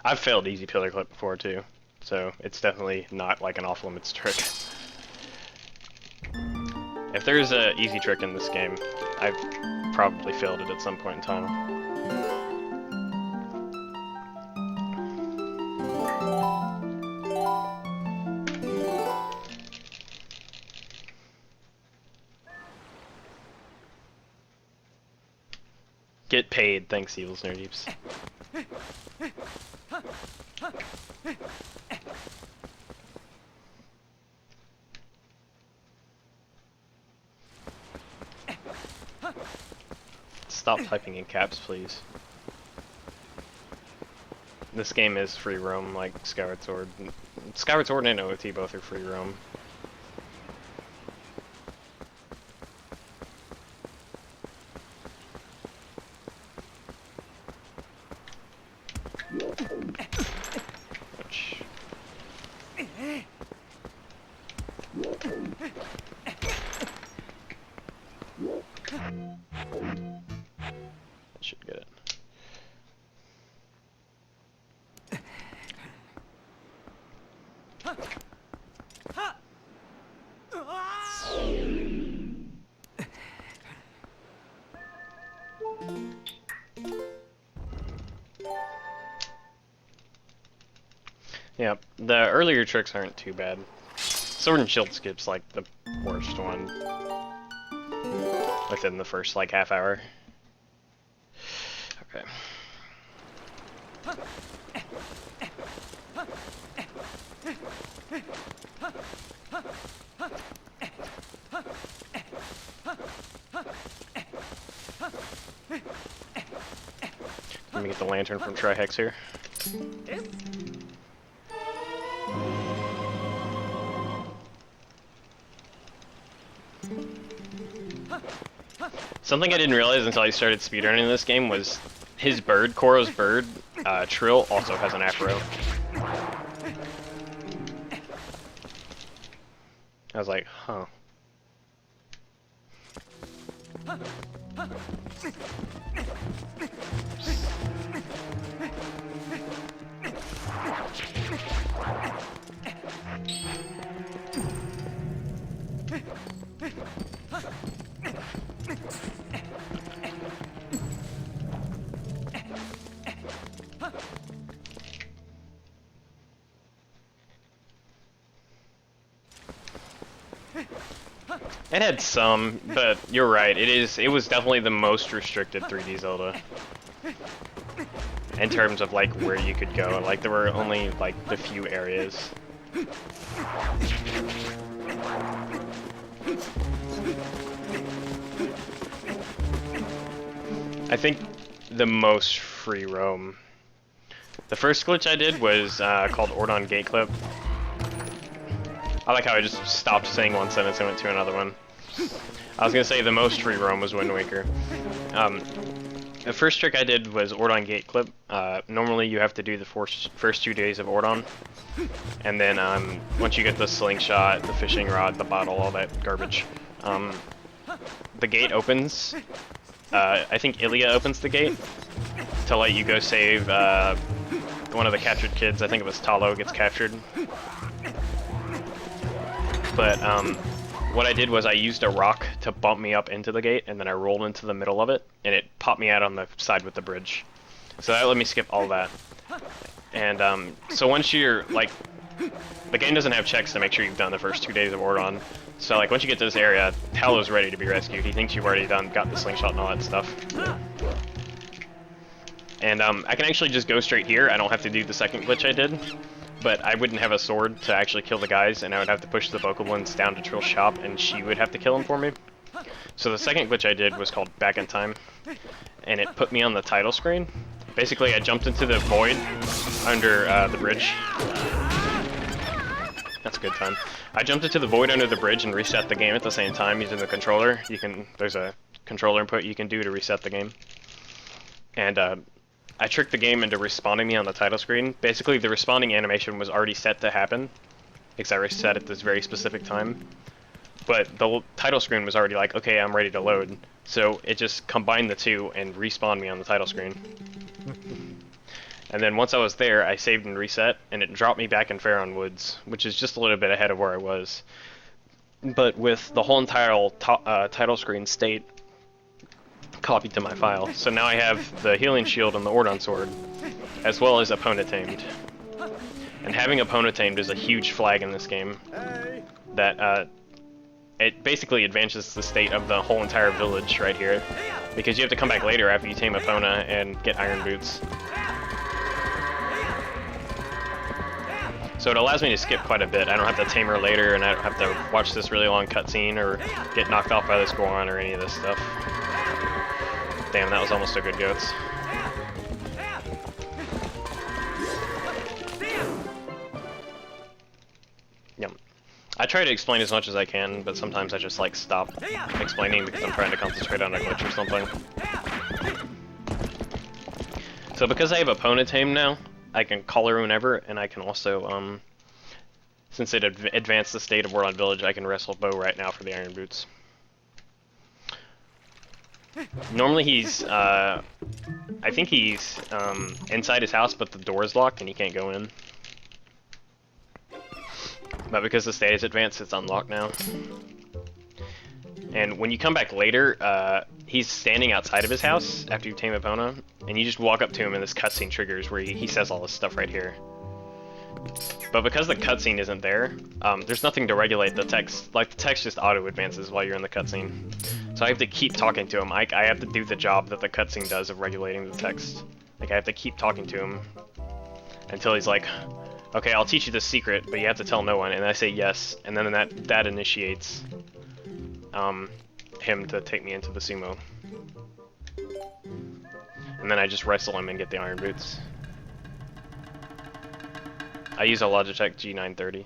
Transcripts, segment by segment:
I've failed easy pillar clip before too, so it's definitely not like an off limits trick. If there's a easy trick in this game, I've probably failed it at some point in time. Get paid, thanks Evils Nerdeeps. Stop typing in caps, please. This game is free roam, like Skyward Sword. Skyward Sword and OOT both are free roam. Which... I should get it. Yeah, the earlier tricks aren't too bad. Sword and Shield skip's like the worst one within the first like half hour. Okay. Let me get the lantern from Trihex here. Something I didn't realize until I started speedrunning this game was his bird, Koro's bird, Trill, also has an afro. I was like, huh. It had some, but you're right. It was definitely the most restricted 3D Zelda in terms of like where you could go. Like there were only like the few areas. I think the most free roam. The first glitch I did was called Ordon Gate Clip. I like how I just stopped saying one sentence and went to another one. I was gonna say the most free roam was Wind Waker. The first trick I did was Ordon Gate Clip. Normally you have to do the first 2 days of Ordon. And then once you get the slingshot, the fishing rod, the bottle, all that garbage, the gate opens. I think Ilya opens the gate to let you go save one of the captured kids. I think it was Talo gets captured. But what I did was I used a rock to bump me up into the gate, and then I rolled into the middle of it, and it popped me out on the side with the bridge. So that let me skip all that. And so once you're, like, the game doesn't have checks to make sure you've done the first 2 days of Ordon. So, like, once you get to this area, Talo's ready to be rescued. He thinks you've already got the slingshot and all that stuff. And I can actually just go straight here. I don't have to do the second glitch I did. But I wouldn't have a sword to actually kill the guys, and I would have to push the Bokoblins down to Trill's shop, and she would have to kill them for me. So the second glitch I did was called Back in Time, and it put me on the title screen. Basically, I jumped into the void under the bridge. That's a good time. I jumped into the void under the bridge and reset the game at the same time using the controller. There's a controller input you can do to reset the game. And I tricked the game into respawning me on the title screen. Basically, the respawning animation was already set to happen, because I reset at this very specific time. But the title screen was already like, okay, I'm ready to load. So it just combined the two and respawned me on the title screen. And then once I was there, I saved and reset, and it dropped me back in Faron Woods, which is just a little bit ahead of where I was. But with the whole entire title screen state copied to my file. So now I have the healing shield and the Ordon sword, as well as opponent tamed. And having opponent tamed is a huge flag in this game. That it basically advances the state of the whole entire village right here, because you have to come back later after you tame Epona and get Iron Boots. So it allows me to skip quite a bit. I don't have to tame her later, and I don't have to watch this really long cutscene or get knocked off by the Squall or any of this stuff. Damn, that was almost a good goats. Yep. I try to explain as much as I can, but sometimes I just like stop explaining because I'm trying to concentrate on a glitch or something. So because I have opponent tame now, I can call her whenever, and I can also, since it advanced the state of World Village, I can wrestle Bo right now for the Iron Boots. Normally he's, I think he's inside his house, but the door is locked and he can't go in. But because the state is advanced, it's unlocked now. And when you come back later, he's standing outside of his house after you tame Epona, and you just walk up to him and this cutscene triggers where he says all this stuff right here. But because the cutscene isn't there, there's nothing to regulate the text. Like, the text just auto-advances while you're in the cutscene. So I have to keep talking to him. I have to do the job that the cutscene does of regulating the text. Like, I have to keep talking to him until he's like, okay, I'll teach you the secret, but you have to tell no one. And I say yes, and then that initiates him to take me into the sumo. And then I just wrestle him and get the Iron Boots. I use a Logitech G930.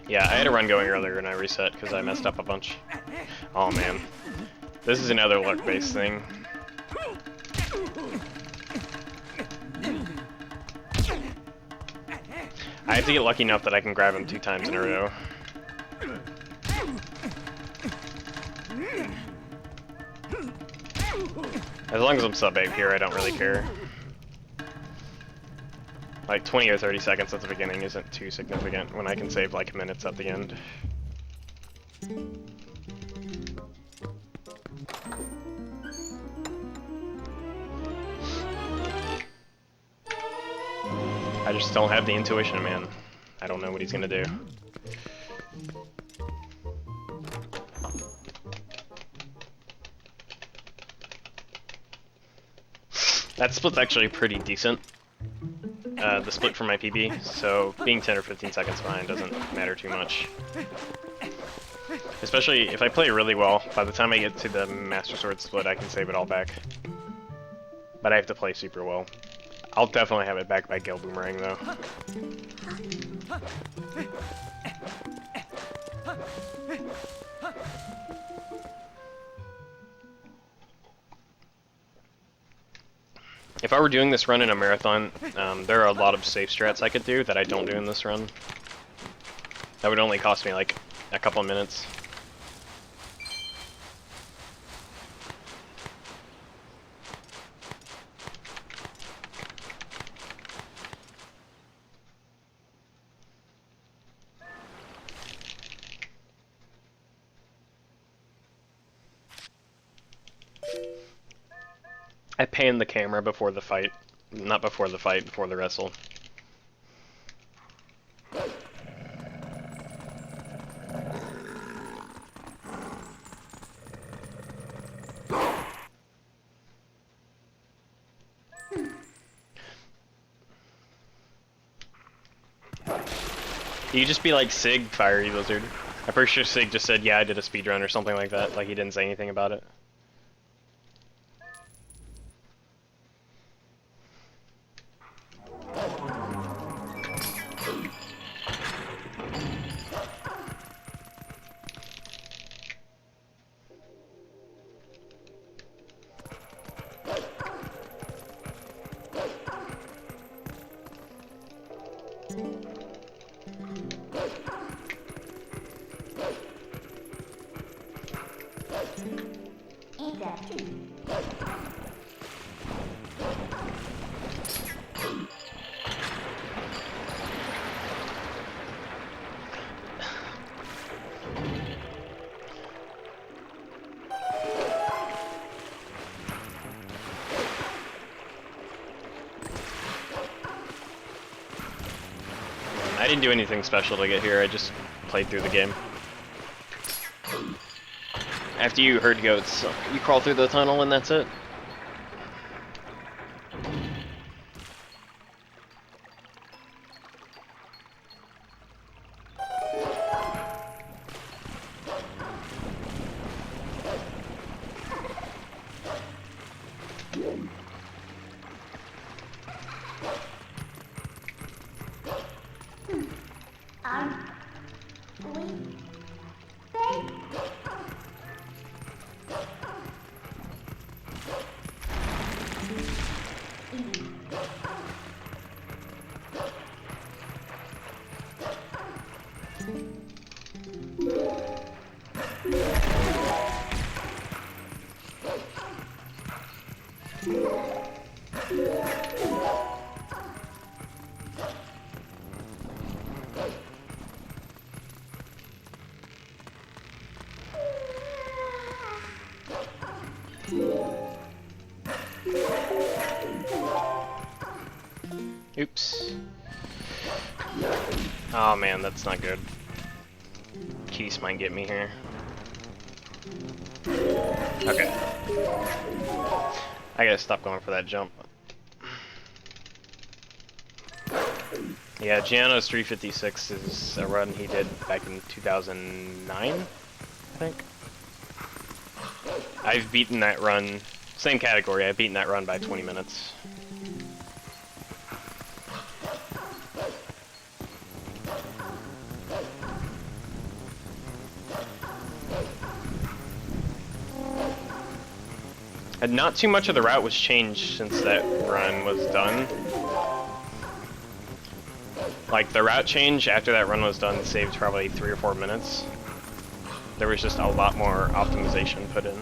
Yeah, I had a run going earlier and I reset because I messed up a bunch. Oh man. This is another luck-based thing. I have to get lucky enough that I can grab him 2 times in a row. As long as I'm sub-8 here, I don't really care. Like 20 or 30 seconds at the beginning isn't too significant when I can save like minutes at the end. I just don't have the intuition, man. I don't know what he's gonna do. That split's actually pretty decent. The split from my PB, so being 10 or 15 seconds behind doesn't matter too much. Especially if I play really well, by the time I get to the Master Sword split I can save it all back. But I have to play super well. I'll definitely have it back by Gale Boomerang though. If I were doing this run in a marathon, there are a lot of safe strats I could do that I don't do in this run. That would only cost me like a couple of minutes. I pan the camera before the fight. Not before the fight, before the wrestle. You just be like Sig, Fiery Lizard. I'm pretty sure Sig just said, yeah, I did a speedrun or something like that. Like he didn't say anything about it. didn't do anything special to get here, I just played through the game. After you herd goats, you crawl through the tunnel and that's it. Oops. Oh man, that's not good. Keys might get me here. Okay. I gotta stop going for that jump. Yeah, Giano's 356 is a run he did back in 2009, I think. I've beaten that run, same category, I've beaten that run by 20 minutes. And not too much of the route was changed since that run was done. Like, the route change after that run was done saved probably 3 or 4 minutes. There was just a lot more optimization put in.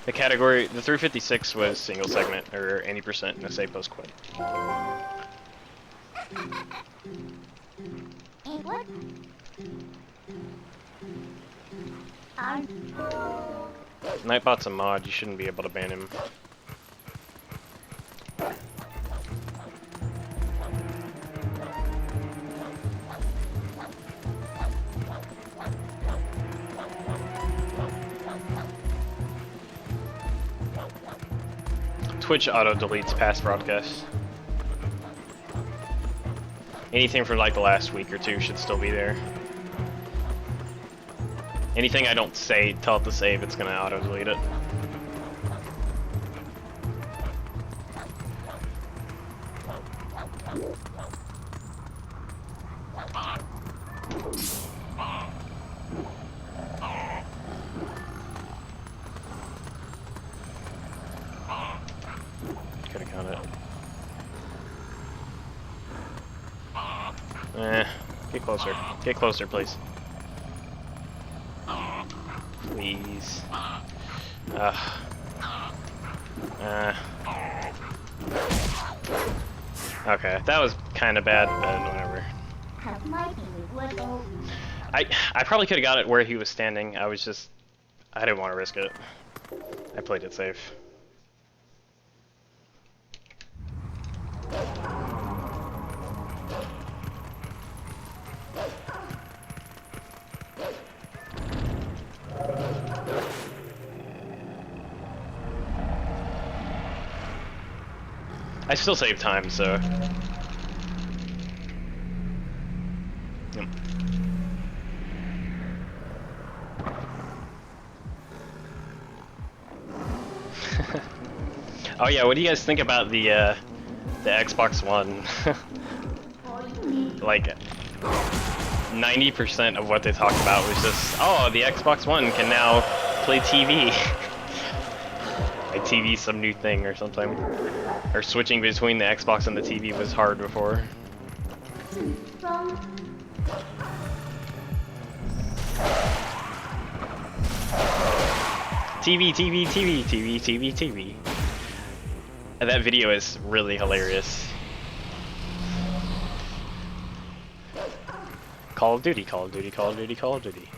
The category, the 356 was single segment, or 80% in a save post quit. What? Nightbot's a mod, you shouldn't be able to ban him. Twitch auto-deletes past broadcasts. Anything from like the last week or two should still be there. Anything I don't say, tell it to save, it's gonna auto-delete it. Could've got it. Get closer. Get closer, please. Please. Okay, that was kind of bad, but whatever. I probably could have got it where he was standing. I didn't want to risk it. I played it safe. I still save time, so. Yep. Oh yeah, what do you guys think about the Xbox One? Like, 90% of what they talked about was just, oh, the Xbox One can now play TV. Like TV, some new thing or something. Or switching between the Xbox and the TV was hard before. TV, TV, TV, TV, TV, TV. And that video is really hilarious. Call of Duty, Call of Duty, Call of Duty, Call of Duty.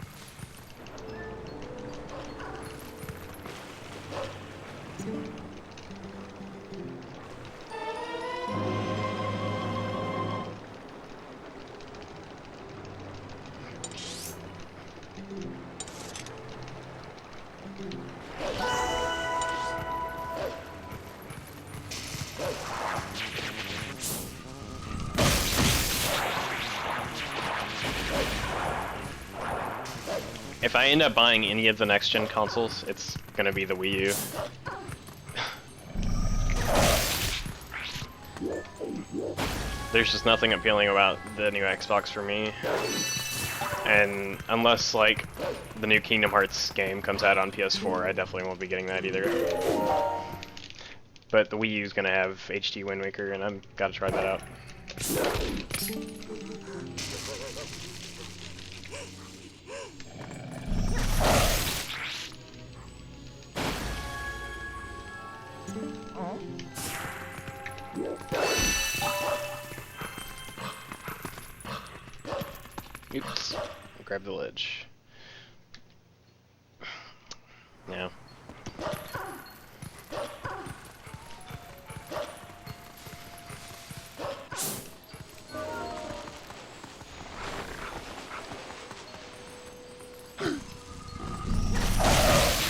If I end up buying any of the next-gen consoles, it's gonna be the Wii U. There's just nothing appealing about the new Xbox for me. And unless, like, the new Kingdom Hearts game comes out on PS4, I definitely won't be getting that either. But the Wii U's gonna have HD Wind Waker, and I've gotta try that out. Oops. Grab the ledge. Yeah.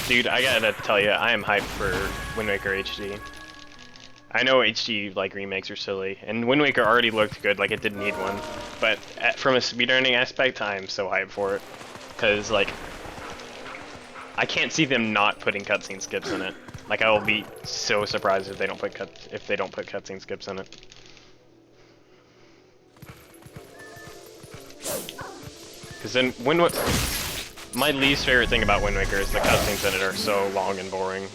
Dude, I gotta tell you, I am hyped for Wind Waker HD. I know HD like remakes are silly, and Wind Waker already looked good, like it didn't need one. But from a speedrunning aspect, I am so hyped for it, because like I can't see them not putting cutscene skips in it. Like I will be so surprised if they don't put cutscene skips in it. Because then my least favorite thing about Wind Waker is the cutscenes in it are so long and boring.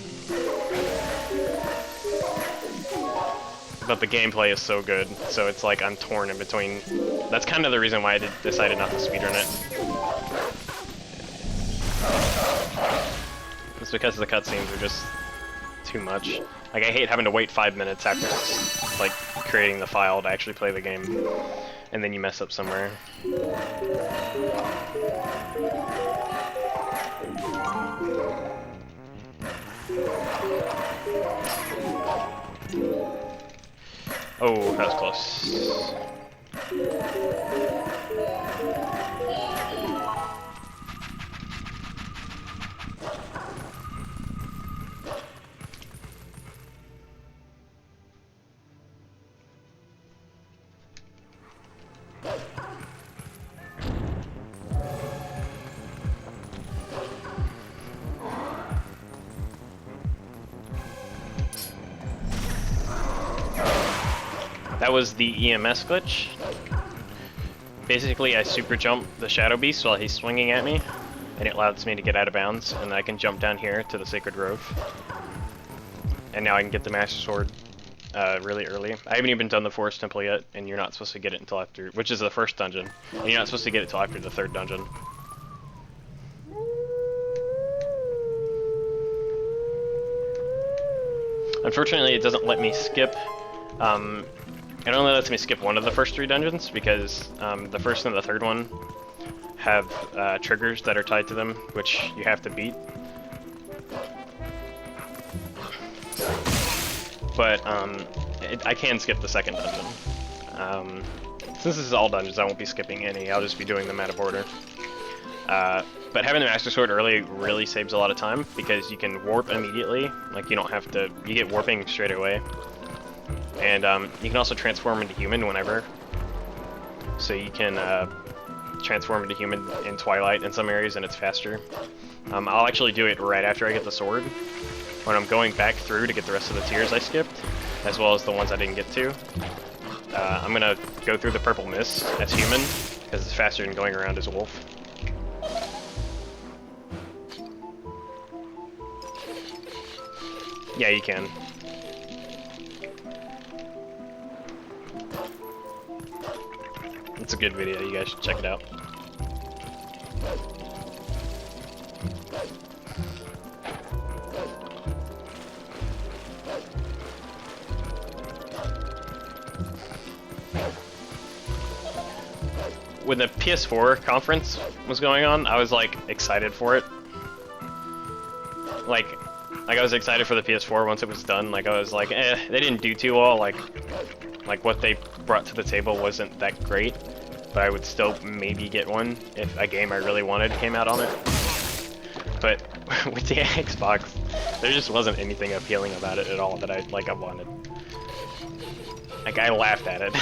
But the gameplay is so good, so it's like I'm torn in between. That's kind of the reason why I decided not to speedrun it. It's because the cutscenes are just too much. Like I hate having to wait 5 minutes after like creating the file to actually play the game, and then you mess up somewhere. Oh, that was close. That was the EMS glitch. Basically, I super jump the Shadow Beast while he's swinging at me, and it allows me to get out of bounds, and I can jump down here to the Sacred Grove. And now I can get the Master Sword really early. I haven't even done the Forest Temple yet, and you're not supposed to get it until after, which is the first dungeon, and you're not supposed to get it until after the third dungeon. Unfortunately, it doesn't let me skip. It only lets me skip one of the first 3 dungeons because the first and the third one have triggers that are tied to them, which you have to beat. But I can skip the second dungeon. Since this is all dungeons, I won't be skipping any. I'll just be doing them out of order. But having the Master Sword early really saves a lot of time because you can warp immediately. Like you don't have to. You get warping straight away. And you can also transform into human whenever. So you can transform into human in Twilight in some areas, and it's faster. I'll actually do it right after I get the sword, when I'm going back through to get the rest of the tiers I skipped, as well as the ones I didn't get to. I'm gonna go through the purple mist as human, because it's faster than going around as a wolf. Yeah, you can. It's a good video, you guys should check it out. when the PS4 conference was going on, I was like excited for it. Like I was excited for the PS4 once it was done. Like I was like, they didn't do too well. Like what they brought to the table wasn't that great, but I would still maybe get one if a game I really wanted came out on it. But with the Xbox, there just wasn't anything appealing about it at all that I wanted. Like I laughed at it.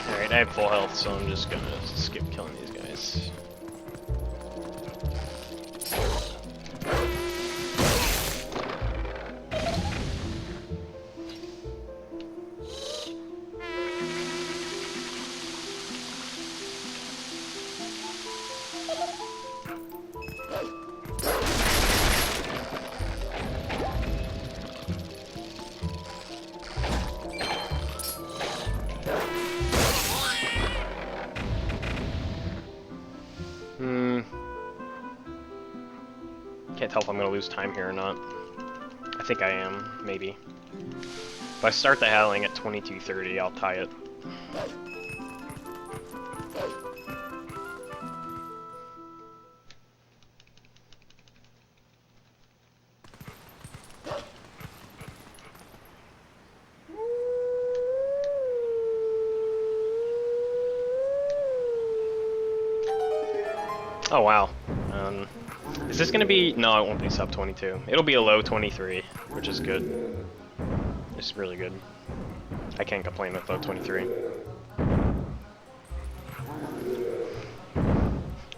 Alright, I have full health, so I'm just gonna skip killing these guys. Can't tell if I'm gonna lose time here or not. I think I am, maybe. If I start the howling at 22:30, I'll tie it. Oh wow. Is this gonna be? No, it won't be sub 22. It'll be a low 23, which is good. It's really good. I can't complain with low 23.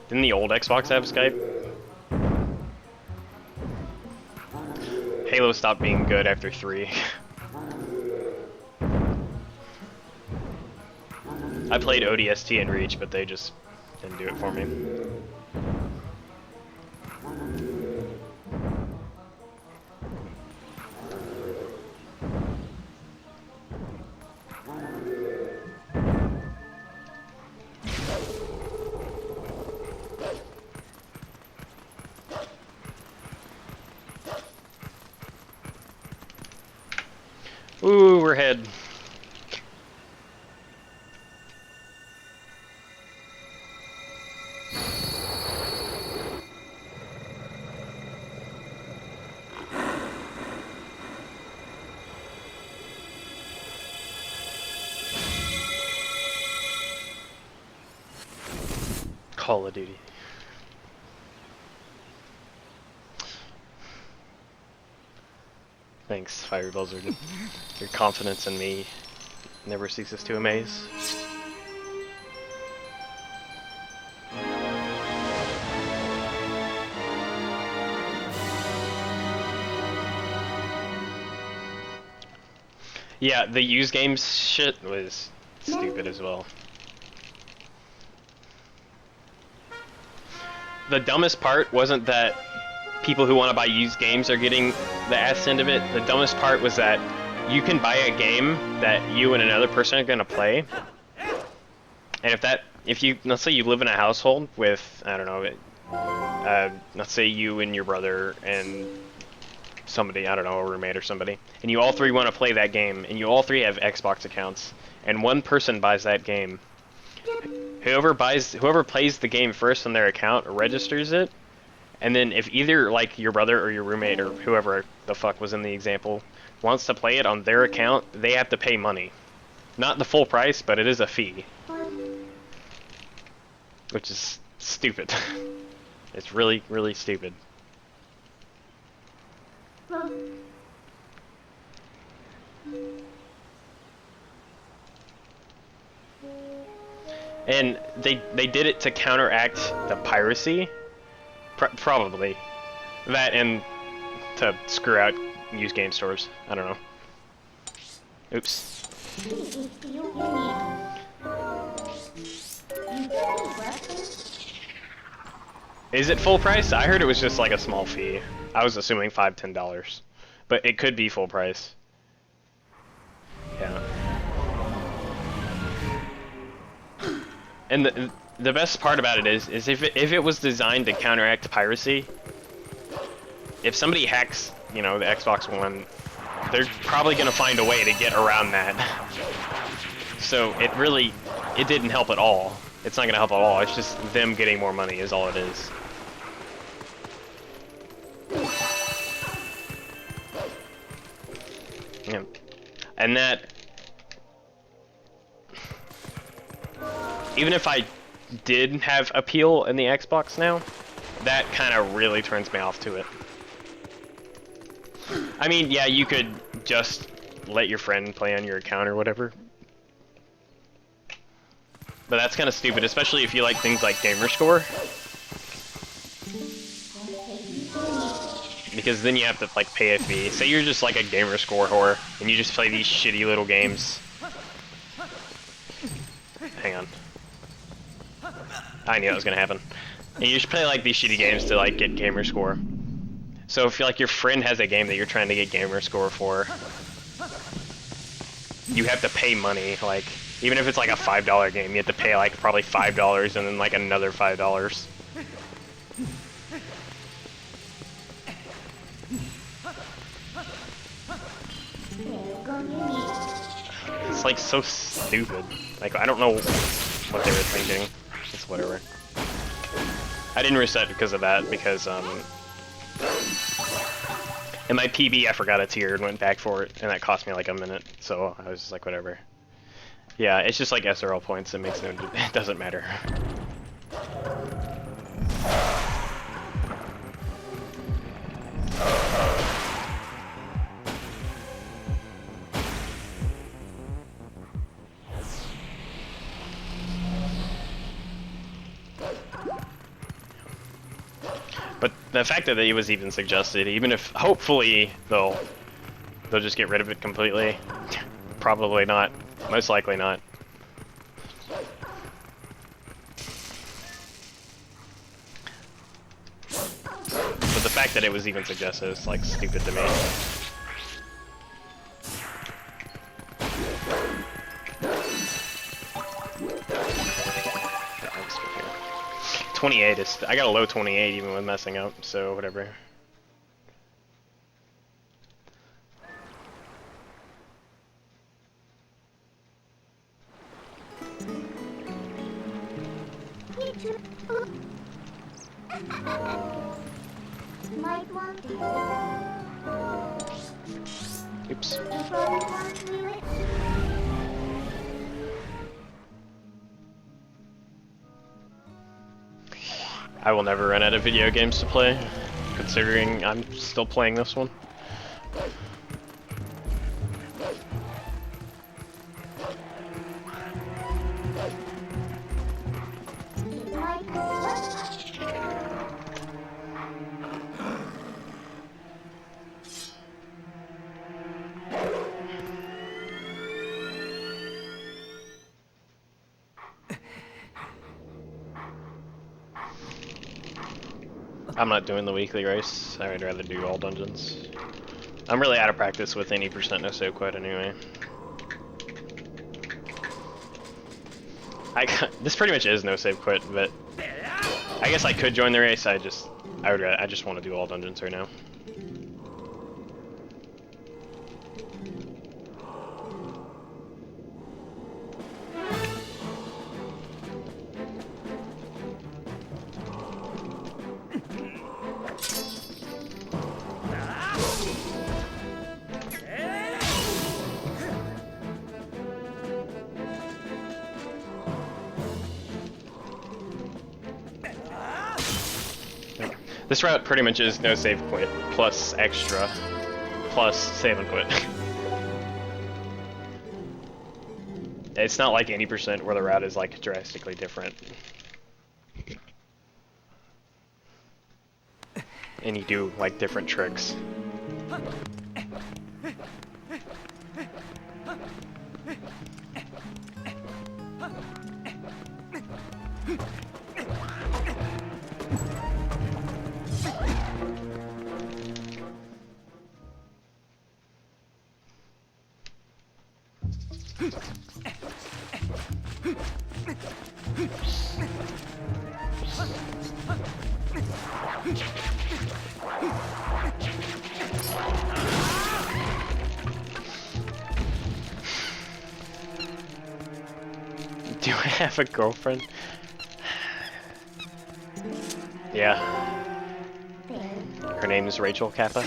Didn't the old Xbox have Skype? Halo stopped being good after 3. I played ODST and Reach, but they just didn't do it for me. Ooh, we're ahead. Call of Duty. Thanks, Fire Buzzard. Your confidence in me never ceases to amaze. Yeah, the use games shit was stupid as well. The dumbest part wasn't that people who want to buy used games are getting the ass end of it. The dumbest part was that you can buy a game that you and another person are gonna play, and if you, let's say you live in a household with, I don't know, let's say you and your brother and somebody, I don't know, a roommate or somebody, and you all three want to play that game, and you all three have Xbox accounts, and one person buys that game. Whoever plays the game first on their account registers it, and then if either like your brother or your roommate or whoever the fuck was in the example wants to play it on their account, they have to pay money. Not the full price, but it is a fee. Which is stupid. It's really, really stupid. And they did it to counteract the piracy, probably. That and to screw out used game stores. I don't know. Oops. Is it full price? I heard it was just like a small fee. I was assuming $5–10, but it could be full price. Yeah. And the best part about it is if it was designed to counteract piracy, if somebody hacks, you know, the Xbox One, they're probably gonna find a way to get around that. So it didn't help at all. It's not gonna help at all. It's just them getting more money is all it is. Yeah. And that, even if I did have appeal in the Xbox now, that kind of really turns me off to it. I mean, yeah, you could just let your friend play on your account or whatever. But that's kind of stupid, especially if you like things like gamerscore. Because then you have to like pay a fee. Say you're just like a gamerscore whore, and you just play these shitty little games. Hang on. I knew that was gonna happen. And you just play like these shitty games to like get gamerscore. So if like your friend has a game that you're trying to get gamerscore for, you have to pay money. Like even if it's like a $5 game, you have to pay like probably $5 and then like another $5. It's like so stupid. Like I don't know what they were thinking. It's whatever. I didn't reset because of that, because in my PB I forgot a tier and went back for it, and that cost me like a minute, so I was just like whatever. Yeah, it's just like SRL points, it makes no, it doesn't matter. But the fact that it was even suggested, even if hopefully they'll just get rid of it completely, probably not, most likely not. But the fact that it was even suggested is like stupid to me. 28 is, I got a low 28 even with messing up, so whatever. Oops. I will never run out of video games to play, considering I'm still playing this one. I'm not doing the weekly race. I would rather do all dungeons. I'm really out of practice with any % no save quit anyway. This pretty much is no save quit, but I guess I could join the race. I just want to do all dungeons right now. This route pretty much is no save quit, plus extra, plus save and quit. It's not like 80% where the route is like drastically different. And you do like different tricks. Do I have a girlfriend? Yeah. Her name is Rachel Kappa.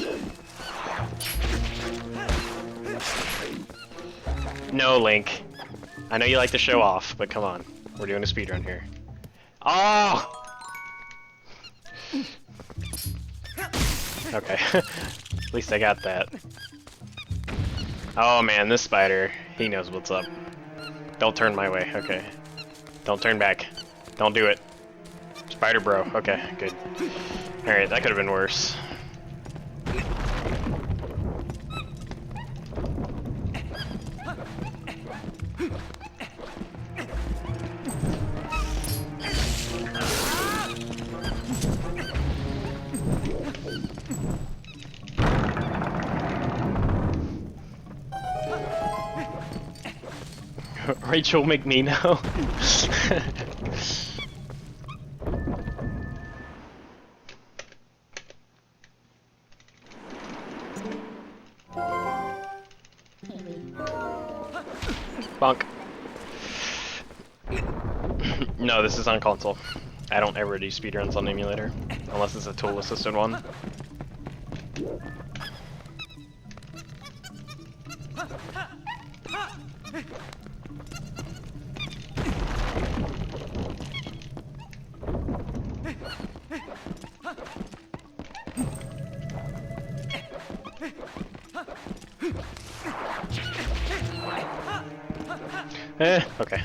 No, Link. I know you like to show off, but come on. We're doing a speedrun here. Oh! Okay. At least I got that. Oh man, this spider. He knows what's up. Don't turn my way. Okay. Don't turn back. Don't do it. Spider bro. Okay, good. Alright, that could have been worse. Rachel McNino. Bonk. No, this is on console. I don't ever do speedruns on emulator, unless it's a tool-assisted one. Okay.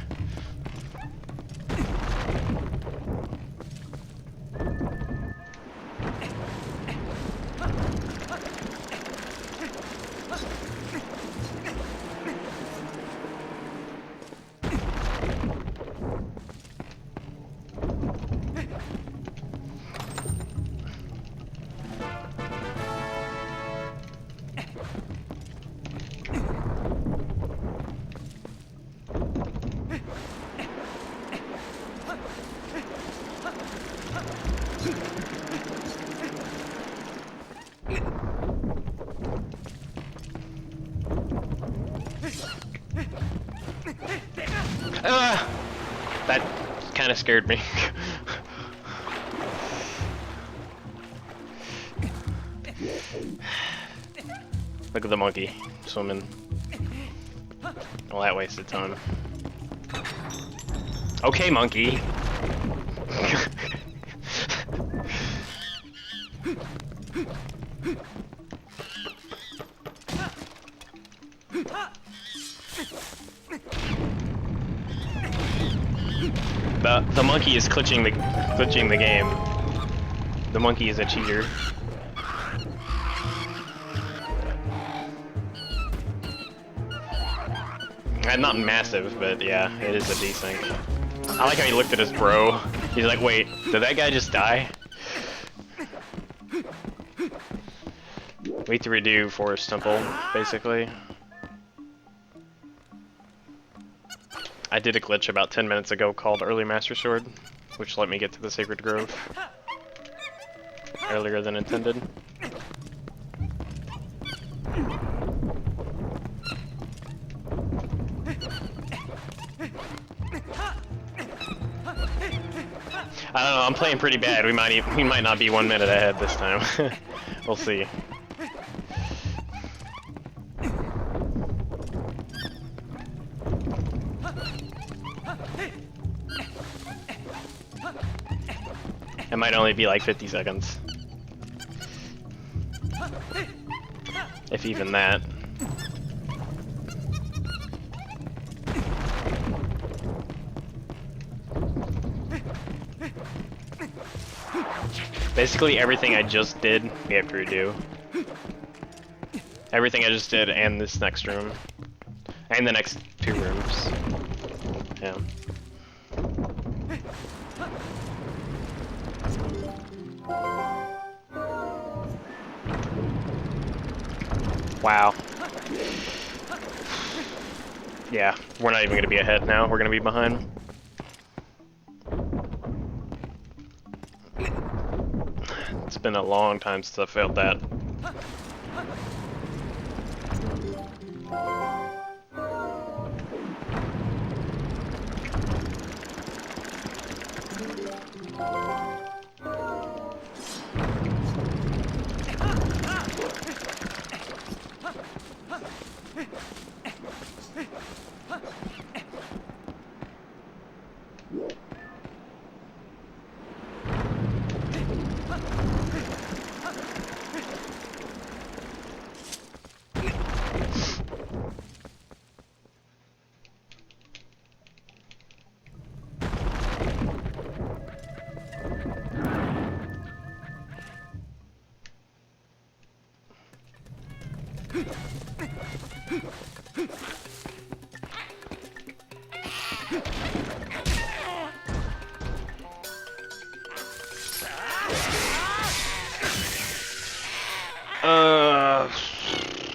That kind of scared me. Look at the monkey swimming. Well, that wasted time. Okay, monkey. The monkey is glitching the game. The monkey is a cheater. Not massive, but yeah, it is a desync. I like how he looked at his bro. He's like, wait, did that guy just die? We have to redo Forest Temple, basically. I did a glitch about 10 minutes ago called Early Master Sword, which let me get to the Sacred Grove earlier than intended. I don't know, I'm playing pretty bad. We might not be 1 minute ahead this time. We'll see. It might only be like 50 seconds. If even that. Basically everything I just did, we have to redo. Everything I just did and this next room. And the next 2 rooms. Yeah. Wow. Yeah, we're not even gonna be ahead now, we're gonna be behind. It's been a long time since I failed that.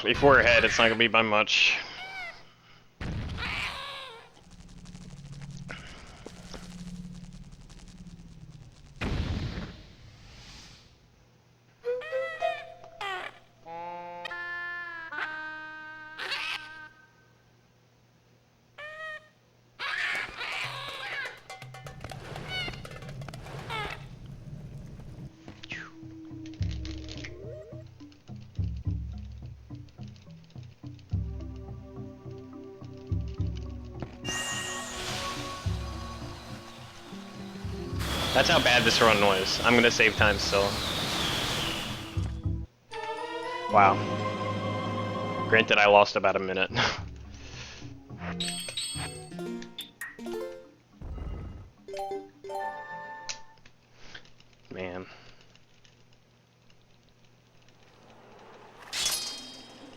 If we're ahead, it's not gonna be by much. That's how bad this run was. I'm gonna save time still. Wow. Granted, I lost about a minute. Man.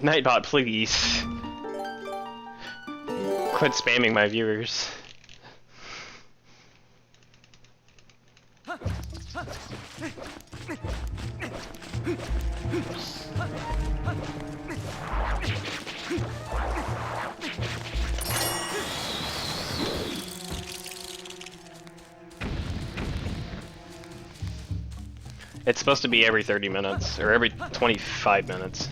Nightbot, please. Quit spamming my viewers. It's supposed to be every 30 minutes, or every 25 minutes.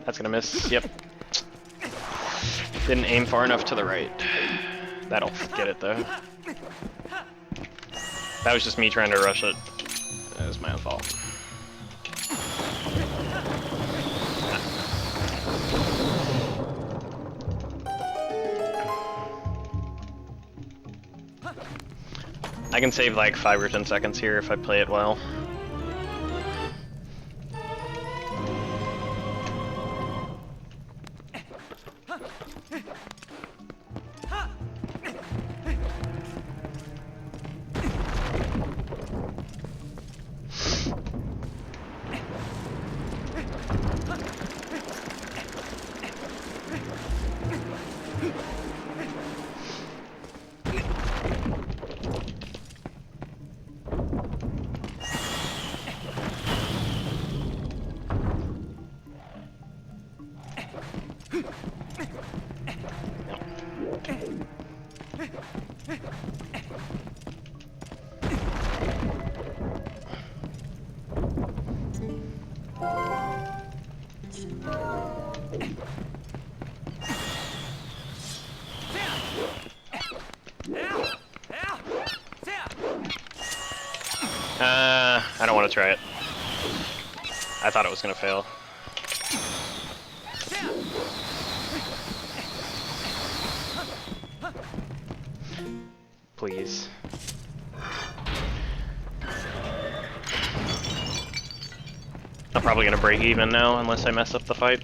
That's gonna miss, yep. Didn't aim far enough to the right. That'll get it though. That was just me trying to rush it. That was my own fault. I can save like 5 or 10 seconds here if I play it well. I don't want to try it. I thought it was gonna fail. Please. I'm probably gonna break even now unless I mess up the fight.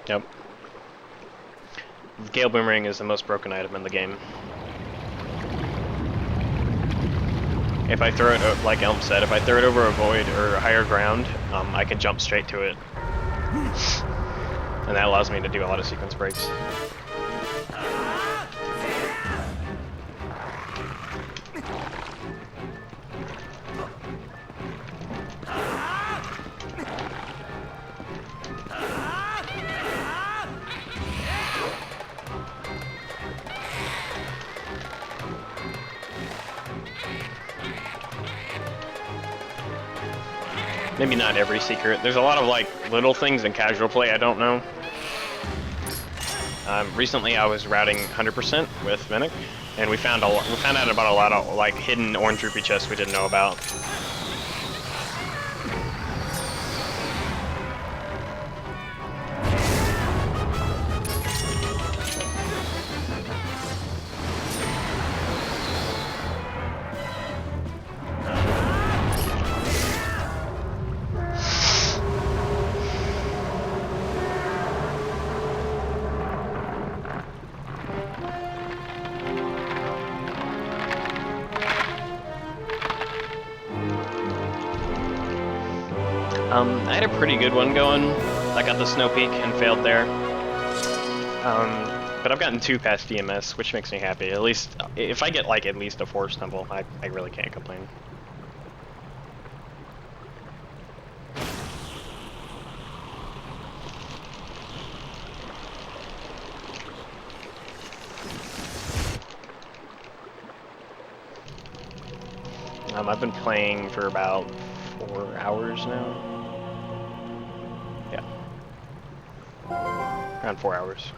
Yep. The Gale Boomerang is the most broken item in the game. If I throw it, like Elm said, if I throw it over a void or higher ground, I can jump straight to it. And that allows me to do a lot of sequence breaks. Maybe not every secret. There's a lot of like little things in casual play I don't know. Recently I was routing 100% with Mimic, and we found out about a lot of like hidden orange rupee chests we didn't know about. I had a pretty good one going. I got the Snow Peak and failed there. But I've gotten 2 past DMS, which makes me happy. At least, if I get like at least a 4 stumble, I really can't complain. I've been playing for about 4 hours now. Yeah. Around 4 hours.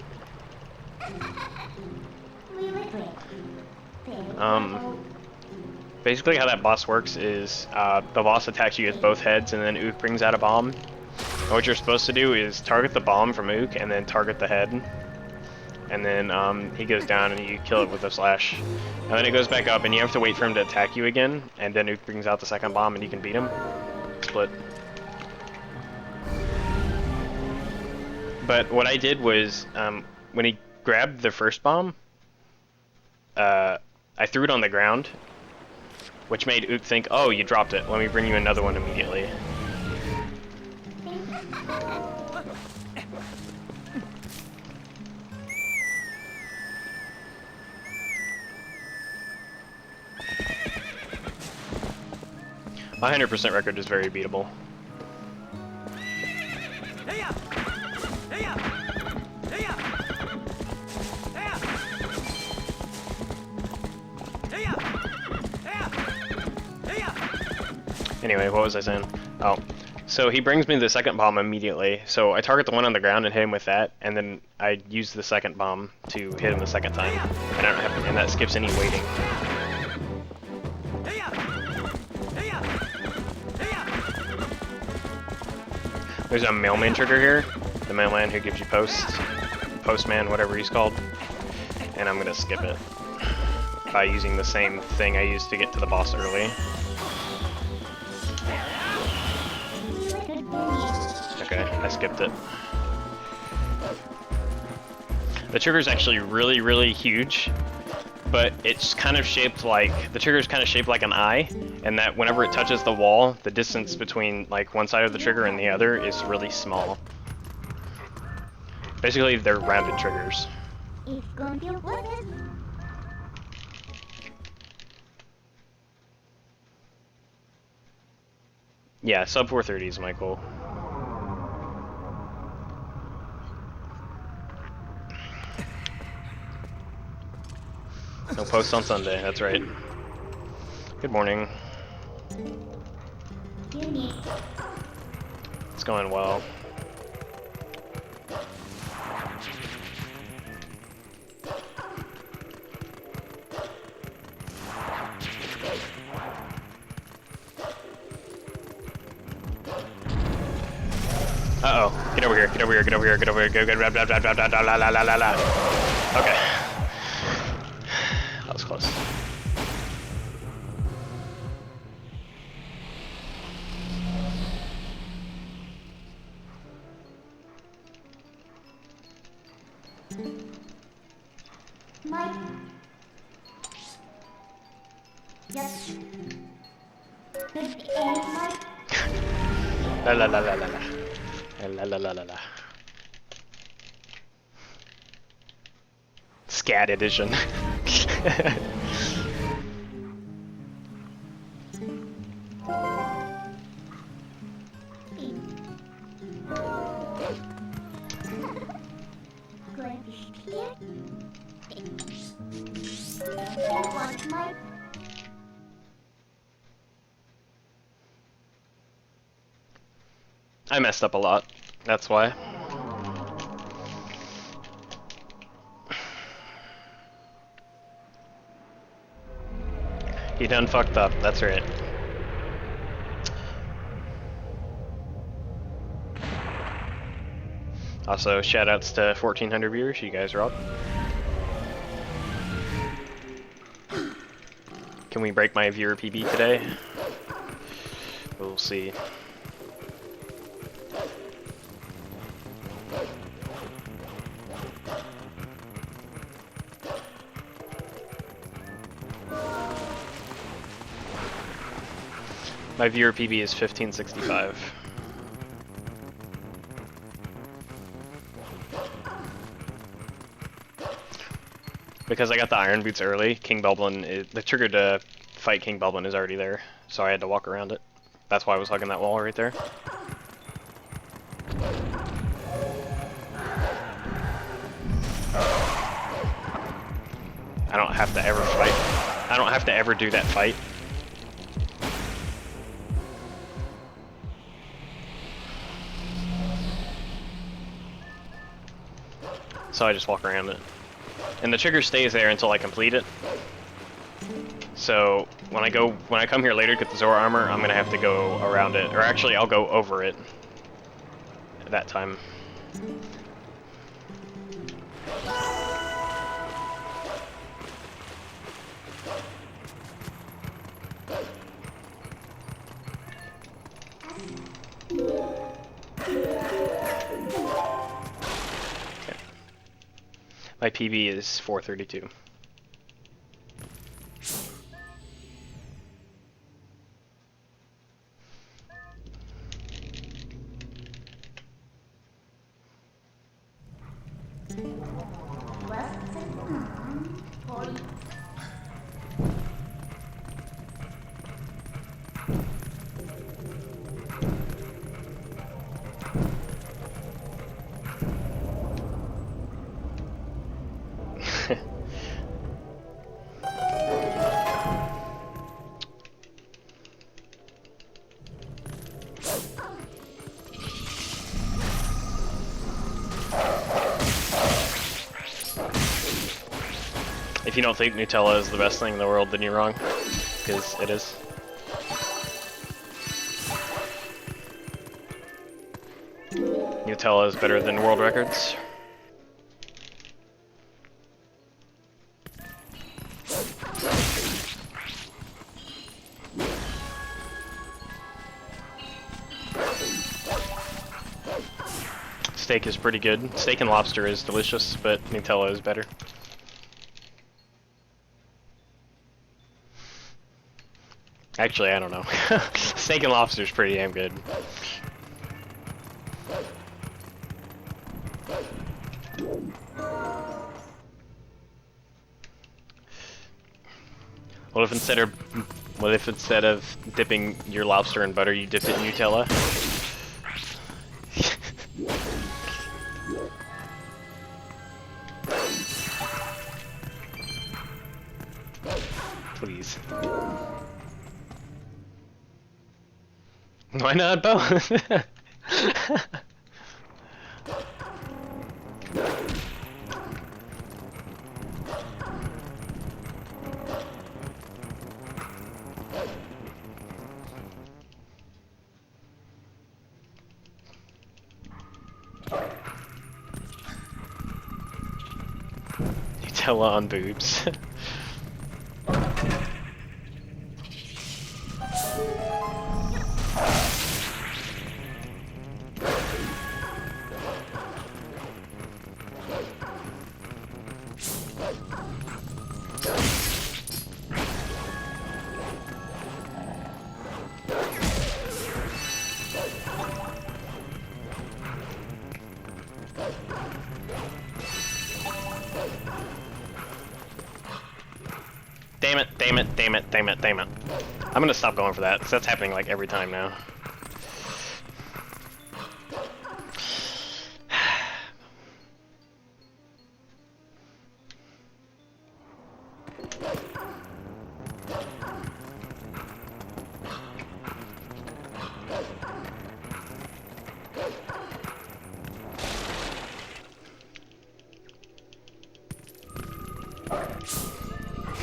Basically how that boss works is the boss attacks you with both heads, and then Ook brings out a bomb. And what you're supposed to do is target the bomb from Ook and then target the head. And then he goes down and you kill it with a slash. And then it goes back up and you have to wait for him to attack you again, and then Ook brings out the second bomb and you can beat him. Split. But what I did was, when he grabbed the first bomb, I threw it on the ground, which made Ook think, oh, you dropped it, let me bring you another one immediately. My 100% record is very beatable. Anyway, what was I saying? Oh, so he brings me the second bomb immediately. So I target the one on the ground and hit him with that, and then I use the second bomb to hit him the second time, and I don't have to, and that skips any waiting. There's a mailman trigger here, the mailman who gives you postman, whatever he's called, and I'm gonna skip it by using the same thing I used to get to the boss early. Okay, I skipped it. The trigger's actually really, really huge, but it's kind of shaped like, the trigger's kind of shaped like an eye, and that whenever it touches the wall, the distance between like one side of the trigger and the other is really small. Basically, they're rounded triggers. Yeah, sub 430 is my goal. No post on Sunday, that's right. Good morning. It's going well. Uh-oh. Get over here, get over here, get over here, get over here, go, blah, blah, blah, blah, blah, blah, la, la, la, la, la. Okay. That was close. La la la la la la. La la la la la. Scat edition. I messed up a lot. That's why. He done fucked up, that's right. Also, shoutouts to 1400 viewers, you guys rock. Can we break my viewer PB today? We'll see. My viewer PB is 1565. Because I got the iron boots early, King Belblin, the trigger to fight King Belblin is already there, so I had to walk around it. That's why I was hugging that wall right there. I don't have to ever fight. I don't have to ever do that fight. So I just walk around it. And the trigger stays there until I complete it. So when I come here later to get the Zora armor, I'm gonna have to go around it. Or actually I'll go over it at that time. My PB is 432. If you don't think Nutella is the best thing in the world, then you're wrong, because it is. Nutella is better than world records. Steak is pretty good. Steak and lobster is delicious, but Nutella is better. Actually, I don't know. Steak and lobster is pretty damn good. What if instead of dipping your lobster in butter, you dipped it in Nutella? Please. Why not both? Nutella on boobs. Damn it, damn it, damn it, damn it, damn it. I'm gonna stop going for that, because that's happening like every time now.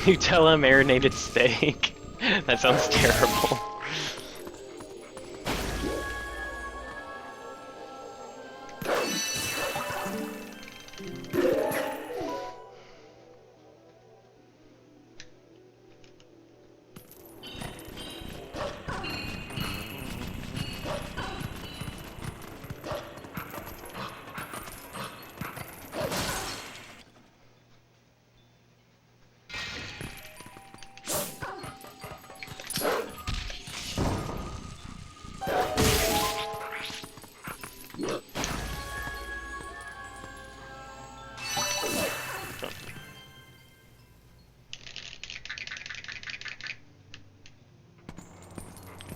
Nutella marinated steak. That sounds terrible.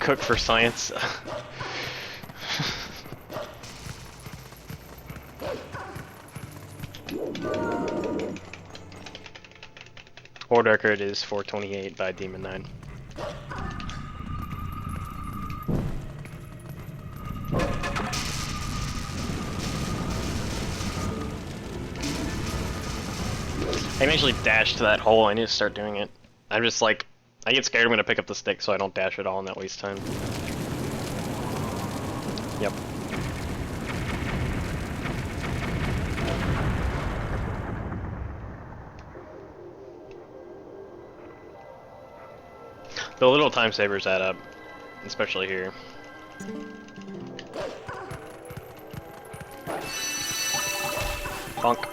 Cook for science. World record is 428 by Demon 9. I can actually dash to that hole. I need to start doing it. I'm just like, I get scared I'm gonna pick up the stick, so I don't dash at all and that wastes time. Yep. The little time savers add up, especially here. Bonk.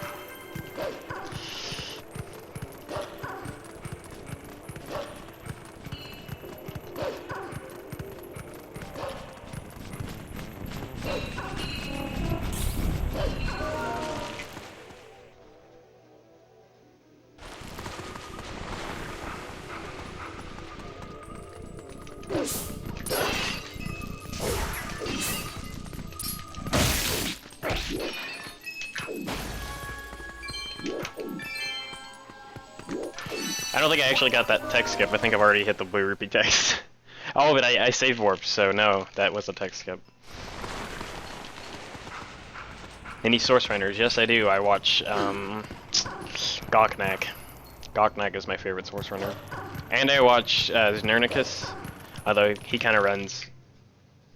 I don't think I actually got that text skip. I think I've already hit the blue rupee text. Oh, but I saved warped, so no, that was a text skip. Any source finders? Yes, I do. I watch Goknak. Goknak is my favorite source runner. And I watch Znernicus, although he kind of runs...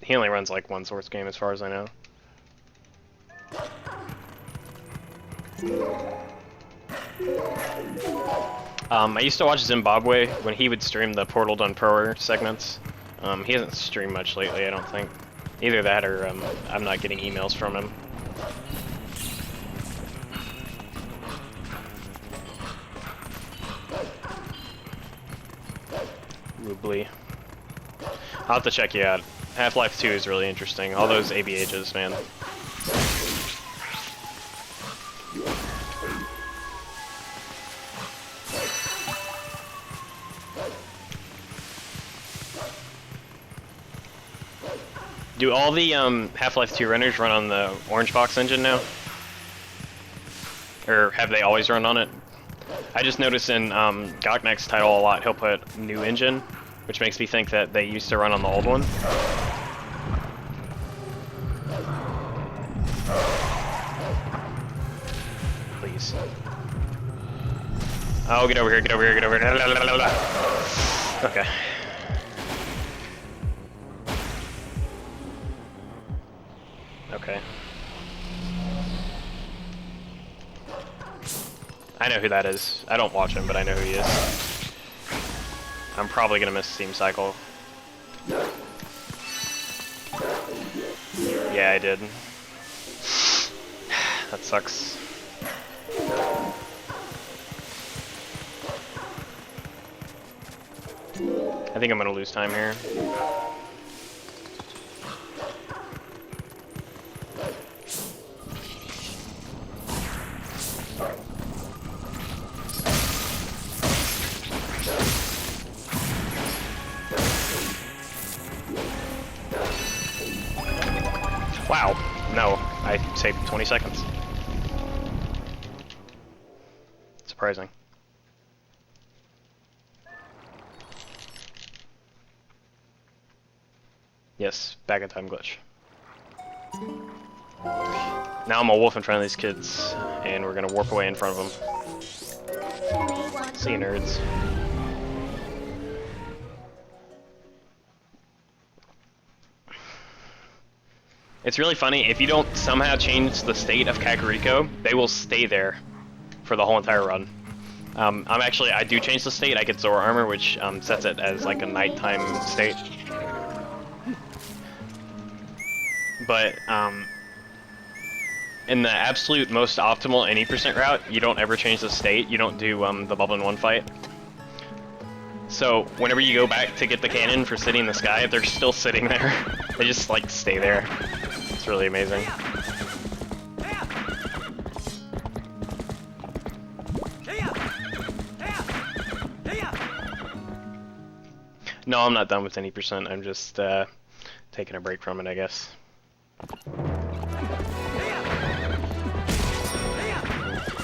He only runs like one source game as far as I know. I used to watch Zimbabwe when he would stream the Portal Done Pro segments. He hasn't streamed much lately, I don't think. Either that or I'm not getting emails from him. Woobly. I'll have to check you out. Half-Life 2 is really interesting. All those ABHs, man. Do all the Half-Life 2 runners run on the Orange Box engine now? Or have they always run on it? I just noticed in Goknak's title a lot he'll put new engine, which makes me think that they used to run on the old one. Please. Oh, get over here, get over here, get over here. La, la, la, la. Okay. Okay. I know who that is. I don't watch him, but I know who he is. I'm probably gonna miss Steam Cycle. Yeah, I did. That sucks. I think I'm gonna lose time here. Wow, no, I saved 20 seconds. Surprising. Yes, back in time glitch. Now I'm a wolf in front of these kids, and we're gonna warp away in front of them. See you, nerds. It's really funny, if you don't somehow change the state of Kakariko, they will stay there for the whole entire run. I do change the state. I get Zora armor, which sets it as like a nighttime state. But in the absolute most optimal any percent route, you don't ever change the state. You don't do the bubble in one fight. So whenever you go back to get the cannon for sitting in the sky, they're still sitting there. They just like stay there. It's really amazing. No, I'm not done with any percent. I'm just taking a break from it, I guess.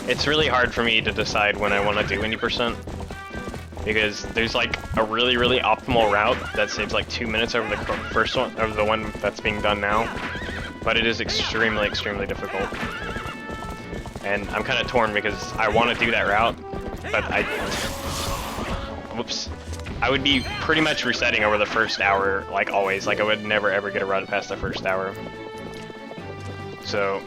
It's really hard for me to decide when I want to do any percent, because there's like a really, really optimal route that saves like 2 minutes over the first one, over the one that's being done now, but it is extremely, extremely difficult. And I'm kind of torn because I want to do that route, but whoops. I would be pretty much resetting over the first hour, like always. Like I would never ever get a run past the first hour. So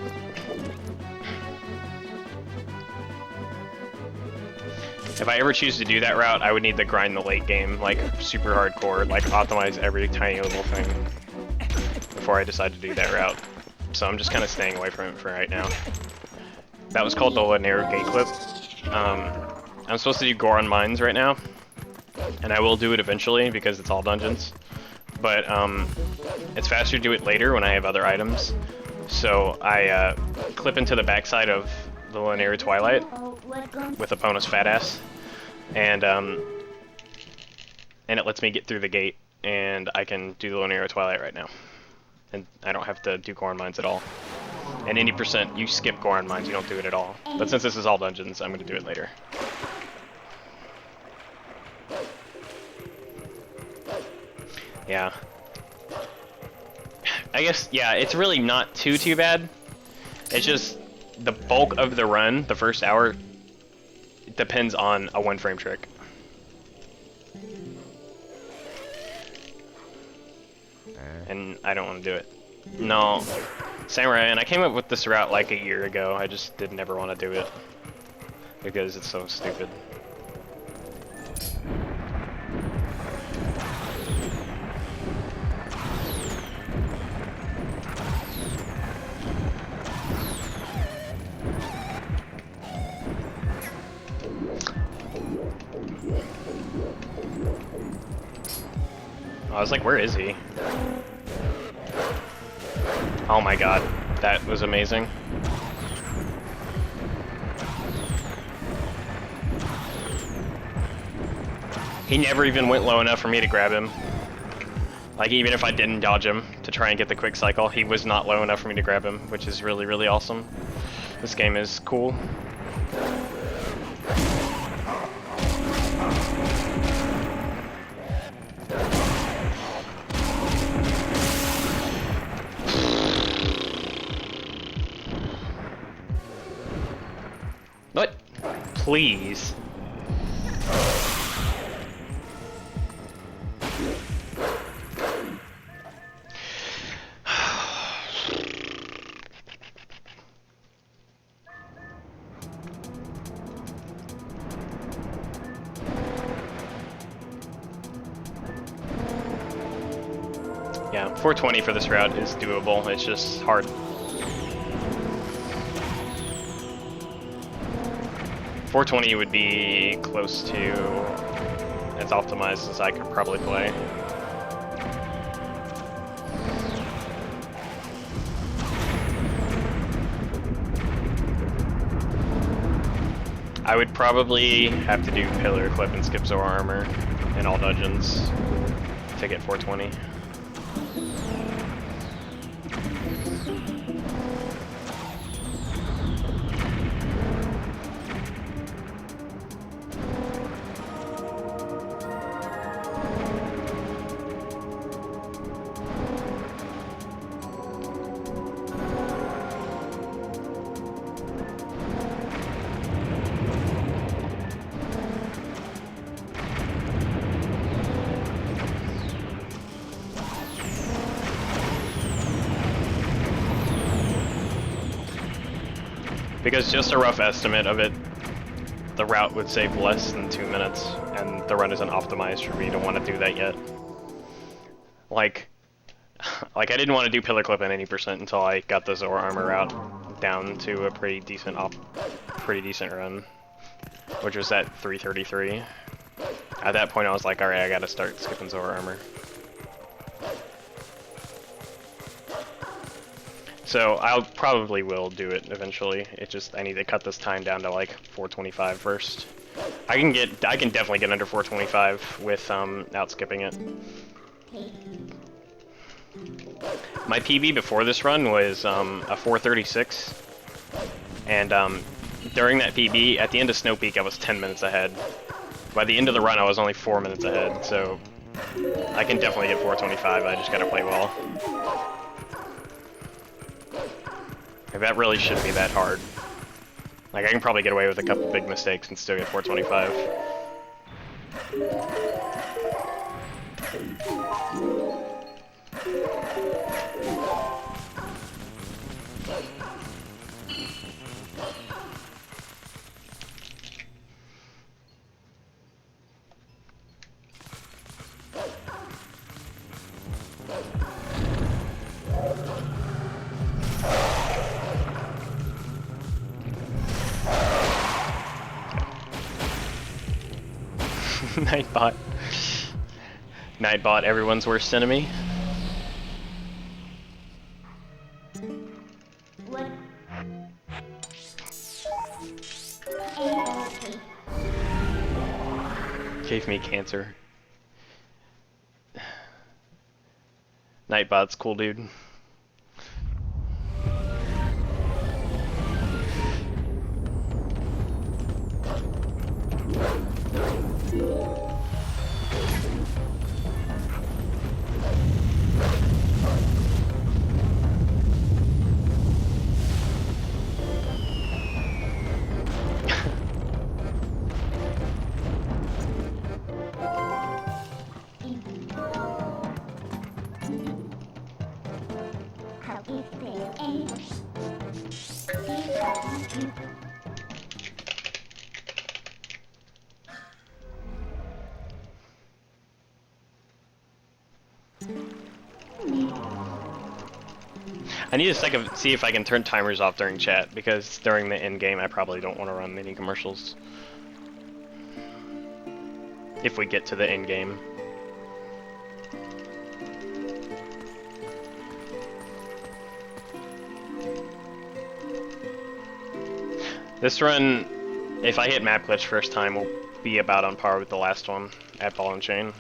if I ever choose to do that route, I would need to grind the late game, like super hardcore, like optimize every tiny little thing before I decide to do that route. So I'm just kind of staying away from it for right now. That was called the Linear Gate Clip. I'm supposed to do Goron Mines right now, and I will do it eventually because it's all dungeons. But it's faster to do it later when I have other items. So I clip into the backside of the Linear Twilight with Epona's fat ass, and it lets me get through the gate, and I can do the Linear Twilight right now, and I don't have to do Goron Mines at all. And any percent, you skip Goron Mines, you don't do it at all. But since this is all dungeons, I'm going to do it later. Yeah. I guess, yeah, it's really not too bad. It's just the bulk of the run, the first hour, depends on a one-frame trick. And I don't want to do it. No. Samurai, and I came up with this route like a year ago. I just did never want to do it because it's so stupid. I was like, where is he? Oh my god, that was amazing. He never even went low enough for me to grab him. Like, even if I didn't dodge him to try and get the quick cycle, he was not low enough for me to grab him, which is really, really awesome. This game is cool. What? Please. Yeah, 420 for this route is doable, it's just hard. 420 would be close to as optimized as I could probably play. I would probably have to do Pillar Clip and skip Zora Armor in all dungeons to get 420. Because just a rough estimate of it, the route would save less than 2 minutes, and the run isn't optimized for me to want to do that yet. Like I didn't want to do pillar clip at any percent until I got the Zora armor route down to a pretty decent run, which was at 333. At that point I was like, alright, I gotta start skipping Zora armor. So I probably will do it eventually. It just, I need to cut this time down to like 425 first. I can definitely get under 425 with out skipping it. My PB before this run was a 436, and during that PB, at the end of Snow Peak, I was 10 minutes ahead. By the end of the run, I was only 4 minutes ahead, so I can definitely get 425, I just gotta play well. Like, that really shouldn't be that hard. Like, I can probably get away with a couple big mistakes and still get 425. Nightbot. Nightbot, everyone's worst enemy. What? Gave me cancer. Nightbot's cool, dude. I need to see if I can turn timers off during chat, because during the end game I probably don't want to run mini commercials. If we get to the end game. This run, if I hit map glitch first time, will be about on par with the last one at Ball and Chain.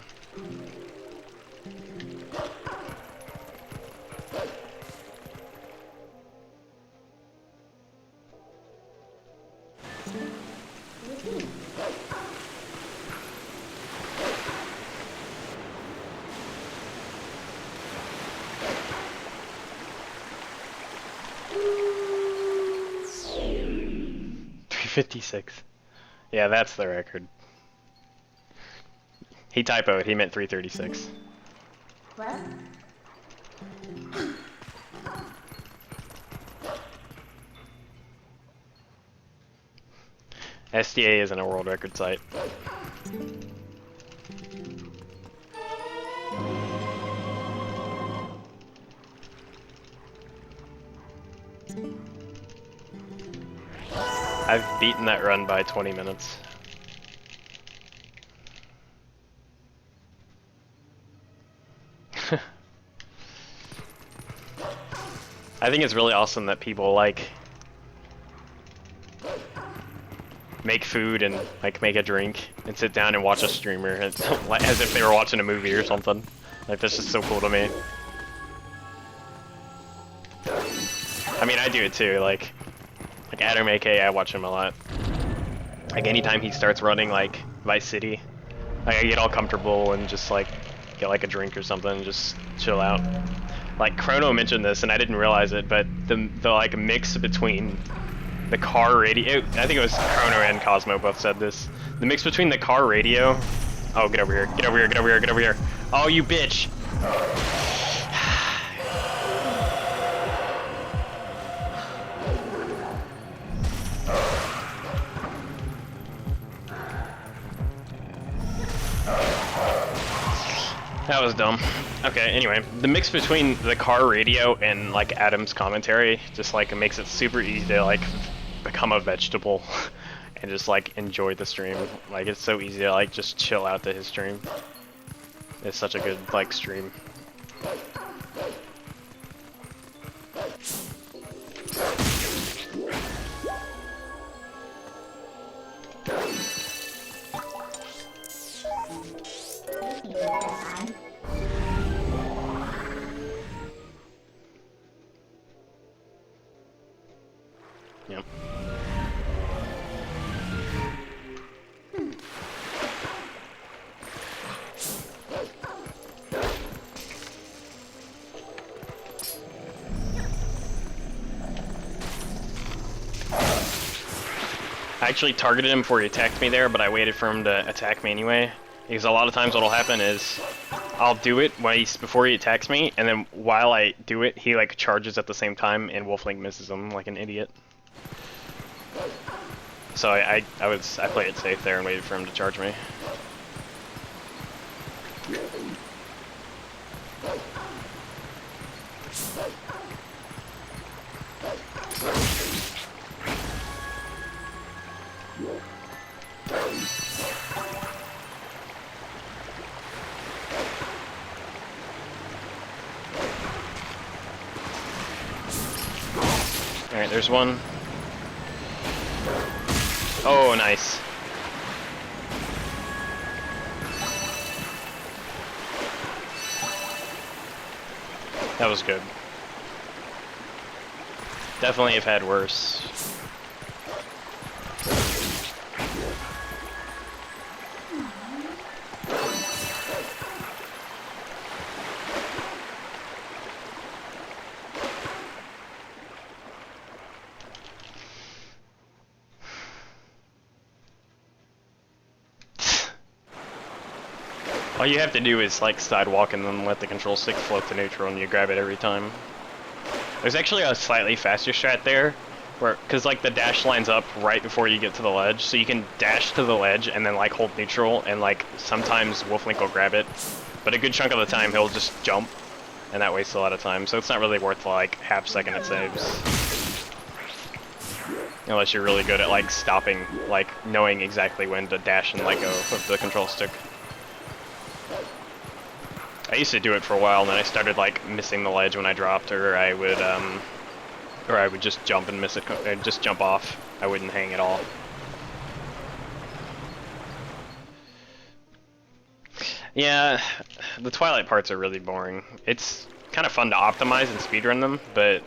.56. Yeah, that's the record. He typoed, he meant 336. What? SDA isn't a world record site. I've beaten that run by 20 minutes. I think it's really awesome that people like make food and like make a drink and sit down and watch a streamer as if they were watching a movie or something. Like, that's just so cool to me. I mean, I do it too. Like Adam AK, I watch him a lot. Like, anytime he starts running like Vice City, like, I get all comfortable and just like get like a drink or something and just chill out. Like, Chrono mentioned this and I didn't realize it, but the like mix between the car radio, I think it was Chrono and Cosmo both said this. The mix between the car radio, oh, get over here, get over here, get over here, get over here. Oh, you bitch. was dumb. Okay, anyway, the mix between the car radio and like Adam's commentary just like makes it super easy to like become a vegetable and just like enjoy the stream. Like it's so easy to like just chill out to his stream. It's such a good like stream. Yep. I actually targeted him before he attacked me there, but I waited for him to attack me anyway. Because a lot of times what'll happen is I'll do it before he attacks me, and then while I do it, he like charges at the same time, and Wolflink misses him like an idiot. So I played it safe there and waited for him to charge me. Alright, there's one. Oh, nice. That was good. Definitely have had worse. All you have to do is like sidewalk and then let the control stick float to neutral and you grab it every time. There's actually a slightly faster strat there, because like the dash lines up right before you get to the ledge, so you can dash to the ledge and then like hold neutral, and like sometimes Wolflink will grab it, but a good chunk of the time he'll just jump, and that wastes a lot of time, so it's not really worth the like half second it saves. Unless you're really good at like stopping, like knowing exactly when to dash and let go of the control stick. I used to do it for a while, and then I started like missing the ledge when I dropped, or I would just jump and miss it, just jump off. I wouldn't hang at all. Yeah, the Twilight parts are really boring. It's kind of fun to optimize and speedrun them, but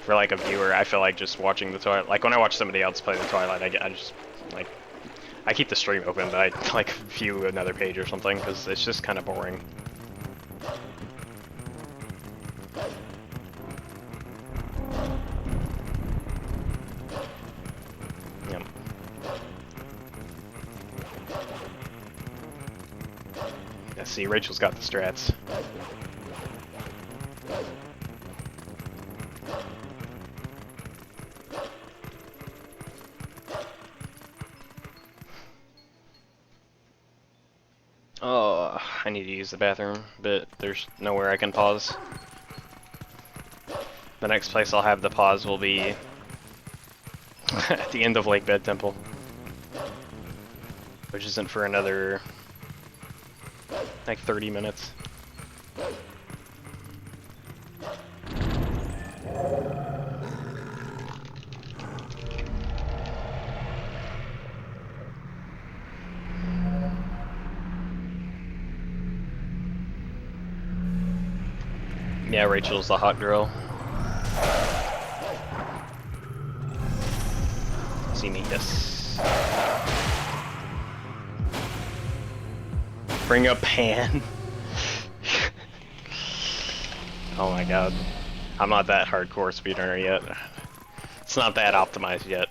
for like a viewer, I feel like just watching the Twilight. Like when I watch somebody else play the Twilight, I just like. I keep the stream open, but I like view another page or something because it's just kind of boring. Yep. Yeah, see, Rachel's got the strats. Oh, I need to use the bathroom, but there's nowhere I can pause. The next place I'll have the pause will be at the end of Lake Bed Temple, which isn't for another like 30 minutes. Yeah, Rachel's the hot girl. See me, yes. Bring up Pan. Oh my god. I'm not that hardcore speedrunner yet. It's not that optimized yet.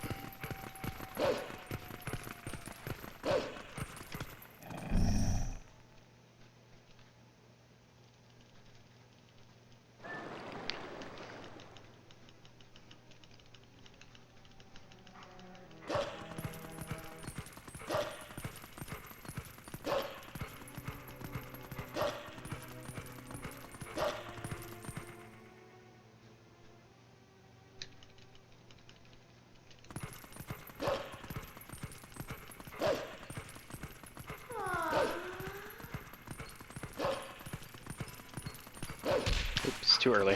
too early.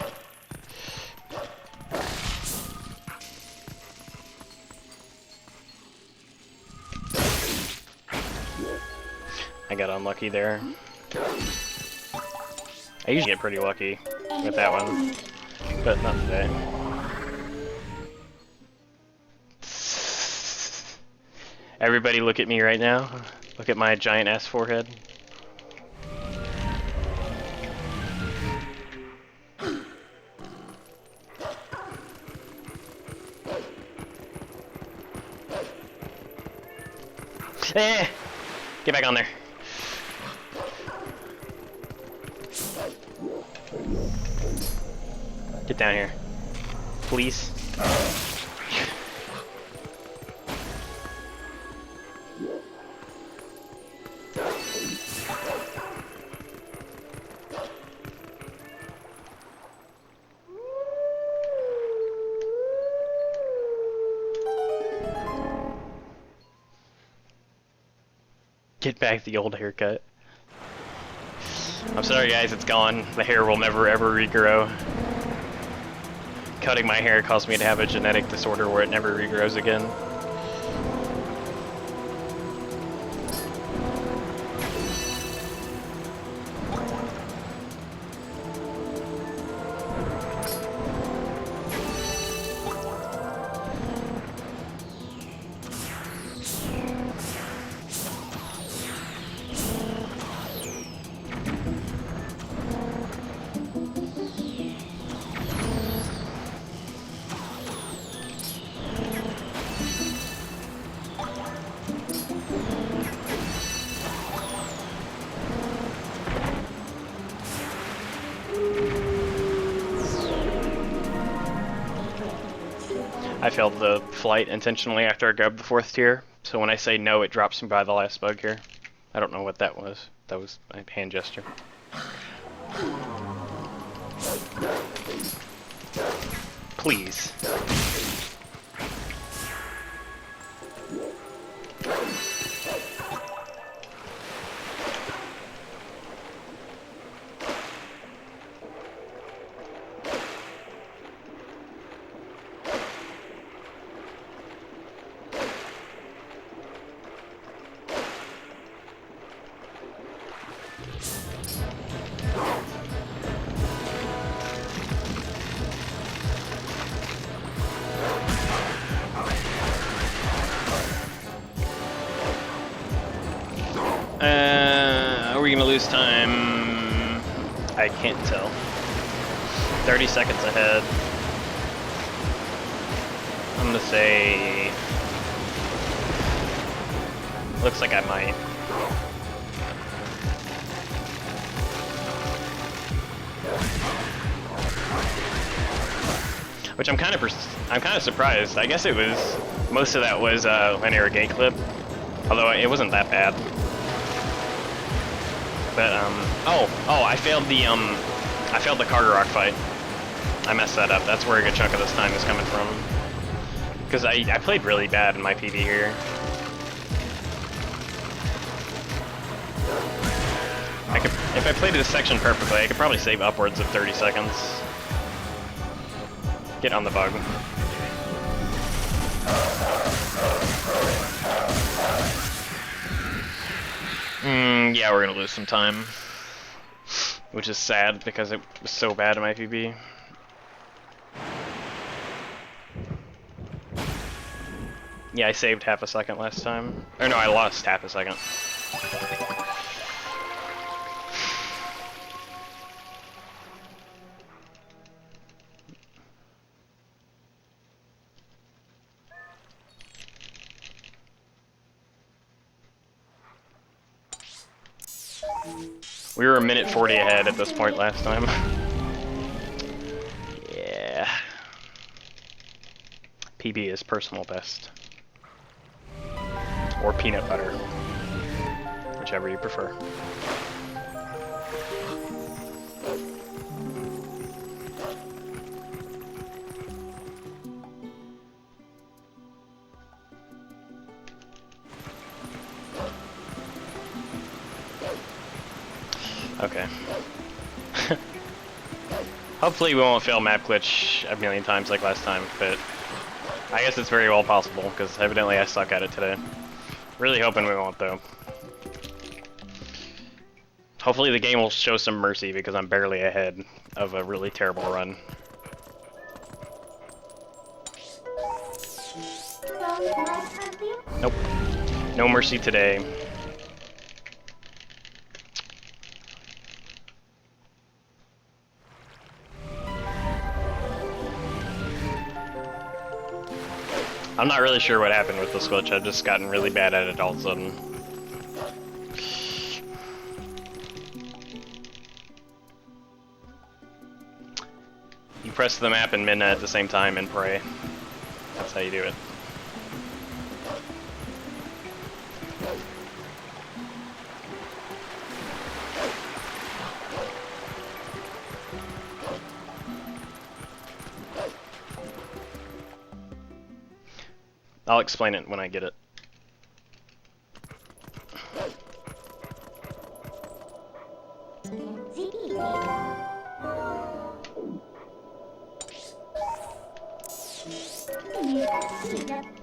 I got unlucky there. I usually get pretty lucky with that one, but not today. Everybody look at me right now. Look at my giant ass forehead. Eh! Get back on there. Get down here. Please. Get back the old haircut. I'm sorry guys, it's gone. The hair will never ever regrow. Cutting my hair caused me to have a genetic disorder where it never regrows again. I failed the flight intentionally after I grabbed the 4th tier, so when I say no, it drops me by the last bug here. I don't know what that was. That was a hand gesture. Please. Are we gonna lose time? I can't tell. 30 seconds ahead. I'm gonna say... Looks like I might. Which I'm kind of surprised. I guess it was... Most of that was linear gate clip. Although it wasn't that bad. But I failed the Carter Rock fight. I messed that up. That's where a good chunk of this time is coming from. Because I played really bad in my PB here. If I played this section perfectly, I could probably save upwards of 30 seconds. Get on the bug. Yeah, we're gonna lose some time. Which is sad because it was so bad in my PB. Yeah, I saved half a second last time. Or no, I lost half a second. We were a minute 40 ahead at this point last time. Yeah. PB is personal best. Or peanut butter. Whichever you prefer. Okay. Hopefully we won't fail map glitch a million times like last time, but I guess it's very well possible, because evidently I suck at it today. Really hoping we won't, though. Hopefully the game will show some mercy, because I'm barely ahead of a really terrible run. Nope. No mercy today. I'm not really sure what happened with this glitch. I've just gotten really bad at it all of a sudden. You press the map and midnight at the same time and pray. That's how you do it. I'll explain it when I get it.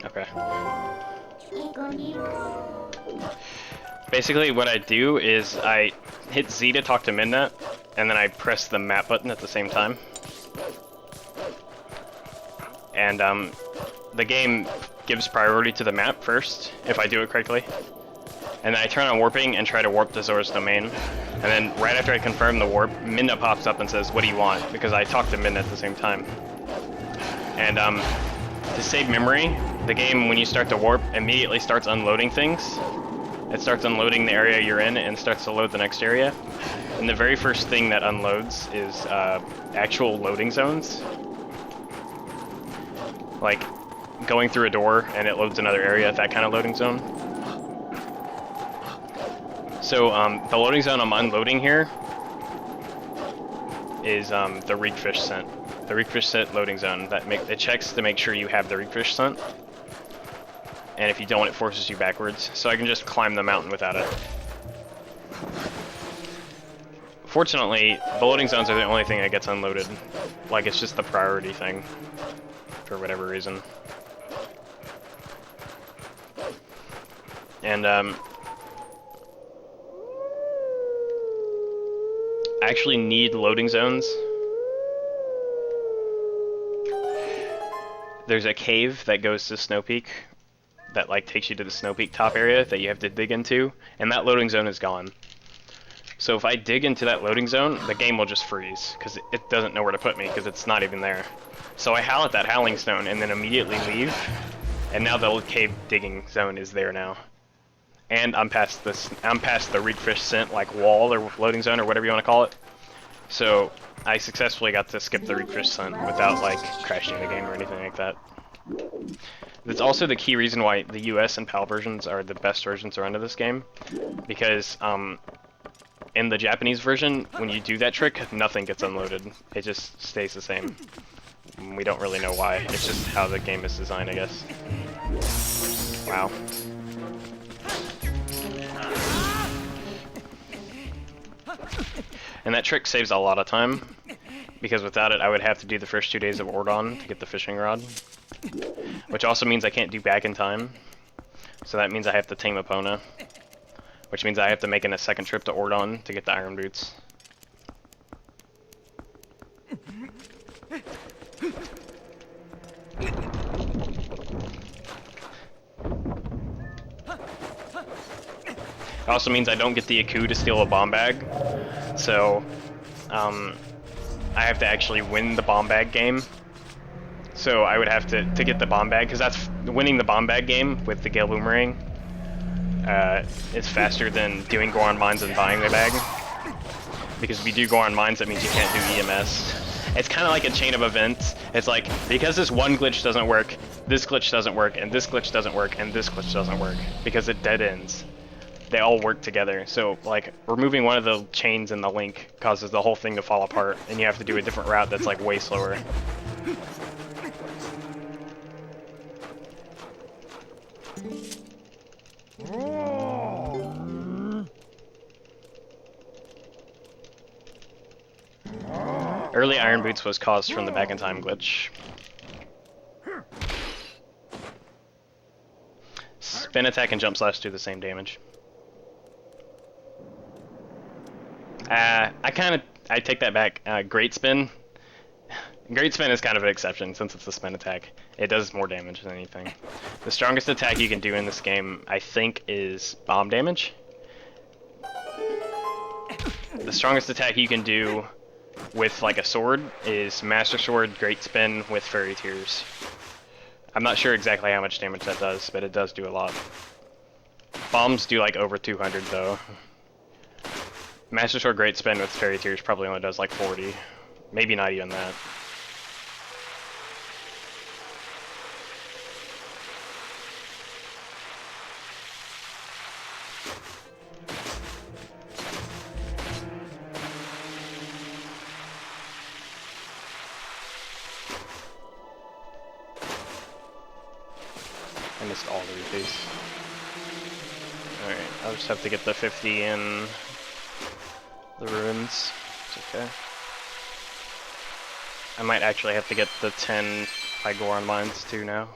Okay. Basically what I do is I hit Z to talk to Midnight, and then I press the map button at the same time. And the game gives priority to the map first, if I do it correctly. And then I turn on warping and try to warp to Zora's domain. And then right after I confirm the warp, Midna pops up and says, "What do you want?" Because I talk to Midna at the same time. And to save memory, the game, when you start to warp, immediately starts unloading things. It starts unloading the area you're in and starts to load the next area. And the very first thing that unloads is actual loading zones. Like going through a door and it loads another area, that kind of loading zone. So the loading zone I'm unloading here is the Reekfish scent. The Reekfish scent loading zone. It checks to make sure you have the Reekfish scent. And if you don't, it forces you backwards. So I can just climb the mountain without it. Fortunately, the loading zones are the only thing that gets unloaded. Like, it's just the priority thing. For whatever reason. And I actually need loading zones. There's a cave that goes to Snow Peak that like takes you to the Snow Peak top area that you have to dig into, and that loading zone is gone. So if I dig into that loading zone, the game will just freeze because it doesn't know where to put me because it's not even there. So I howl at that howling stone and then immediately leave, and now the old cave digging zone is there now. And I'm past the Reekfish scent like wall or loading zone or whatever you want to call it. So I successfully got to skip the Reekfish scent without like crashing the game or anything like that. That's also the key reason why the US and PAL versions are the best versions to run of this game, because in the Japanese version, when you do that trick, nothing gets unloaded. It just stays the same. We don't really know why. It's just how the game is designed, I guess. Wow. And that trick saves a lot of time, because without it I would have to do the first 2 days of Ordon to get the fishing rod. Which also means I can't do back in time. So that means I have to tame Epona. Which means I have to make a second trip to Ordon to get the iron boots. It also means I don't get the Aku to steal a bomb bag. So, I have to actually win the bomb bag game. So I would have to get the bomb bag, because that's winning the bomb bag game with the Gale Boomerang is faster than doing Goron Mines and buying the bag. Because if you do Goron Mines, that means you can't do EMS. It's kind of like a chain of events. It's like, because this one glitch doesn't work, this glitch doesn't work, and this glitch doesn't work, and this glitch doesn't work. Because it dead ends. They all work together. So, like, removing one of the chains in the link causes the whole thing to fall apart, and you have to do a different route that's, like, way slower. Early Iron Boots was caused from the back in time glitch. Spin attack and jump slash do the same damage. I take that back. Great spin. Great spin is kind of an exception since it's a spin attack. It does more damage than anything. The strongest attack you can do in this game, I think, is bomb damage. The strongest attack you can do with like a sword is Master Sword, Great Spin with Fairy Tears. I'm not sure exactly how much damage that does, but it does do a lot. Bombs do like over 200 though. Master Sword Great Spin with Fairy Tears probably only does like 40. Maybe not even that. I missed all the replays. Alright, I'll just have to get the 50 in the ruins. It's okay. I might actually have to get the 10 Pygoron mines too now.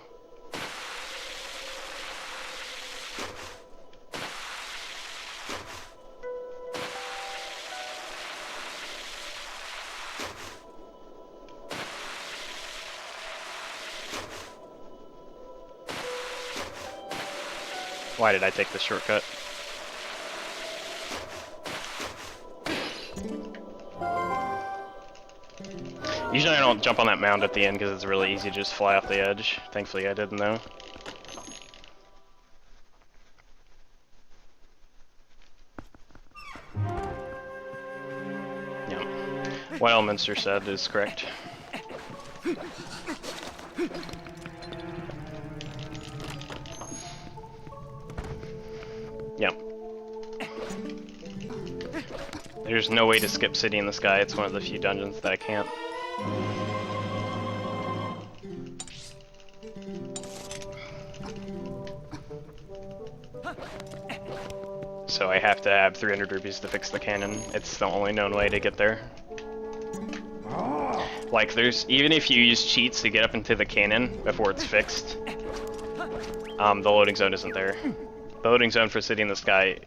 Why did I take this shortcut? Usually I don't jump on that mound at the end because it's really easy to just fly off the edge. Thankfully I didn't though. Yep. What Elminster said is correct. Yep. There's no way to skip City in the Sky. It's one of the few dungeons that I can't. So I have to have 300 rupees to fix the cannon. It's the only known way to get there. Like, even if you use cheats to get up into the cannon before it's fixed, the loading zone isn't there. The loading zone for City in the Sky,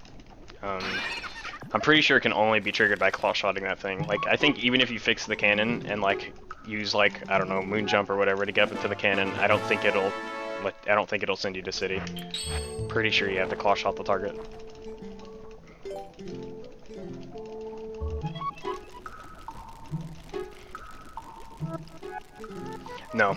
I'm pretty sure it can only be triggered by claw shotting that thing. Like, I think even if you fix the cannon and like use like, I don't know, moon jump or whatever to get up into the cannon, I don't think it'll send you to City. Pretty sure you have to claw shot the target. No.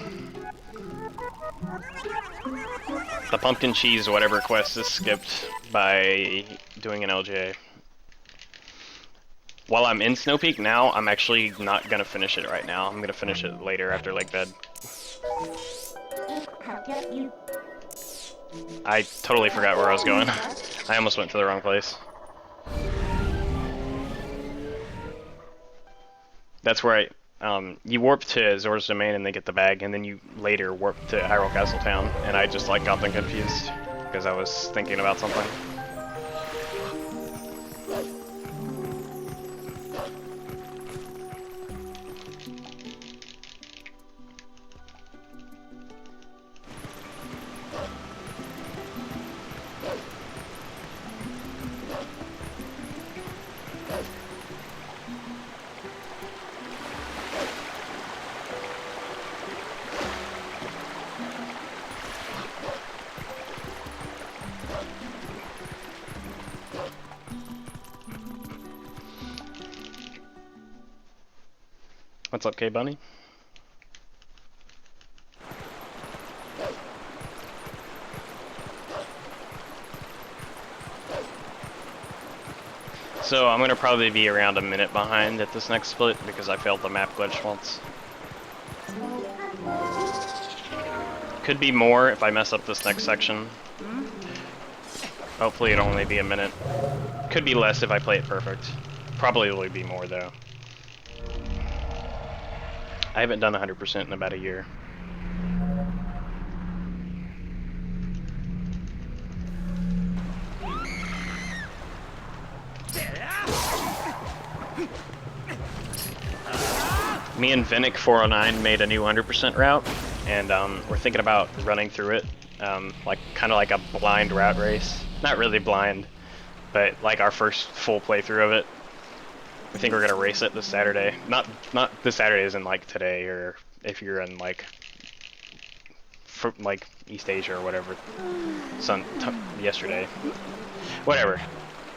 The pumpkin cheese whatever quest is skipped by doing an LJA. While I'm in Snow Peak now, I'm actually not gonna finish it right now. I'm gonna finish it later after Lake Bed. I totally forgot where I was going. I almost went to the wrong place. That's where you warp to Zor's Domain and they get the bag, and then you later warp to Hyrule Castle Town, and I just like got them confused because I was thinking about something. What's up, K-Bunny? So I'm gonna probably be around a minute behind at this next split because I failed the map glitch once. Could be more if I mess up this next section. Hopefully it'll only be a minute. Could be less if I play it perfect. Probably will be more though. I haven't done 100% in about a year. me and Vinic 409 made a new 100% route, and we're thinking about running through it, like kind of like a blind route race. Not really blind, but like our first full playthrough of it. I think we're gonna race it this Saturday. Not this Saturday, isn't like today, or if you're in like like East Asia or whatever. Yesterday, whatever.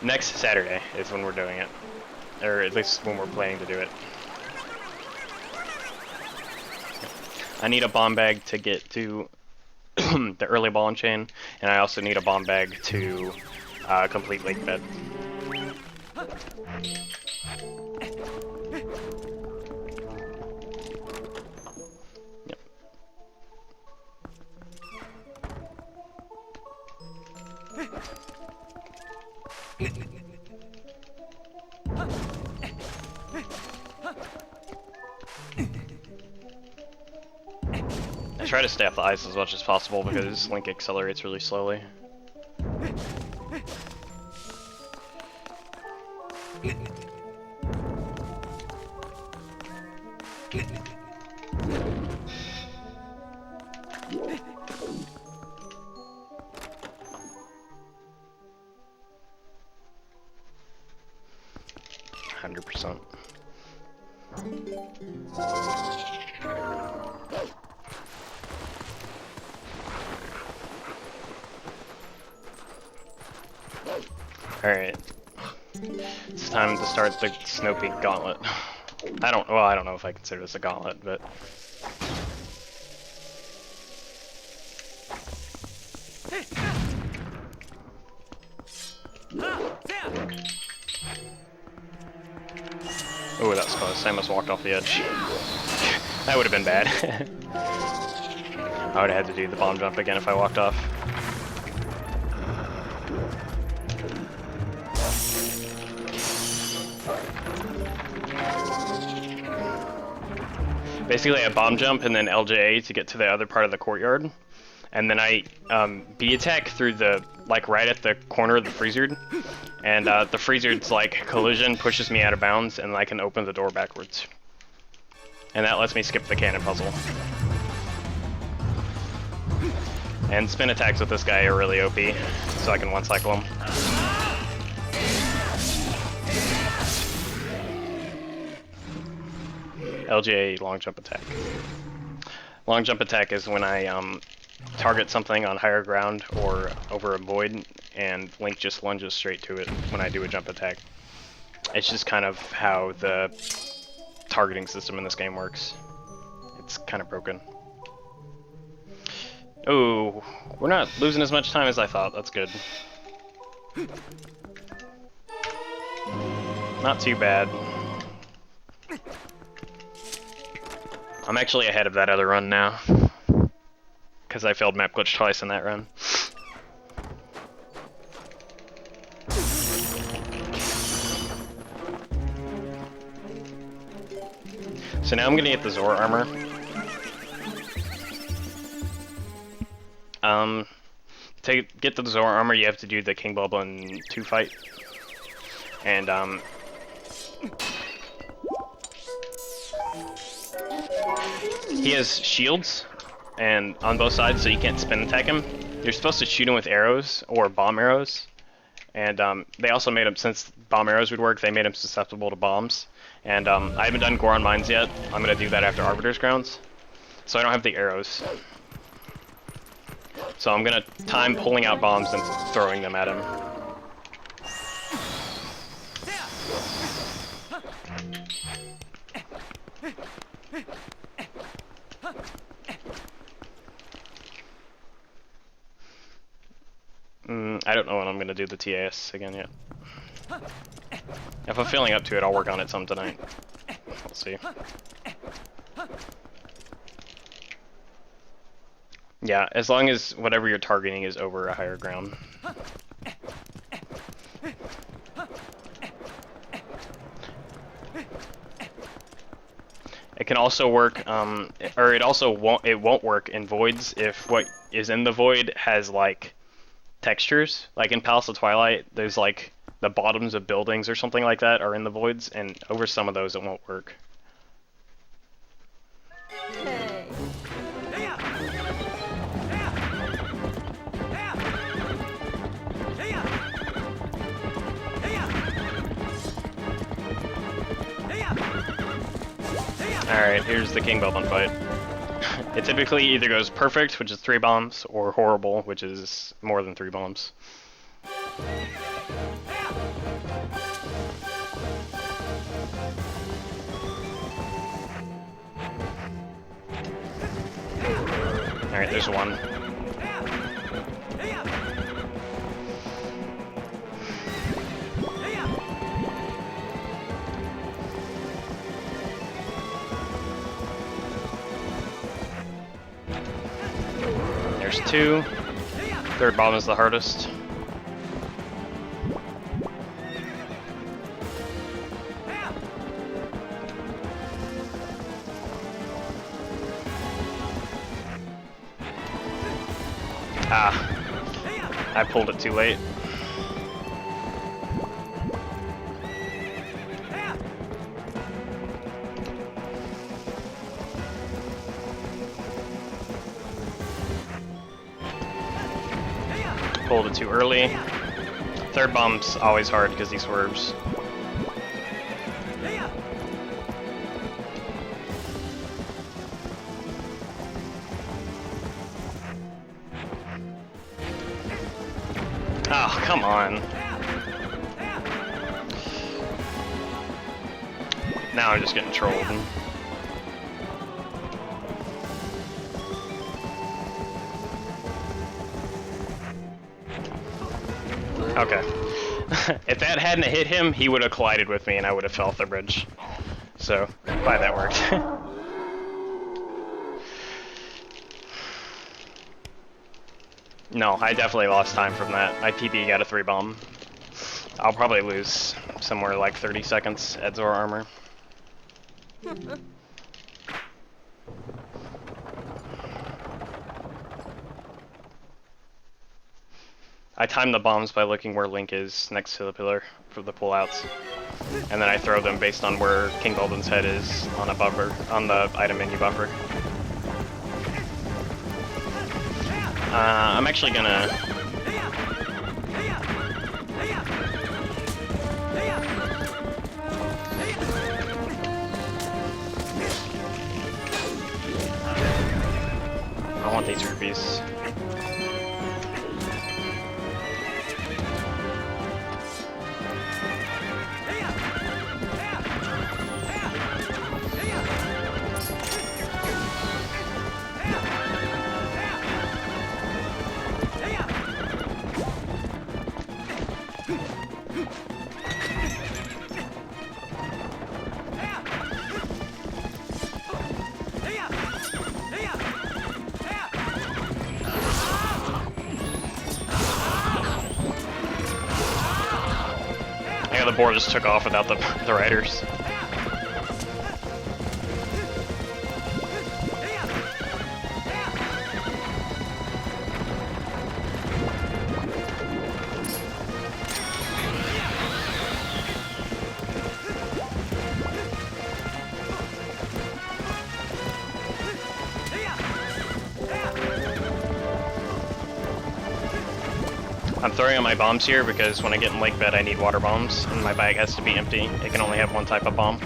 Next Saturday is when we're doing it, or at least when we're planning to do it. I need a bomb bag to get to the early ball and chain, and I also need a bomb bag to complete lake bed. Yep. I try to stay off the ice as much as possible because Link accelerates really slowly. %. Alright. It's time to start the Snow Peak Gauntlet. I don't know if I consider this a gauntlet, but... Oh, that was close. I almost walked off the edge. That would have been bad. I would have had to do the bomb jump again if I walked off. Basically, I bomb jump and then LJA to get to the other part of the courtyard. And then I B attack through the, like, right at the corner of the freezer. And the freezer's, like, collision pushes me out of bounds, and I can open the door backwards. And that lets me skip the cannon puzzle. And spin attacks with this guy are really OP, so I can one-cycle him. LJA long jump attack. Long jump attack is when I target something on higher ground or over a void, and Link just lunges straight to it when I do a jump attack. It's just kind of how the targeting system in this game works. It's kind of broken. Oh, we're not losing as much time as I thought. That's good. Not too bad. I'm actually ahead of that other run now, because I failed map glitch twice in that run. So now I'm gonna get the Zora armor. To get the Zora armor, you have to do the King Boblin 2 fight, and he has shields, and on both sides, so you can't spin attack him. You're supposed to shoot him with arrows or bomb arrows, and they also made him, since bomb arrows would work, they made him susceptible to bombs. And I haven't done Goron Mines yet. I'm gonna do that after Arbiter's Grounds, so I don't have the arrows. So I'm gonna time pulling out bombs and throwing them at him. I don't know when I'm gonna do the TAS again yet. If I'm feeling up to it, I'll work on it some tonight. We'll see. Yeah, as long as whatever you're targeting is over a higher ground. It can also work, or it won't work in voids if what is in the void has like textures. Like in Palace of Twilight, there's like the bottoms of buildings or something like that are in the voids, and over some of those it won't work. Hey. Alright, here's the King Boblin fight. It typically either goes perfect, which is 3 bombs, or horrible, which is more than 3 bombs. Alright, there's one. There's 2. 3rd bomb is the hardest. Ah, I pulled it too late. Pulled it too early. 3rd bomb's always hard because he swerves. Oh, come on. Now I'm just getting trolled. Okay. If that hadn't hit him, he would have collided with me and I would have fell off the bridge. So, glad that worked. No, I definitely lost time from that. I PB got a 3 bomb. I'll probably lose somewhere like 30 seconds at Zora armor. I time the bombs by looking where Link is next to the pillar for the pullouts. And then I throw them based on where King Baldwin's head is on a buffer, on the item menu buffer. I'm actually gonna... I want these rupees. The board just took off without the riders. I'm throwing out my bombs here because when I get in lake bed I need water bombs and my bag has to be empty. It can only have one type of bomb.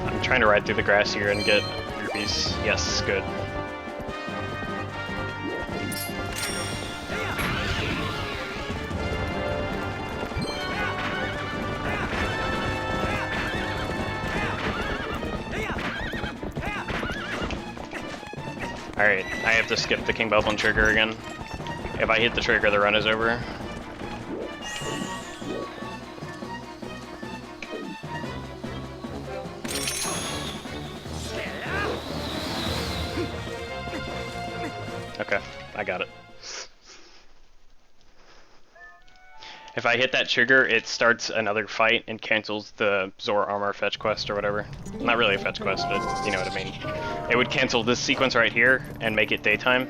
I'm trying to ride through the grass here and get rupees. Yes, good. Alright, I have to skip the King Baldwin trigger again. If I hit the trigger, the run is over. Okay, I got it. If I hit that trigger, it starts another fight and cancels the Zora armor fetch quest or whatever. Not really a fetch quest, but you know what I mean. It would cancel this sequence right here and make it daytime.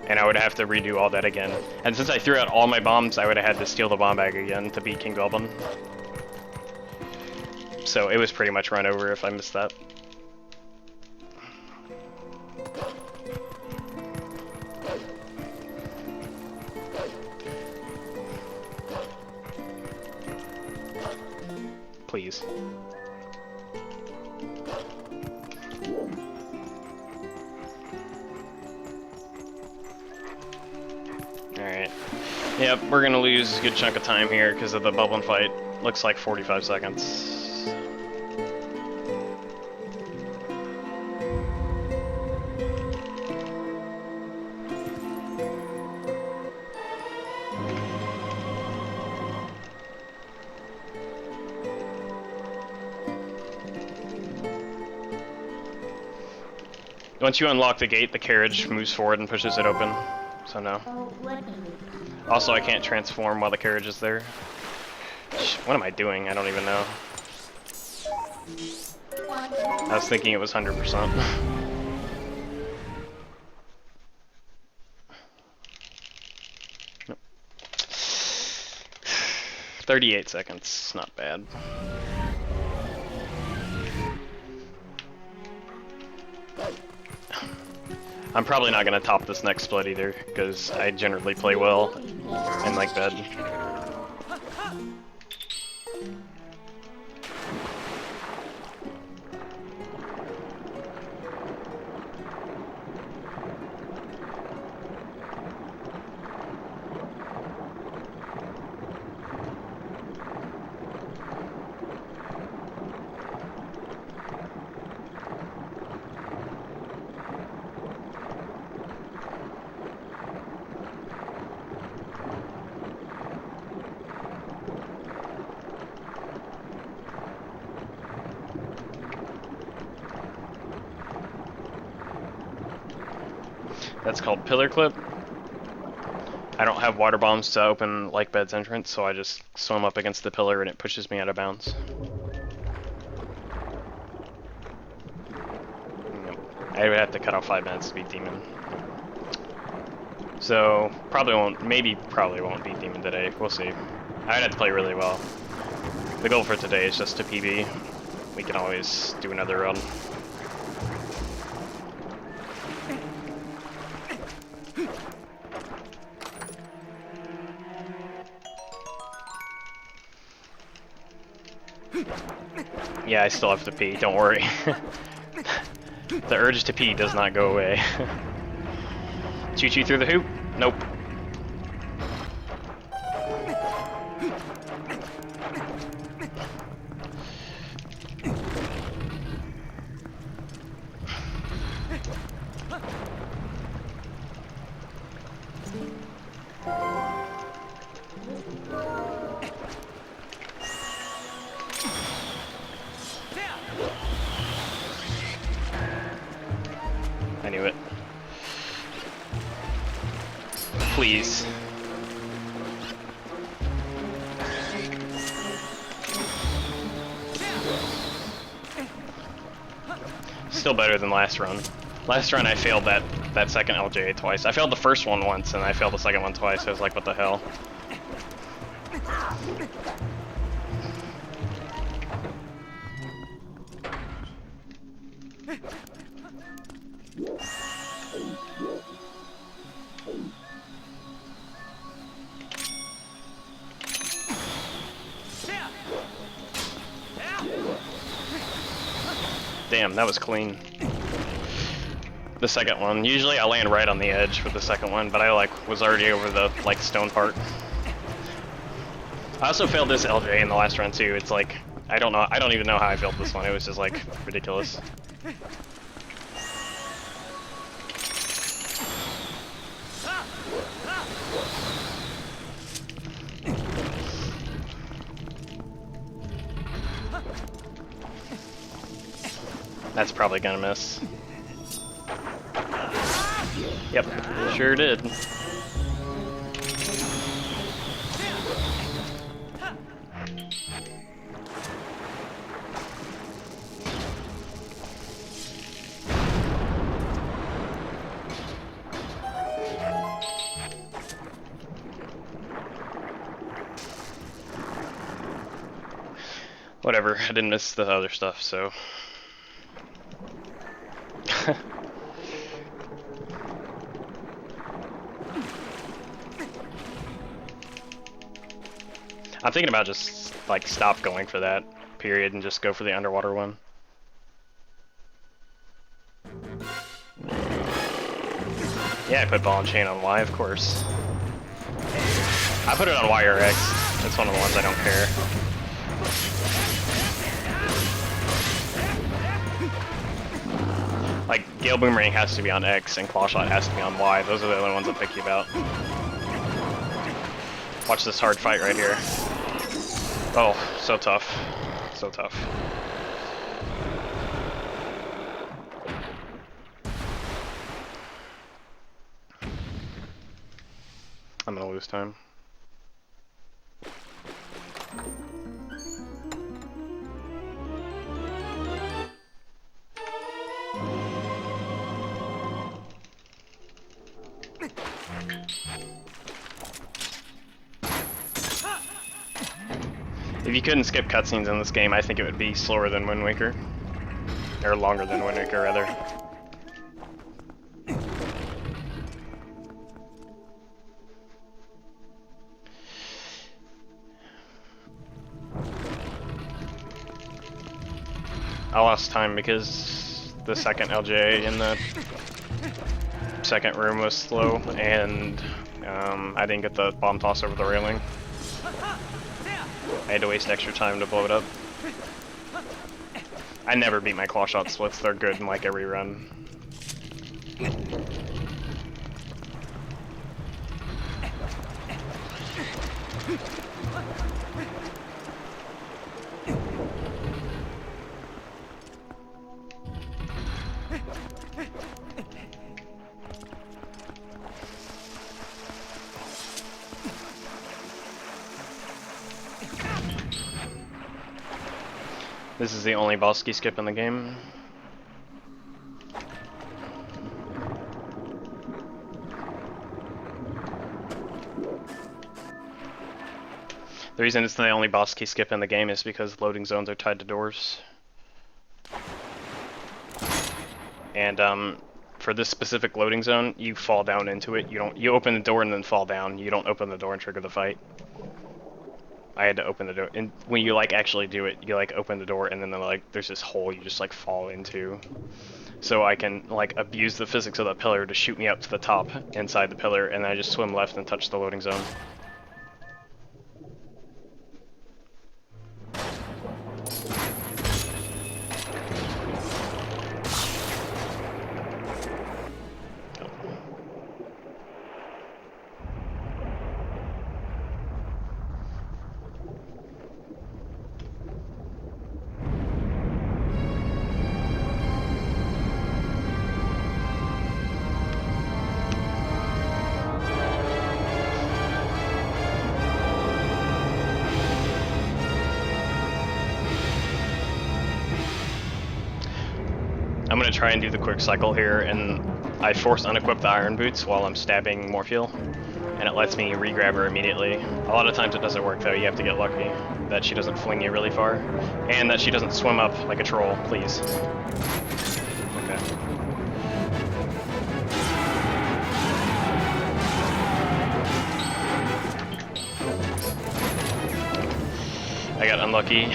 and I would have to redo all that again. And since I threw out all my bombs, I would have had to steal the bomb bag again to beat King Goblin. So it was pretty much run over if I missed that. Please. Alright. Yep, we're gonna lose a good chunk of time here because of the bubbling fight. Looks like 45 seconds. Once you unlock the gate, the carriage moves forward and pushes it open. So no. Also, I can't transform while the carriage is there. What am I doing? I don't even know. I was thinking it was 100%. Nope. 38 seconds, not bad. I'm probably not going to top this next split either, because I generally play well and like bed. That's called pillar clip. I don't have water bombs to open like bed's entrance, so I just swim up against the pillar and it pushes me out of bounds. Yep. I would have to cut off 5 minutes to beat Demon. So probably won't beat Demon today. We'll see. I'd have to play really well. The goal for today is just to PB. We can always do another run. Yeah, I still have to pee, don't worry. The urge to pee does not go away. Choo-choo through the hoop? Nope. I knew it. Please. Still better than last run. Last run I failed that second LJA twice. I failed the first one once and I failed the second one twice. I was like, what the hell? Damn, that was clean. The second one. Usually I land right on the edge for the second one, but I was already over the stone part. I also failed this LJ in the last run too. It's like I don't even know how I failed this one. It was just ridiculous. That's probably gonna miss. Yep, sure did. Whatever, I didn't miss the other stuff, so... I'm thinking about just, like, stop going for that period and just go for the underwater one. Yeah, I put ball and chain on Y, of course. I put it on Y or X. That's one of the ones I don't care. Like, Gale Boomerang has to be on X and Claw Shot has to be on Y. Those are the only ones I'm picky about. Watch this hard fight right here. Oh, so tough. So tough. I'm gonna lose time. If you couldn't skip cutscenes in this game, I think it would be slower than Wind Waker. Or longer than Wind Waker, rather. I lost time because the second LJ in the second room was slow, and I didn't get the bomb toss over the railing. I had to waste extra time to blow it up. I never beat my claw shot splits, they're good in like every run. This is the only boss key skip in the game. The reason it's the only boss key skip in the game is because loading zones are tied to doors. And for this specific loading zone, you fall down into it. You open the door and then fall down. You don't open the door and trigger the fight. I had to open the door, and when you like actually do it, you like open the door and then like there's this hole you just like fall into. So I can like abuse the physics of the pillar to shoot me up to the top inside the pillar, and then I just swim left and touch the loading zone. I'm gonna try and do the quick cycle here, and I force unequip the iron boots while I'm stabbing Morpheal, and it lets me re-grab her immediately. A lot of times it doesn't work though, you have to get lucky that she doesn't fling you really far, and that she doesn't swim up like a troll, please. Okay. I got unlucky.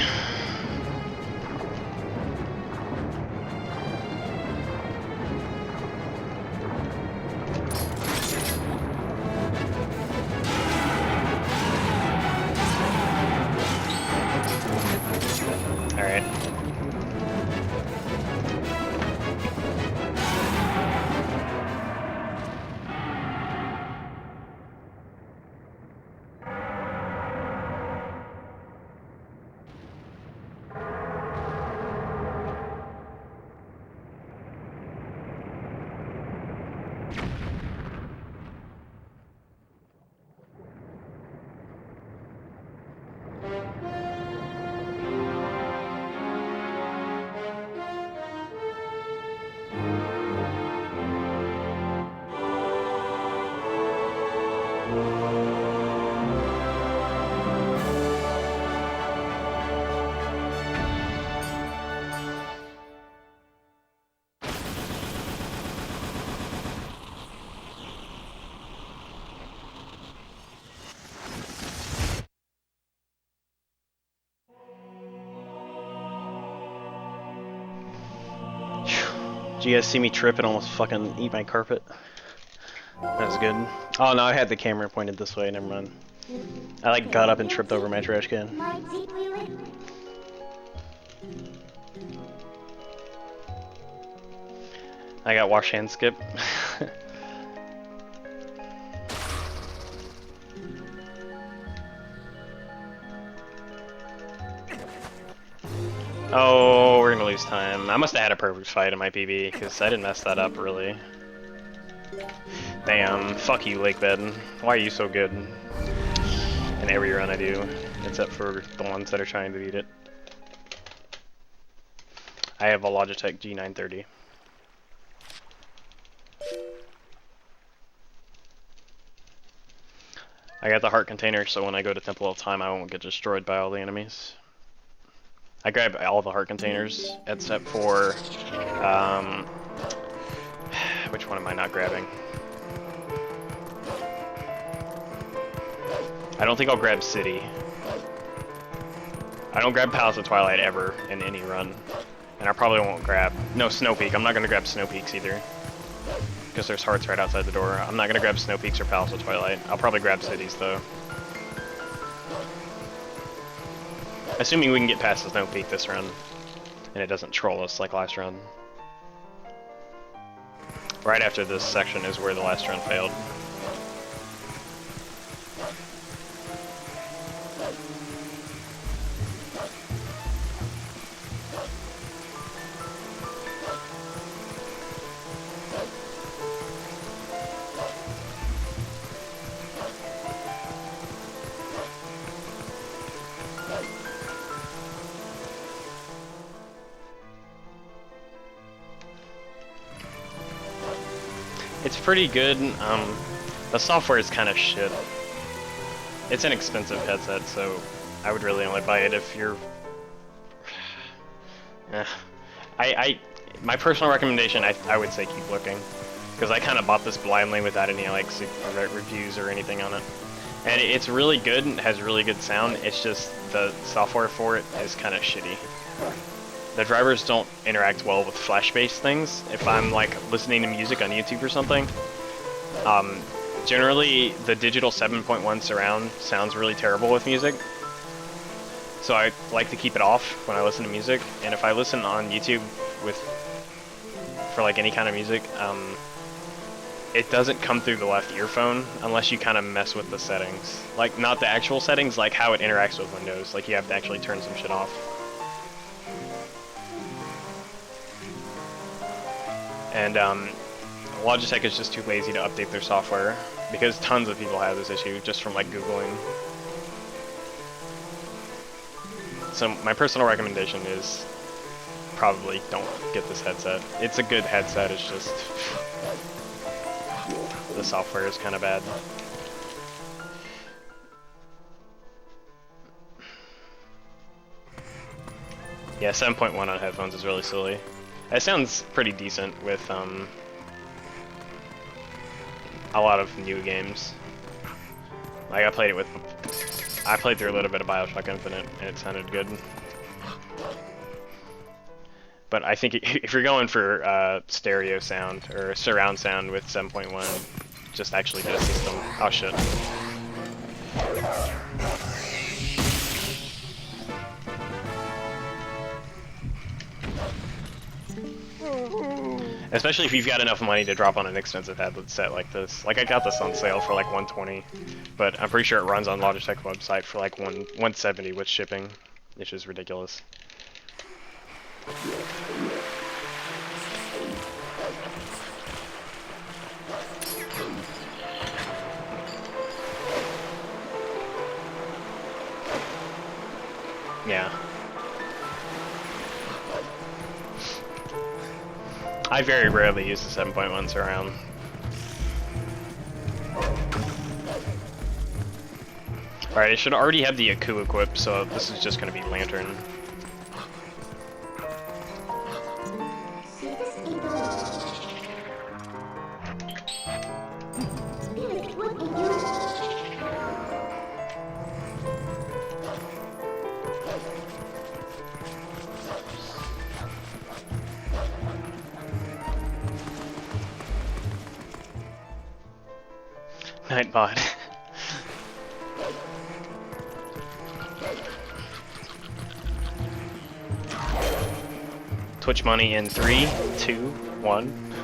Alright. Did you guys see me trip and almost fucking eat my carpet? That was good. Oh no, I had the camera pointed this way, never mind. I like got up and tripped over my trash can. I got wash hand skip. Oh, we're gonna lose time. I must have had a perfect fight in my PB, because I didn't mess that up, really. Damn, fuck you, Lakebed. Why are you so good? In every run I do, except for the ones that are trying to beat it. I have a Logitech G930. I got the heart container, so when I go to Temple of Time, I won't get destroyed by all the enemies. I grab all the heart containers, except for, which one am I not grabbing? I don't think I'll grab City. I don't grab Palace of Twilight ever in any run. And I probably won't grab, no, Snow Peak. I'm not going to grab Snow Peaks either. Because there's hearts right outside the door. I'm not going to grab Snow Peaks or Palace of Twilight. I'll probably grab Cities though. Assuming we can get past the Snow Peak this run. And it doesn't troll us like last run. Right after this section is where the last run failed. It's pretty good. The software is kind of shit. It's an expensive headset, so I would really only buy it if you're... My personal recommendation, I would say keep looking. Because I kind of bought this blindly without any like reviews or anything on it. And it's really good, it has really good sound, it's just the software for it is kind of shitty. The drivers don't interact well with flash-based things. If I'm like listening to music on YouTube or something, generally the digital 7.1 surround sounds really terrible with music. So I like to keep it off when I listen to music. And if I listen on YouTube for like any kind of music, it doesn't come through the left earphone unless you kind of mess with the settings. Like not the actual settings, like how it interacts with Windows. Like you have to actually turn some shit off. And Logitech is just too lazy to update their software because tons of people have this issue just from like Googling. So my personal recommendation is probably don't get this headset. It's a good headset, it's just the software is kind of bad. Yeah, 7.1 on headphones is really silly. It sounds pretty decent with a lot of new games. Like I played through a little bit of BioShock Infinite and it sounded good. But I think if you're going for stereo sound or surround sound with 7.1, just actually get a system. Oh shit. Especially if you've got enough money to drop on an expensive headset like this. Like I got this on sale for like $120, but I'm pretty sure it runs on Logitech website for like $170 with shipping, which is ridiculous. Yeah. I very rarely use the 7.1 surround. Alright, I should already have the Aku equipped, so this is just gonna be Lantern. Nightbot. Twitch money in 3, 2, 1.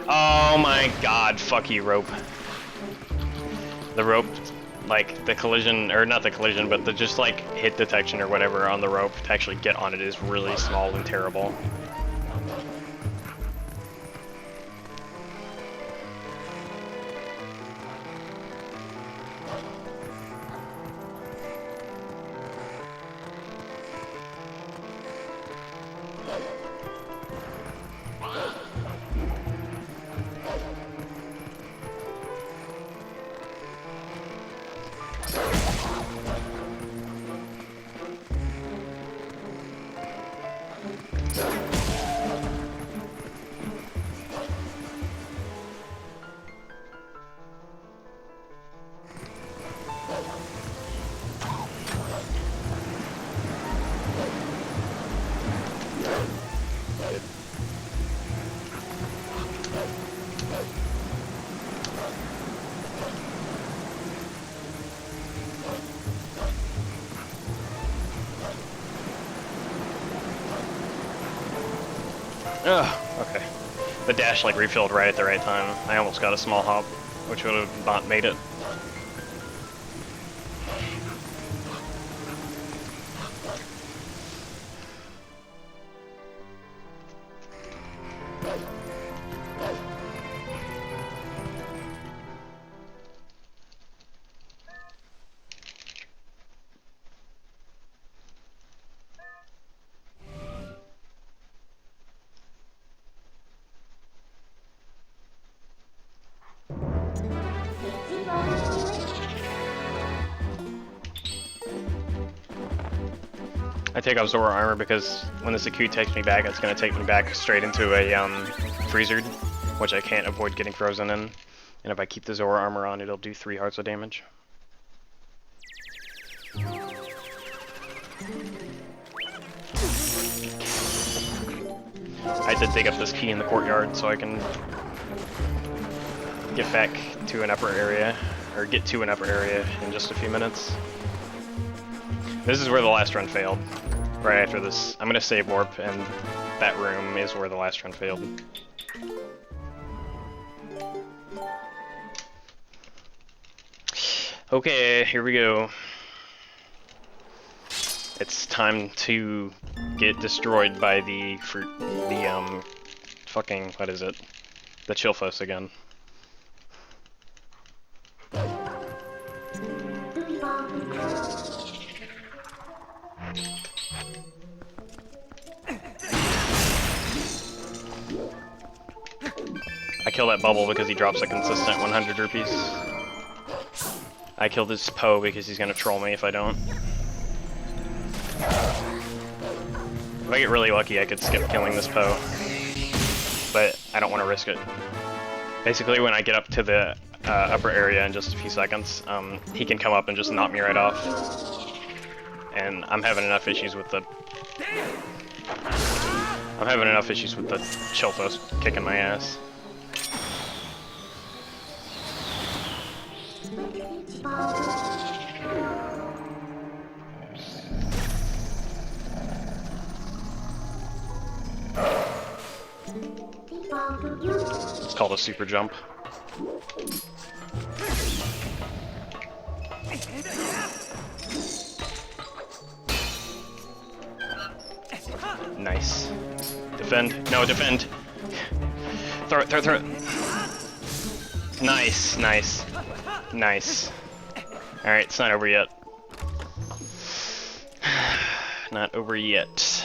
Oh my god, fuck you, rope. The rope, like, the collision, or not the collision, but the just, like, hit detection or whatever on the rope to actually get on it is really small and terrible. Ugh, okay. The dash like refilled right at the right time. I almost got a small hop, which would have not made it. I take off Zora armor because when this acute takes me back, it's going to take me back straight into a freezer, which I can't avoid getting frozen in. And if I keep the Zora armor on, it'll do 3 hearts of damage. I had to dig up this key in the courtyard so I can get back to an upper area, or get to an upper area in just a few minutes. This is where the last run failed. Right after this, I'm gonna save warp, and that room is where the last run failed. Okay, here we go. It's time to get destroyed by the fucking, what is it? The Chillfos again. I kill that bubble because he drops a consistent 100 rupees. I kill this Poe because he's gonna troll me if I don't. If I get really lucky, I could skip killing this Poe, but I don't want to risk it. Basically, when I get up to the upper area in just a few seconds, he can come up and just knock me right off. And I'm having enough issues with the Chillfos kicking my ass. It's called a super jump. Nice. Defend. No, defend. Throw it, throw it, throw it. Nice, nice. Nice. Alright, it's not over yet. Not over yet.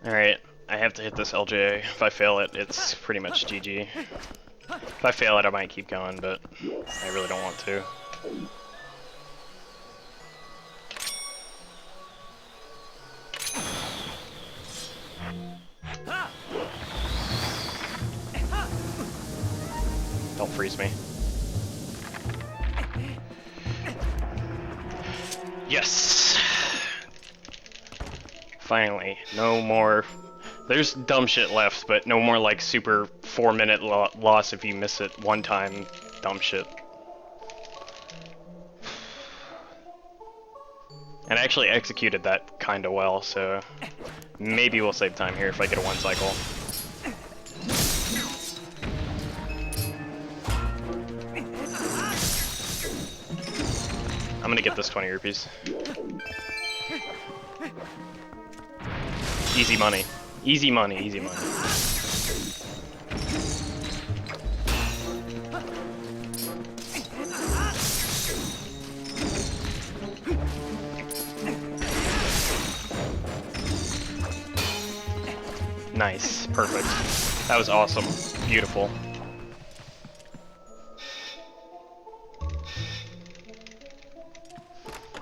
Alright, I have to hit this LJ. If I fail it, it's pretty much GG. If I fail it, I might keep going, but I really don't want to. Don't freeze me. Yes! Finally, no more... There's dumb shit left, but no more like super 4-minute loss if you miss it one time dumb shit. And I actually executed that kinda well, so maybe we'll save time here if I get a 1 cycle. I'm gonna get this 20 rupees. Easy money. Easy money, easy money. Nice, perfect. That was awesome. Beautiful.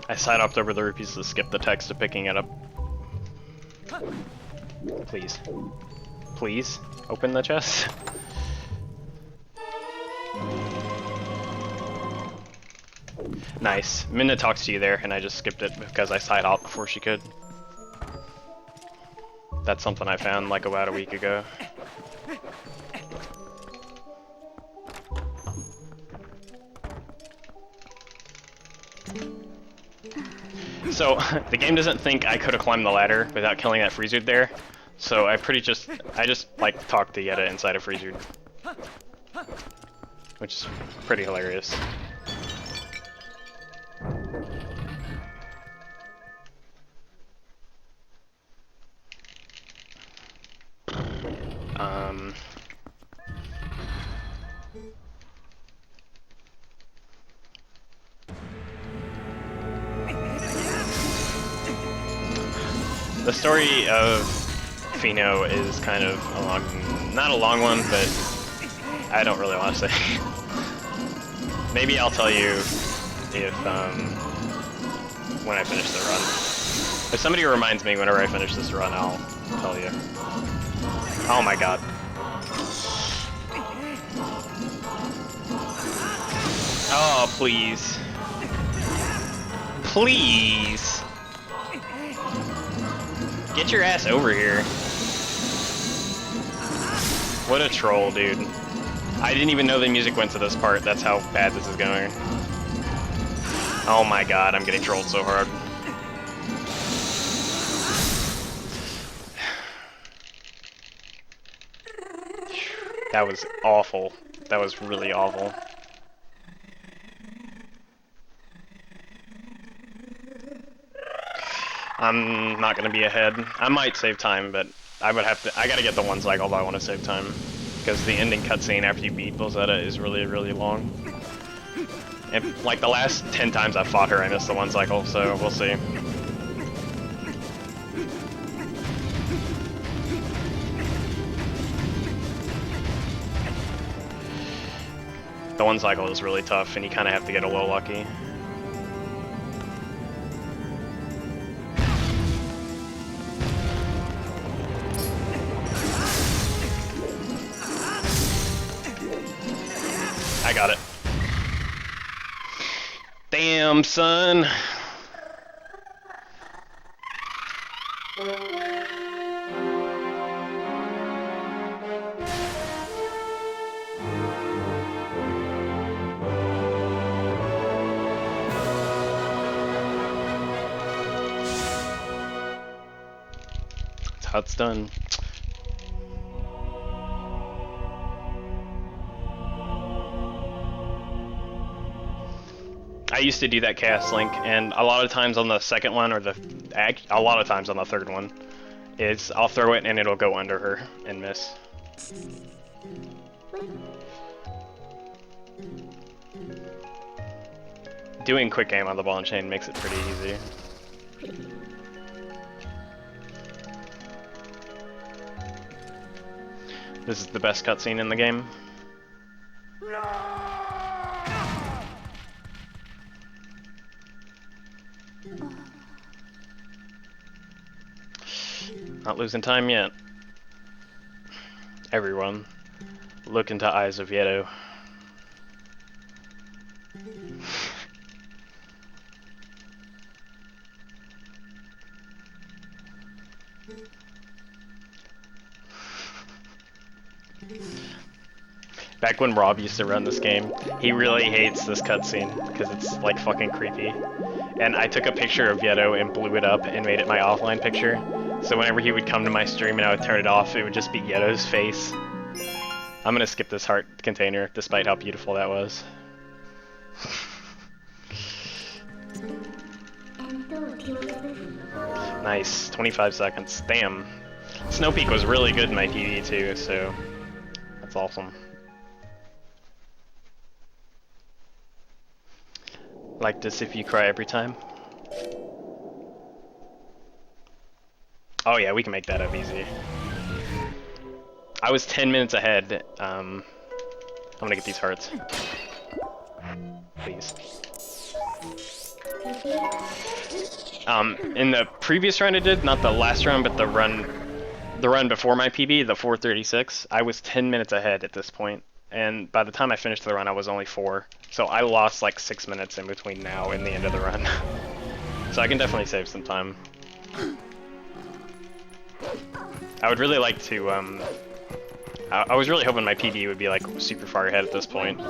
I side-hopped over the rupees to skip the text of picking it up. Please. Please, open the chest. Nice. Minna talks to you there, and I just skipped it because I side-hopped before she could. That's something I found like about a week ago. So, the game doesn't think I could have climbed the ladder without killing that freezer there. So I just like talked to Yetta inside a freezer. Which is pretty hilarious. The story of Fino is kind of a long, not a long one, but I don't really want to say. Maybe I'll tell you if, when I finish the run. If somebody reminds me whenever I finish this run, I'll tell you. Oh my god. Oh, please. Please! Get your ass over here. What a troll, dude. I didn't even know the music went to this part. That's how bad this is going. Oh my god, I'm getting trolled so hard. That was awful. That was really awful. I'm not gonna be ahead. I might save time, but I gotta get the 1 cycle if I want to save time. Because the ending cutscene after you beat Bolzetta is really, really long. And like the last 10 times I've fought her, I missed the 1 cycle, so we'll see. The 1 cycle is really tough, and you kind of have to get a little lucky. I got it. Damn, son. That's how it's done. I used to do that Chaos Link, and a lot of times on the second one, or a lot of times on the third one, I'll throw it and it'll go under her and miss. Doing quick game on the ball and chain makes it pretty easy. This is the best cutscene in the game. Not losing time yet. Everyone, look into eyes of Yeto. Back when Rob used to run this game, he really hates this cutscene because it's like fucking creepy. And I took a picture of Yeto and blew it up and made it my offline picture. So whenever he would come to my stream and I would turn it off, it would just be Yeto's face. I'm gonna skip this heart container, despite how beautiful that was. Nice, 25 seconds. Damn. Snow Peak was really good in my PvE too, so that's awesome. Like this if you cry every time. Oh yeah, we can make that up easy. I was 10 minutes ahead. I'm gonna get these hearts. Please. In the previous run I did, not the last run, but the run before my PB, the 4:36, I was 10 minutes ahead at this point. And by the time I finished the run, I was only 4. So I lost like 6 minutes in between now and the end of the run. So I can definitely save some time. I would really like to, I was really hoping my PD would be like super far ahead at this point,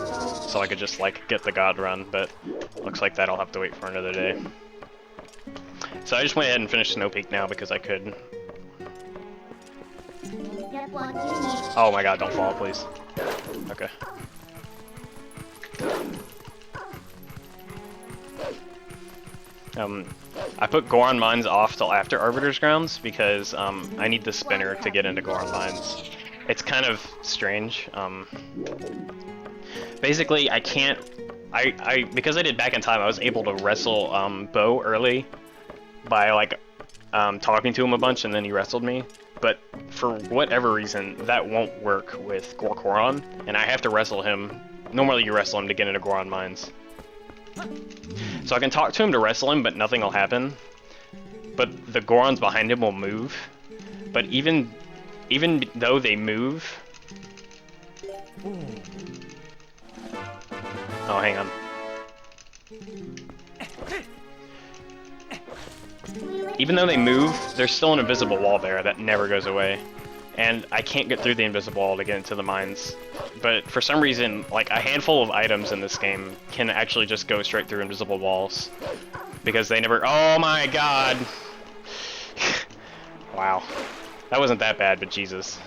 so I could just like get the God run, but looks like that I'll have to wait for another day. So I just went ahead and finished Snow Peak now because I could. Oh my god, don't fall, please. Okay. I put Goron Mines off till after Arbiter's Grounds because I need the spinner to get into Goron Mines. It's kind of strange. Basically, I can't. Because I did Back in Time, I was able to wrestle Bo early by like talking to him a bunch, and then he wrestled me. But for whatever reason, that won't work with Goron, and I have to wrestle him. Normally, you wrestle him to get into Goron Mines. So I can talk to him to wrestle him, but nothing will happen. But the Gorons behind him will move. But even though they move... Oh, hang on. Even though they move, there's still an invisible wall there that never goes away. And I can't get through the invisible wall to get into the mines. But for some reason, like a handful of items in this game can actually just go straight through invisible walls. Because they never... Oh my god! Wow. That wasn't that bad, but Jesus.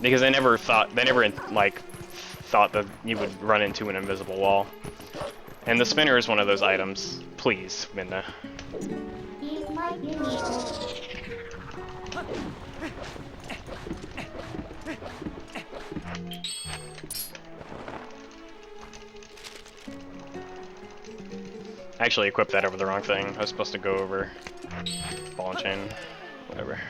Because they never thought that you would run into an invisible wall. And the spinner is one of those items. Please, Minna. I actually equipped that over the wrong thing. I was supposed to go over ball and chain, whatever.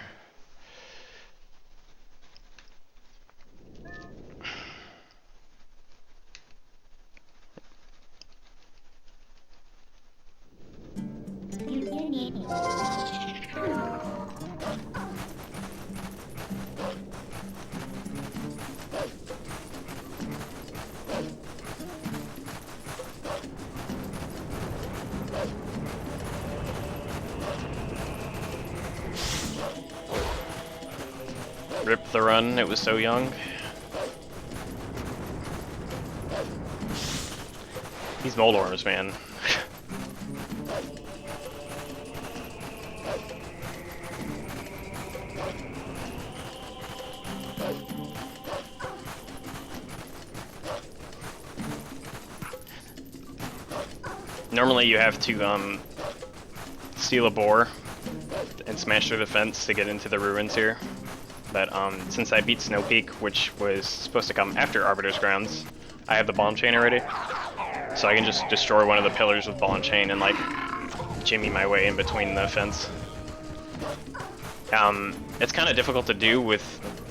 Rip the run, it was so young. These mold orbs, man. Normally you have to steal a boar and smash through the fence to get into the ruins here. But since I beat Snow Peak, which was supposed to come after Arbiter's Grounds, I have the ball and chain already. So I can just destroy one of the pillars with ball and chain and like jimmy my way in between the fence. It's kind of difficult to do with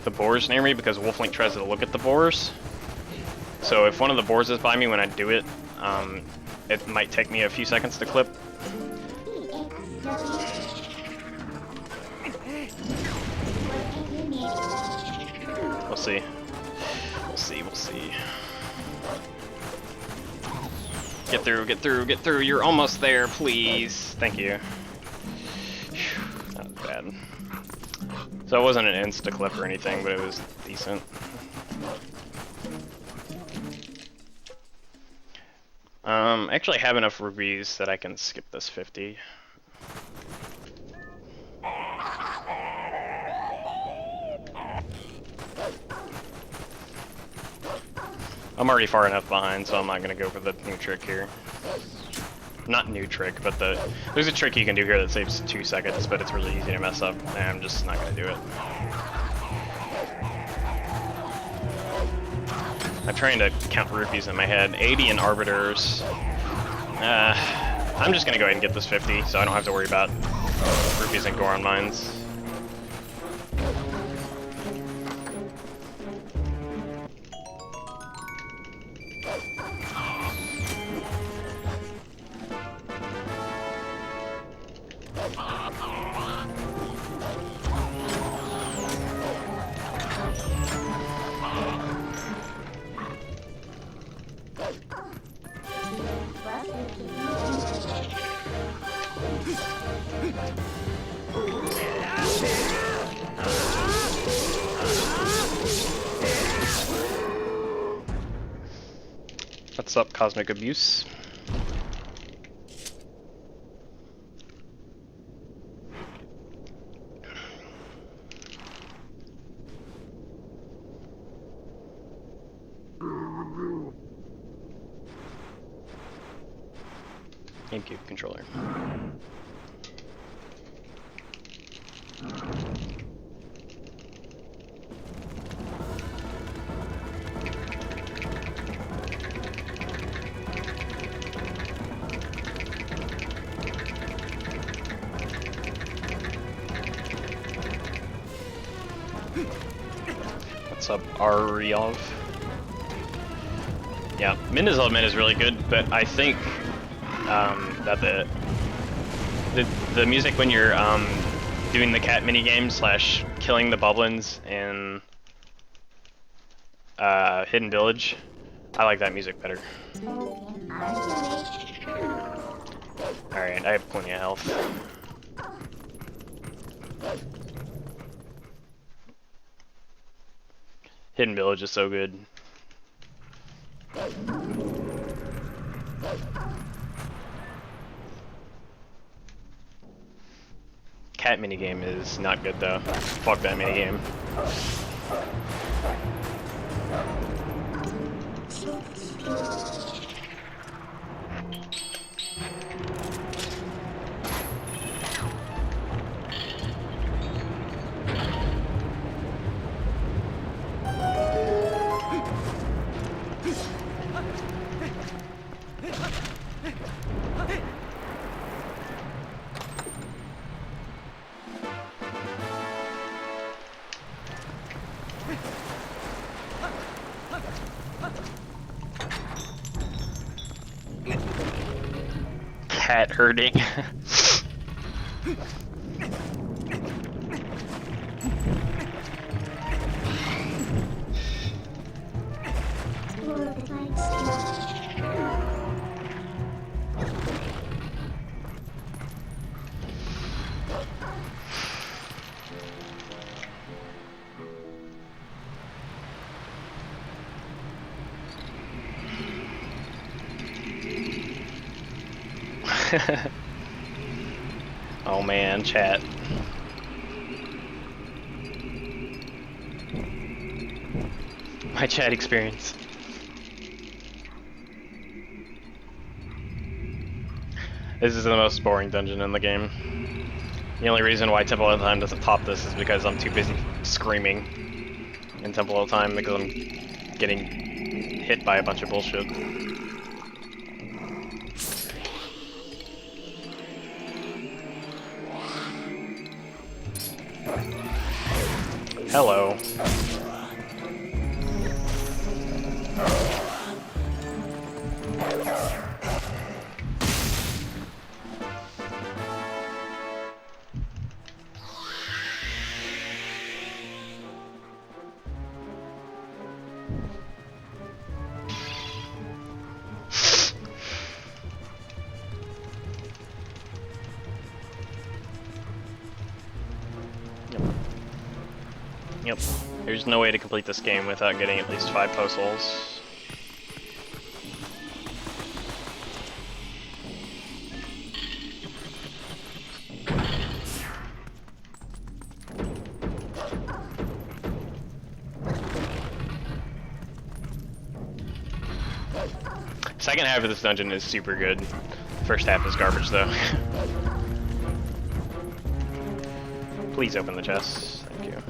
the boars near me because Wolflink tries to look at the boars. So if one of the boars is by me when I do it, it might take me a few seconds to clip. We'll see. We'll see, we'll see. Get through, get through, get through. You're almost there, please. Thank you. Whew, that was bad. So it wasn't an insta clip or anything, but it was decent. I actually have enough rubies that I can skip this 50. I'm already far enough behind, so I'm not gonna go for the new trick here. Not new trick, but there's a trick you can do here that saves 2 seconds, but it's really easy to mess up, and I'm just not gonna do it. I'm trying to count rupees in my head. 80 in arbiters. I'm just gonna go ahead and get this 50, so I don't have to worry about rupees and Goron mines. What's up, Cosmic Abuse? GameCube controller. What's up, Aryov? Yeah, Minda's element is really good, but I think that the music when you're doing the cat minigame slash killing the boblins in Hidden Village, I like that music better. Alright, I have plenty of health. Hidden Village is so good. Cat minigame is not good though. Fuck that minigame. Cat herding. Oh man, chat. My chat experience. This is the most boring dungeon in the game. The only reason why Temple of Time doesn't top this is because I'm too busy screaming in Temple of Time because I'm getting hit by a bunch of bullshit. Hello. Yep. There's no way to complete this game without getting at least 5 post holes. Second half of this dungeon is super good. First half is garbage though. Please open the chest. Thank you.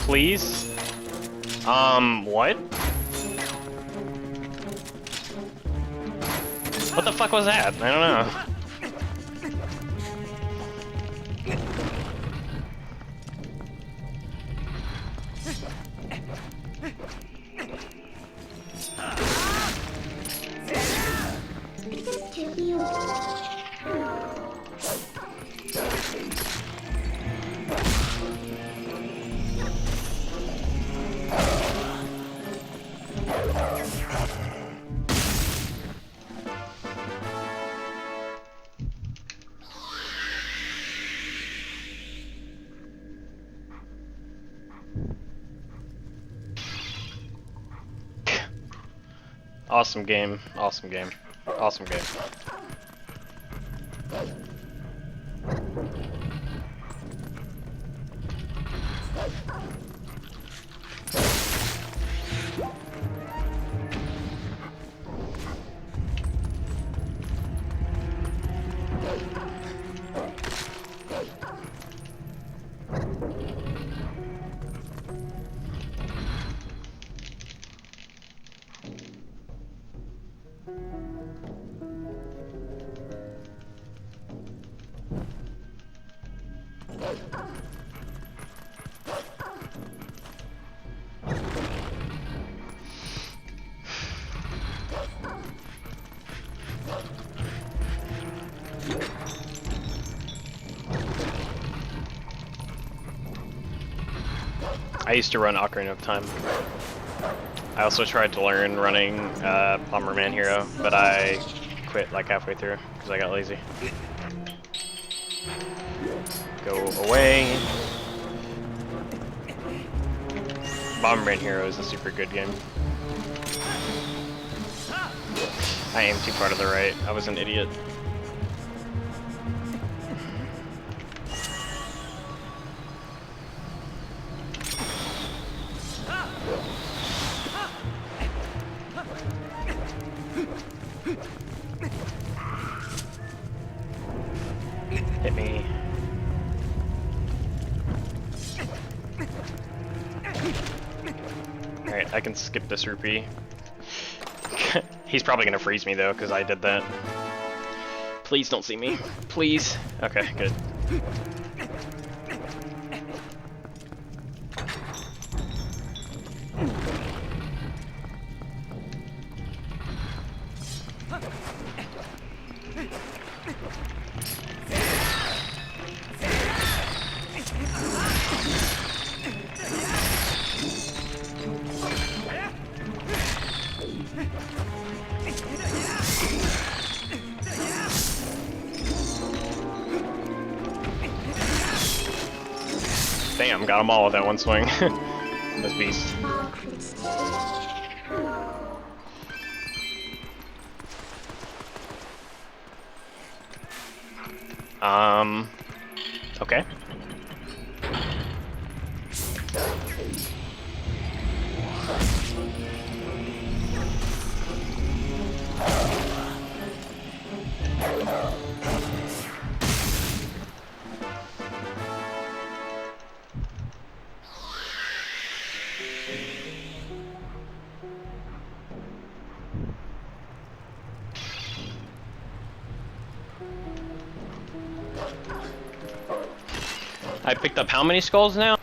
Please? What? What the fuck was that? I don't know. Awesome game, awesome game, awesome game. I used to run Ocarina of Time. I also tried to learn running Bomberman Hero, but I quit like halfway through because I got lazy. Go away. Bomberman Hero is a super good game. I aim too far to the right. I was an idiot. Hit me. Alright, I can skip this rupee. He's probably gonna freeze me though, because I did that. Please don't see me. Please. Okay, good. Damn, got them all with that one swing. This beast. Okay. I picked up how many skulls now?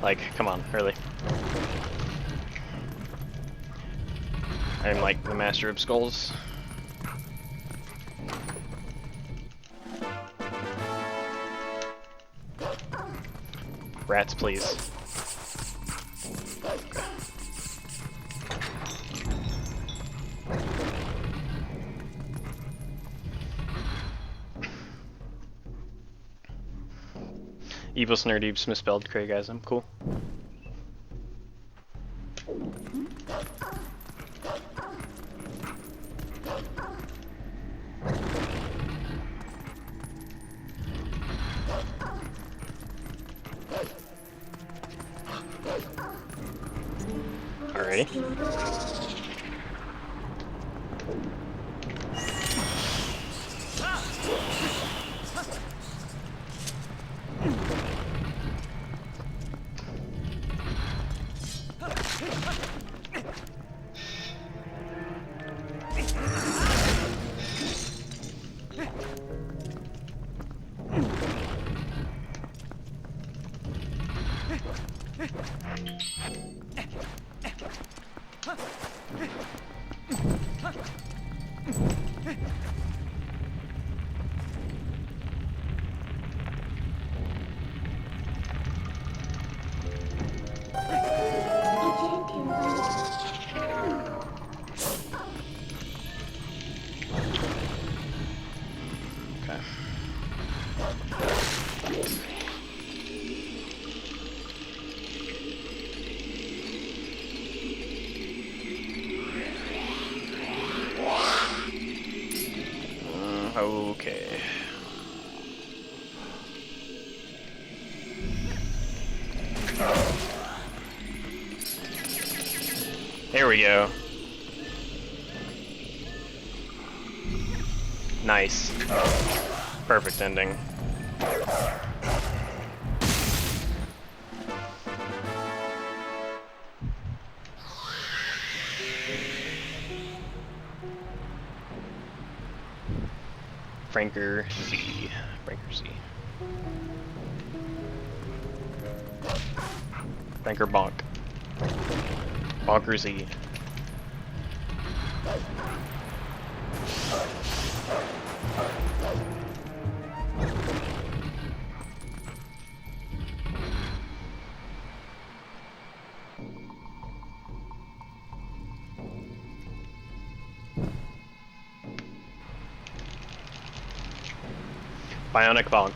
Like, come on, really. I'm like the master of skulls. Rats, please. Evil Snurdeeps misspelled Craigasm. Cool. Alrighty. Okay. Here we go. Nice. Perfect ending. Franker Z. Franker Z. Franker Bonk. Bonker Z. Bionic Bonk.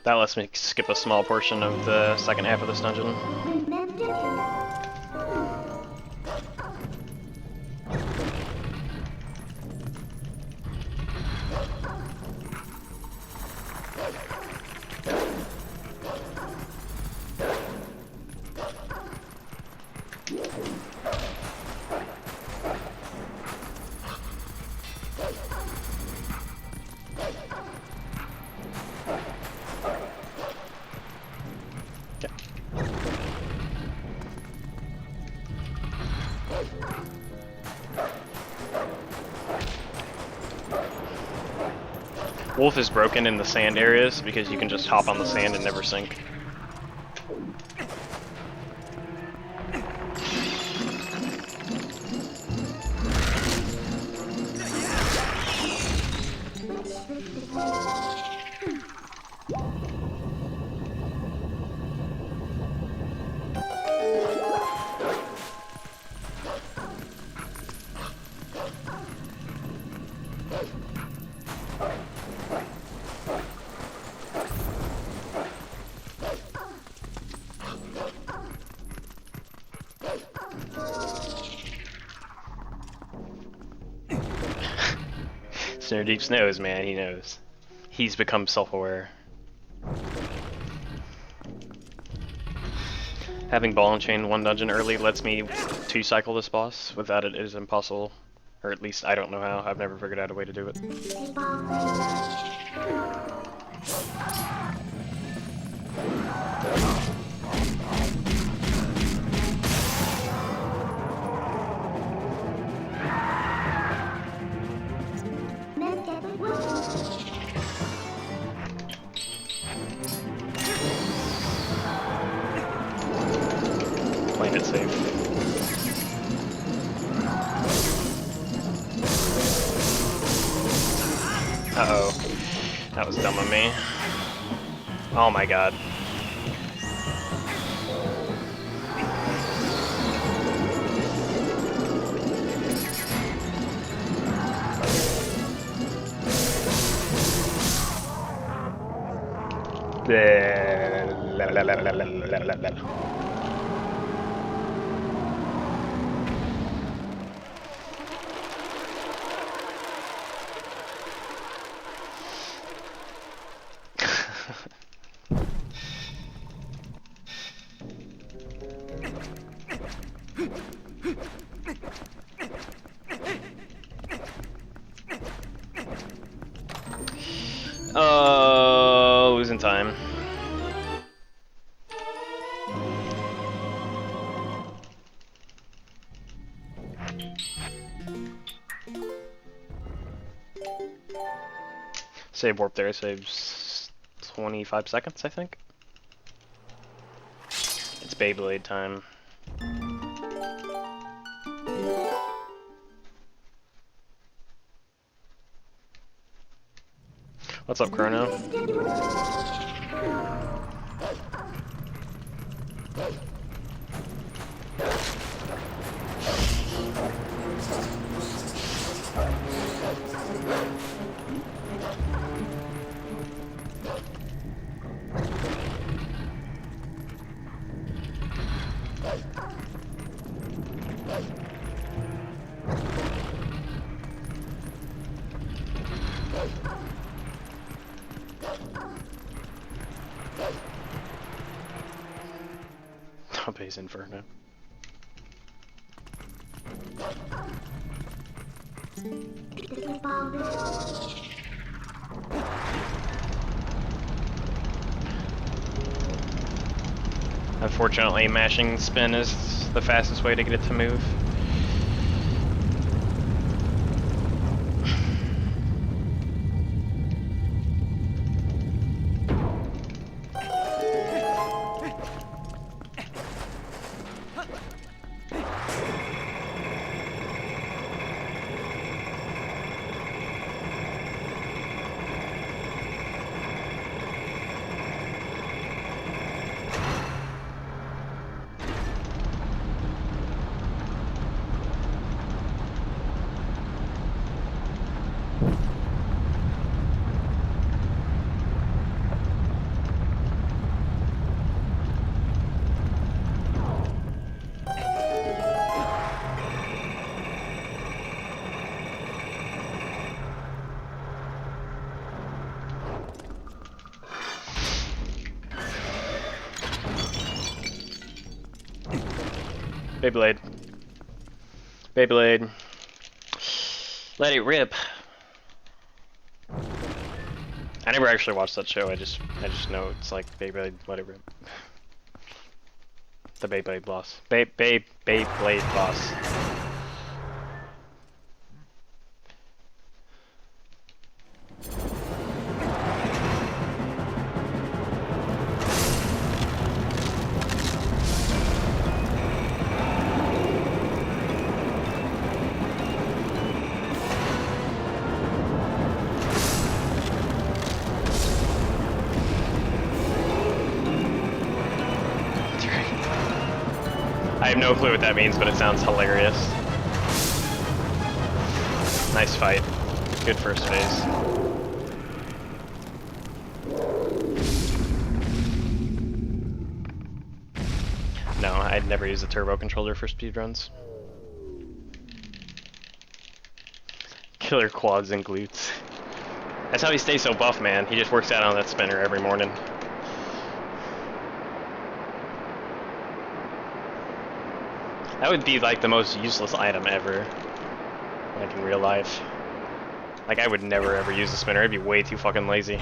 That lets me skip a small portion of the second half of this dungeon. Wolf is broken in the sand areas because you can just hop on the sand and never sink. Snurdeeps knows, man, he knows. He's become self-aware. Having ball and chain one dungeon early lets me two-cycle this boss. Without it, it is impossible. Or at least, I don't know how. I've never figured out a way to do it. it safe. Uh-oh. That was dumb of me. Oh my god. Oh, losing time. Save warp there, saves 25 seconds, I think. It's Beyblade time. What's up, Chrono? Base Inferno. Unfortunately, mashing spin is the fastest way to get it to move. Beyblade. Beyblade. Let it rip. I never actually watched that show. I just know it's like Beyblade. Let it rip. The Beyblade boss. Beyblade boss. I have no clue what that means, but it sounds hilarious. Nice fight. Good first phase. No, I'd never use a turbo controller for speedruns. Killer quads and glutes. That's how he stays so buff, man. He just works out on that spinner every morning. That would be like the most useless item ever, like in real life. Like I would never ever use a spinner, I'd be way too fucking lazy.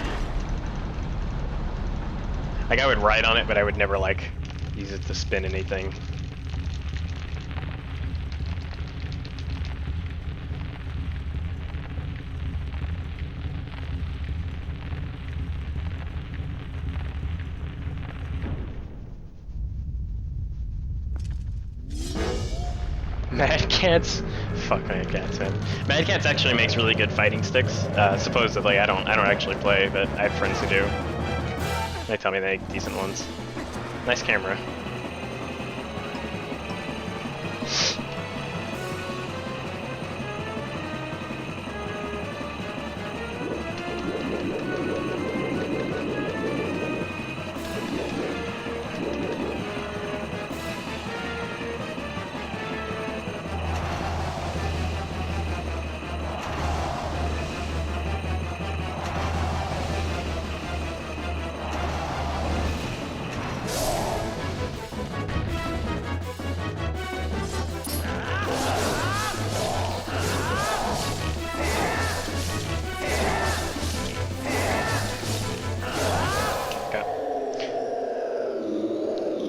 Like I would ride on it, but I would never like use it to spin anything. Mad Catz. Fuck Mad Catz, man. Mad Catz actually makes really good fighting sticks. Supposedly, I don't actually play, but I have friends who do. They tell me they make decent ones. Nice camera.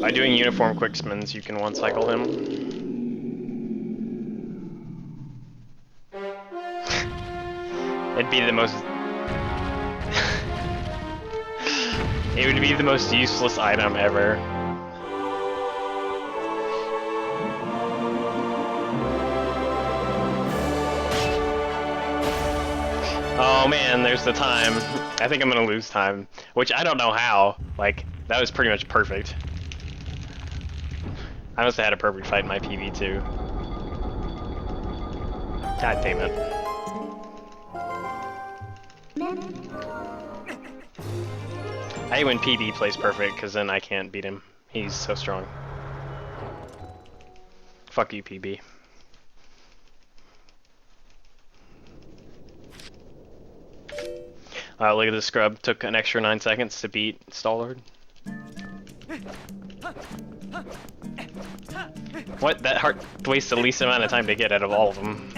By doing uniform quick spins, you can one cycle him. It'd be the most... It would be the most useless item ever. Oh man, there's the time. I think I'm gonna lose time, which I don't know how. Like, that was pretty much perfect. I must have had a perfect fight in my PB too. God damn it. I hate when PB plays perfect, because then I can't beat him. He's so strong. Fuck you, PB. Look at this scrub. Took an extra 9 seconds to beat Stallard. What? That heart wastes the least amount of time to get out of all of them.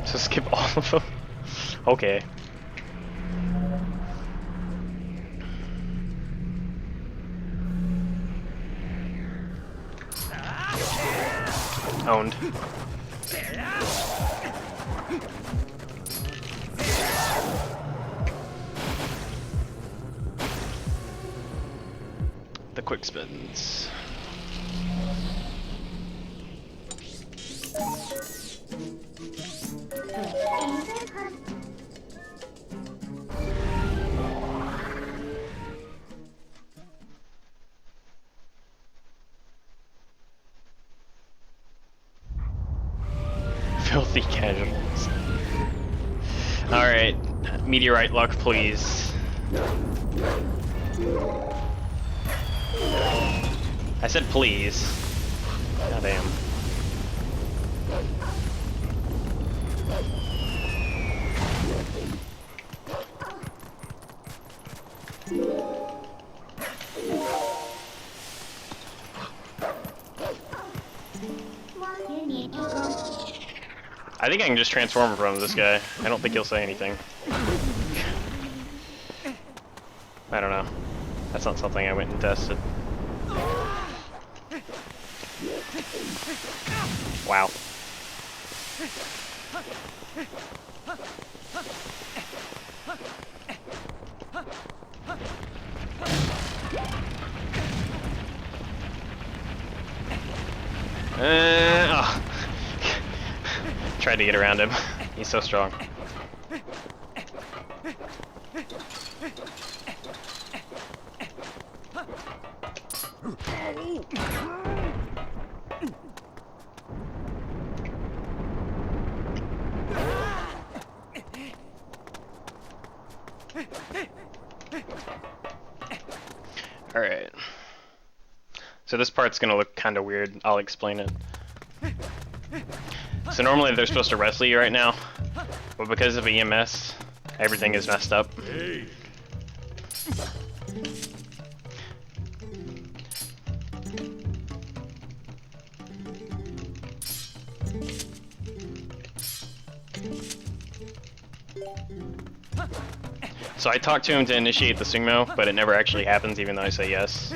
So skip all of them? Okay. Owned. The quick spins. Filthy casuals. Alright, meteorite luck, please. I said please. God damn. I think I can just transform in front of this guy. I don't think he'll say anything. I don't know. That's not something I went and tested. Wow. Oh. Tried to get around him. He's so strong. Alright. So this part's gonna look kinda weird. I'll explain it. So normally they're supposed to wrestle you right now, but because of EMS, everything is messed up. So I talked to him to initiate the sumo, but it never actually happens even though I say yes.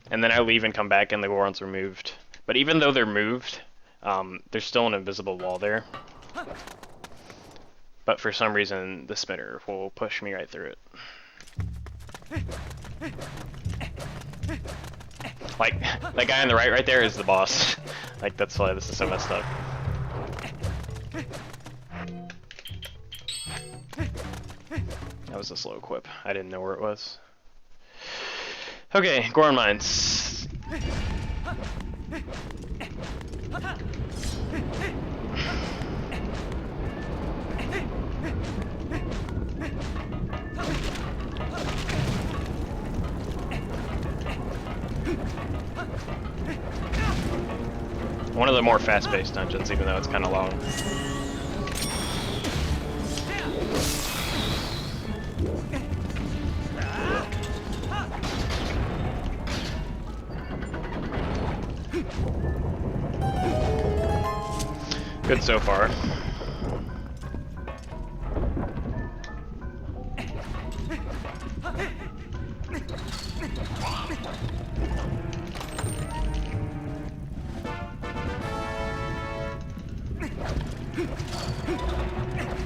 And then I leave and come back and the warrants are moved. But even though they're moved, there's still an invisible wall there. But for some reason, the spinner will push me right through it. Like, that guy on the right there is the boss. Like, that's why this is so messed up. That was a slow quip. I didn't know where it was. Okay, Goron Mines. One of the more fast-paced dungeons, even though it's kind of long. Good so far.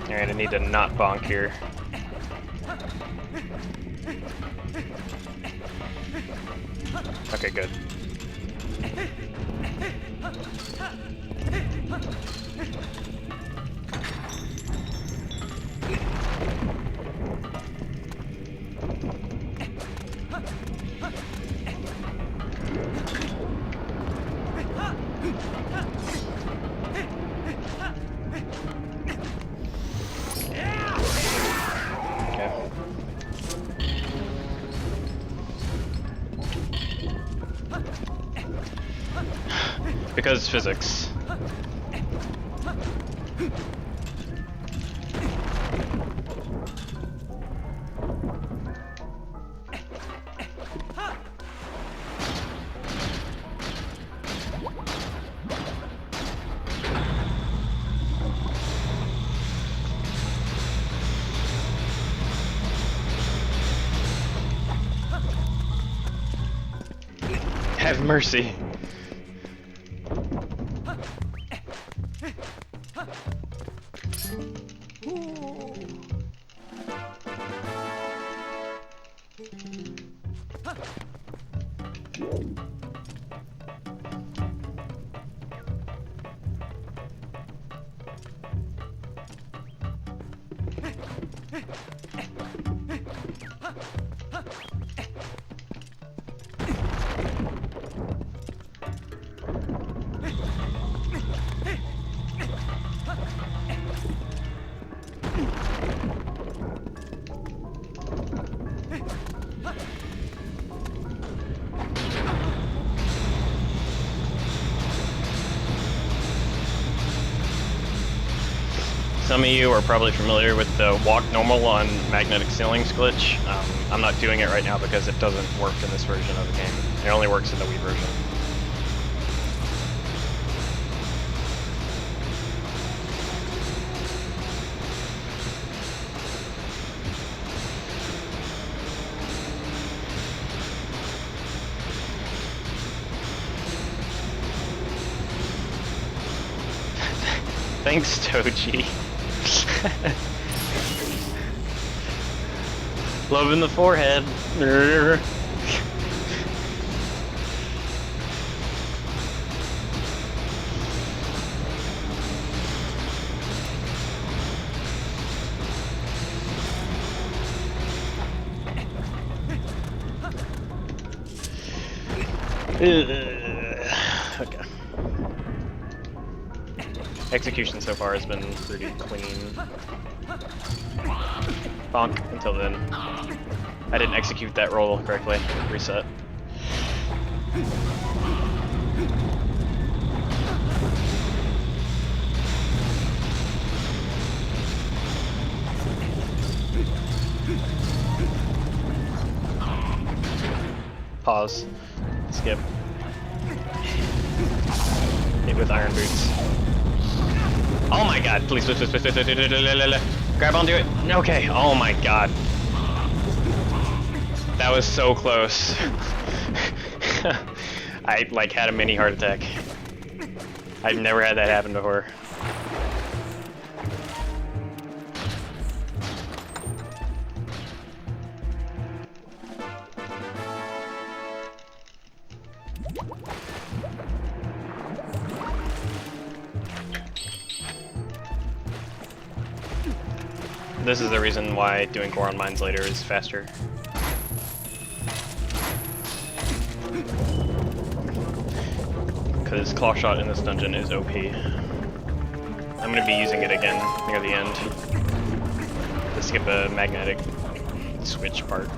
Alright, I need to not bonk here. Okay, good. Because physics. Have mercy. Some of you are probably familiar with the walk normal on magnetic ceilings glitch. I'm not doing it right now because it doesn't work in this version of the game. It only works in the Wii version. Thanks, Toji. Love in the forehead. Okay. Execution so far has been pretty clean. Bonk until then. I didn't execute that roll correctly. Reset. Pause. Skip. Hit with iron boots. Oh my god, please, please, please, please, please, please, please, grab onto it. Okay, oh my god. That was so close. I like had a mini heart attack. I've never had that happen before. This is the reason why doing Goron Mines later is faster. Because Claw Shot in this dungeon is OP. I'm going to be using it again near the end to skip a magnetic switch part.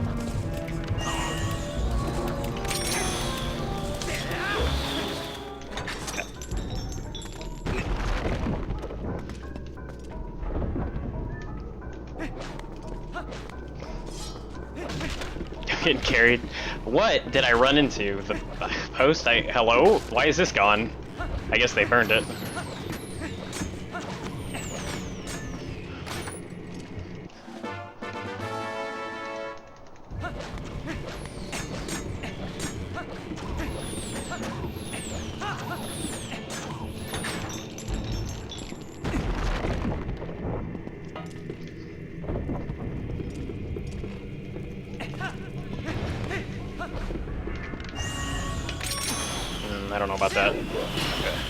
Getting carried. What did I run into? The post? Hello? Why is this gone? I guess they burned it. I don't know about that. Okay,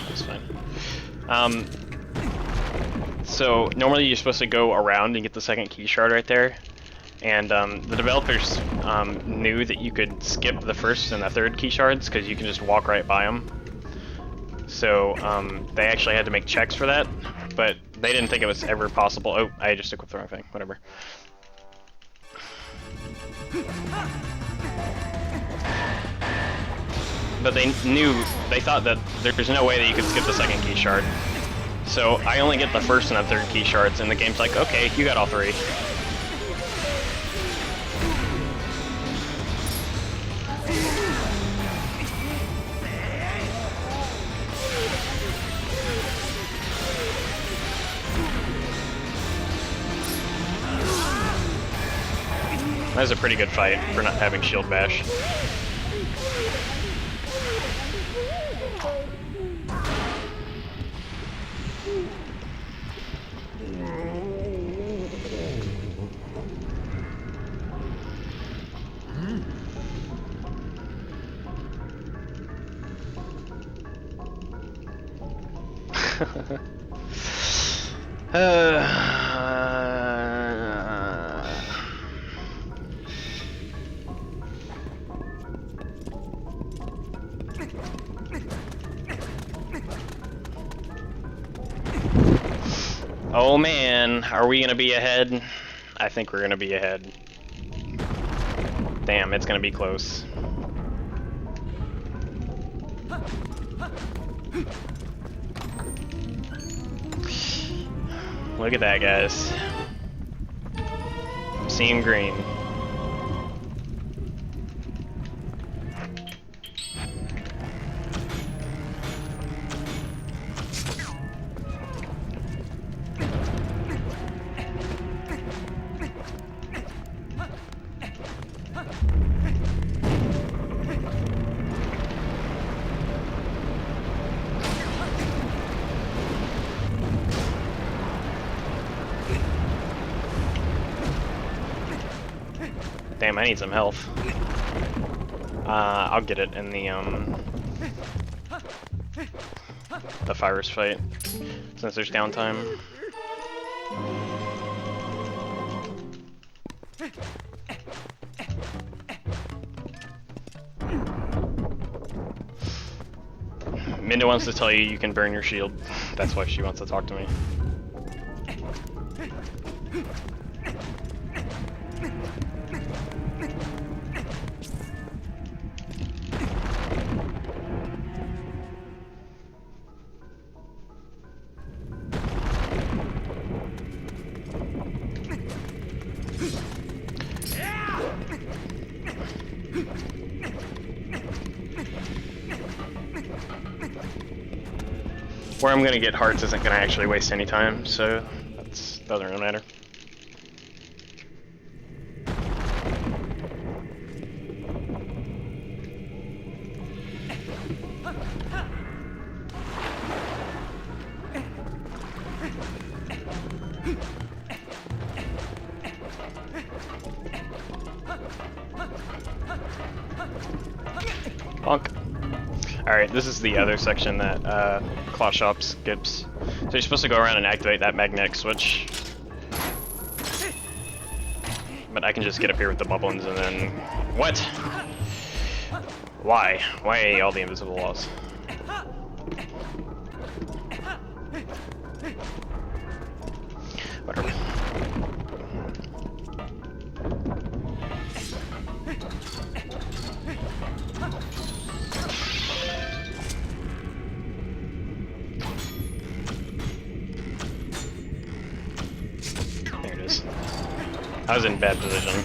that's fine. So normally you're supposed to go around and get the second key shard right there, and the developers knew that you could skip the first and the third key shards because you can just walk right by them. So they actually had to make checks for that, but they didn't think it was ever possible. Oh, I just equipped the wrong thing. Whatever. But they thought that there's no way that you could skip the second key shard. So I only get the first and the third key shards, and the game's like, okay, you got all three. That was a pretty good fight for not having shield bash. Oh man, are we gonna be ahead? I think we're gonna be ahead. Damn, it's gonna be close. Look at that, guys. I'm seeing green. Damn, I need some health. I'll get it in the virus fight, since there's downtime. Minda wants to tell you you can burn your shield. That's why she wants to talk to me. Where I'm gonna get hearts isn't gonna actually waste any time, so that doesn't really matter. Bonk. Alright, this is the other section that Claw Shop skips. So you're supposed to go around and activate that magnetic switch. but I can just get up here with the bubblins and then... What? Why? Why all the invisible walls? Whatever. There it is. I was in bad position.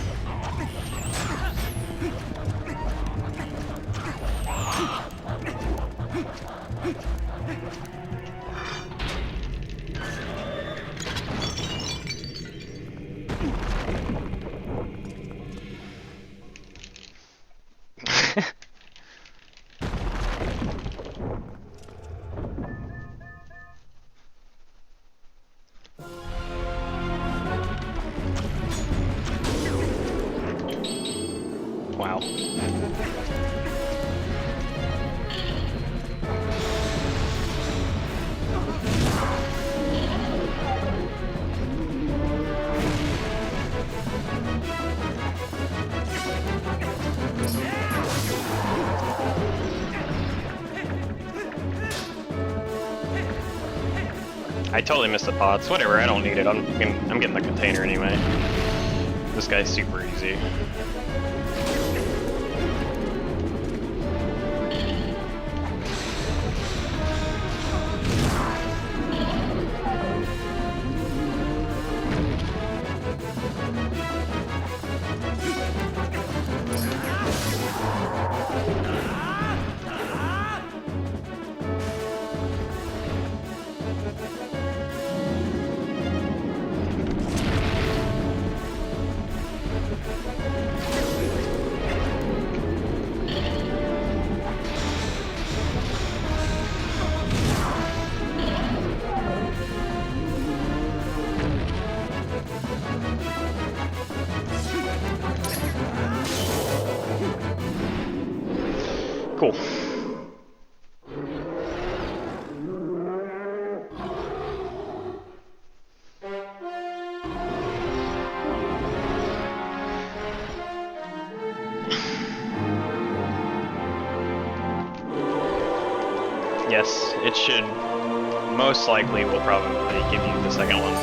Wow. I totally missed the pots. Whatever, I don't need it. I'm getting the container anyway. This guy's super easy. Cool. Yes, it should. Most likely will probably give you the second one.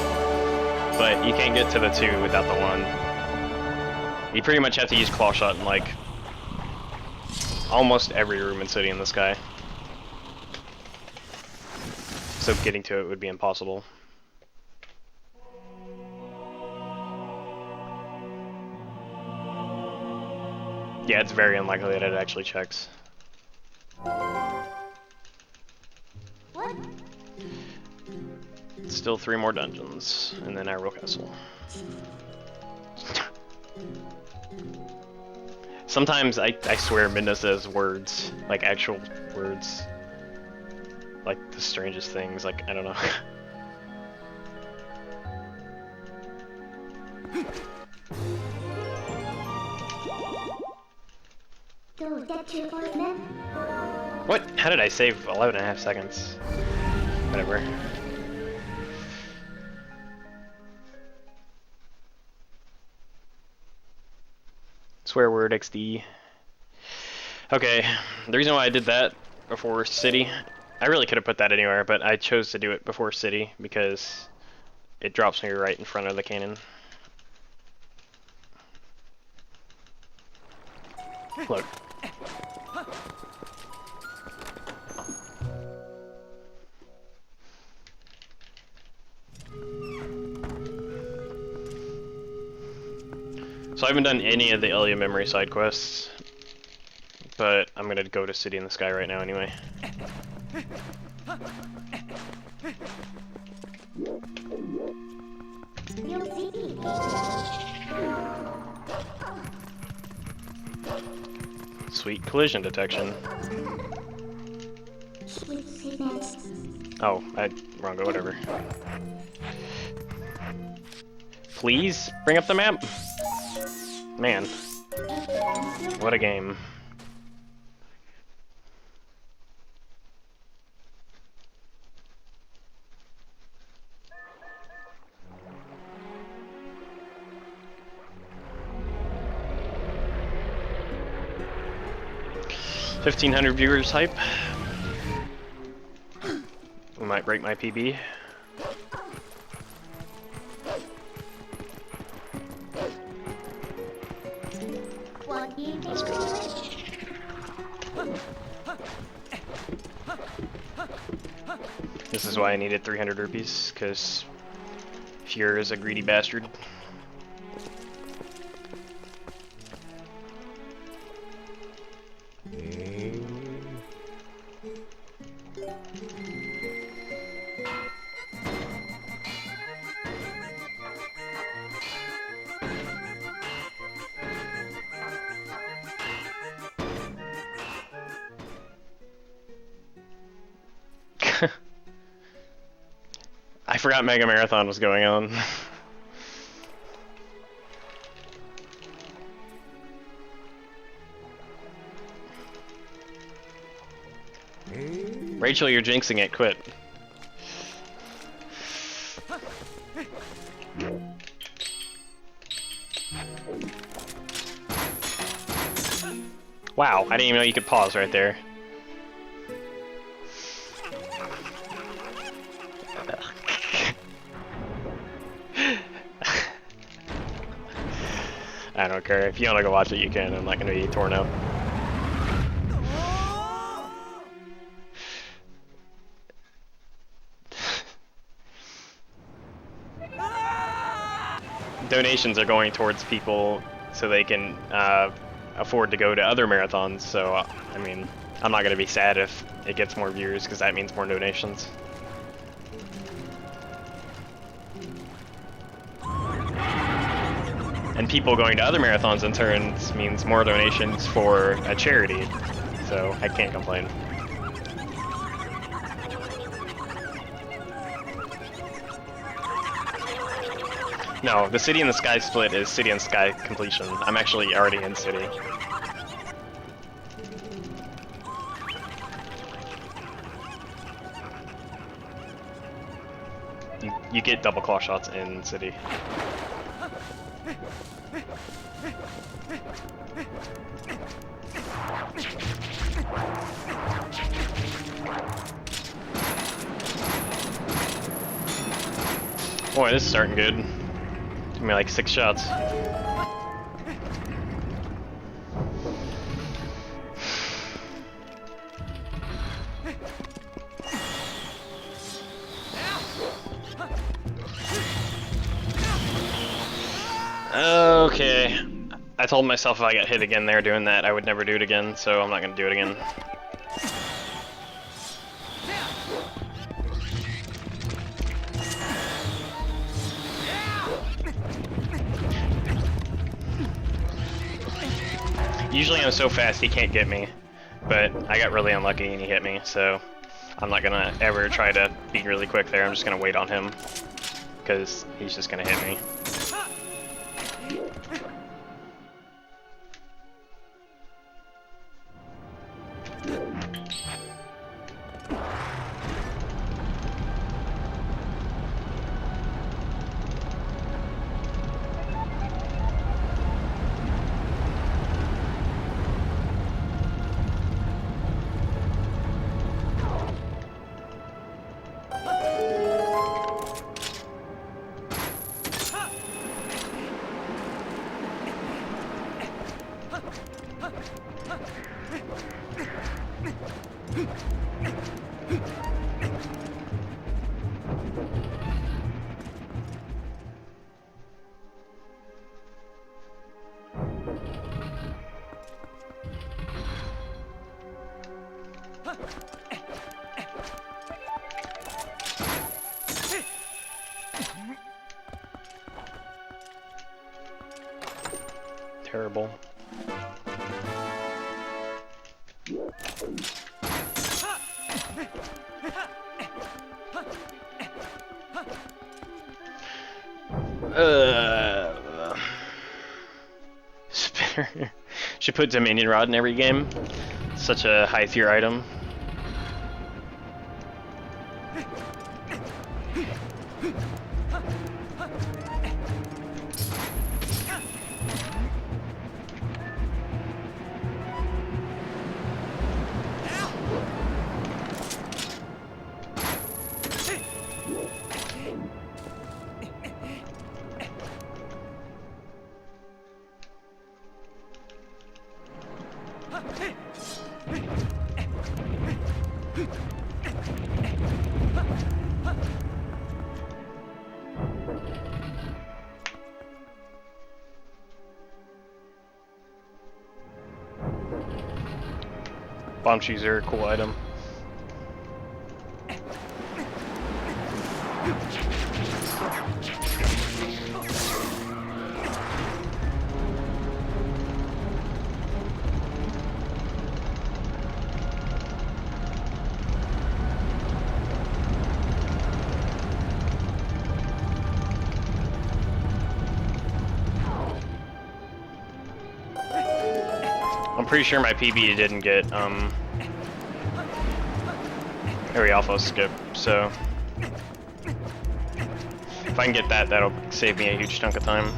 But you can't get to the 2 without the 1. You pretty much have to use claw shot in like almost every room and city in the sky. So getting to it would be impossible. Yeah, it's very unlikely that it actually checks. What? Still 3 more dungeons, and then Hyrule Castle. Sometimes I swear Midna says words, like actual words. Like the strangest things, like, I don't know. So that's your ordinance? What? How did I save 11.5 seconds? Whatever. Swear word XD. Okay, the reason why I did that before city, I really could have put that anywhere, but I chose to do it before city because it drops me right in front of the cannon. Look. So I haven't done any of the Elia memory side quests, but I'm gonna go to City in the Sky right now anyway. Sweet collision detection. Oh, wrong go, whatever. Please bring up the map. Man, what a game. 1,500 viewers hype. We might break my PB. What do you think? Let's go. This is why I needed 300 rupees, because Fuhrer is a greedy bastard. I forgot Mega Marathon was going on. Rachel, you're jinxing it, quit. Wow, I didn't even know you could pause right there. I don't care. If you want to go watch it, you can. I'm not going to be torn up. Donations are going towards people so they can afford to go to other marathons. So, I mean, I'm not going to be sad if it gets more viewers because that means more donations. And people going to other marathons in turn means more donations for a charity, so I can't complain. No, the City and the Sky split is City and Sky completion. I'm actually already in City. You get double claw shots in City. Boy, this is starting good. Give me like 6 shots. Okay. I told myself if I got hit again there doing that, I would never do it again, so I'm not gonna do it again. Usually I'm so fast he can't get me, but I got really unlucky and he hit me, so I'm not gonna ever try to be really quick there. I'm just gonna wait on him, because he's just gonna hit me. Terrible. Spinner. Should put Dominion Rod in every game. Such a high tier item. Bomb shoes are a cool item. I'm pretty sure my PB didn't get area alpha skip, so if I can get that, that'll save me a huge chunk of time.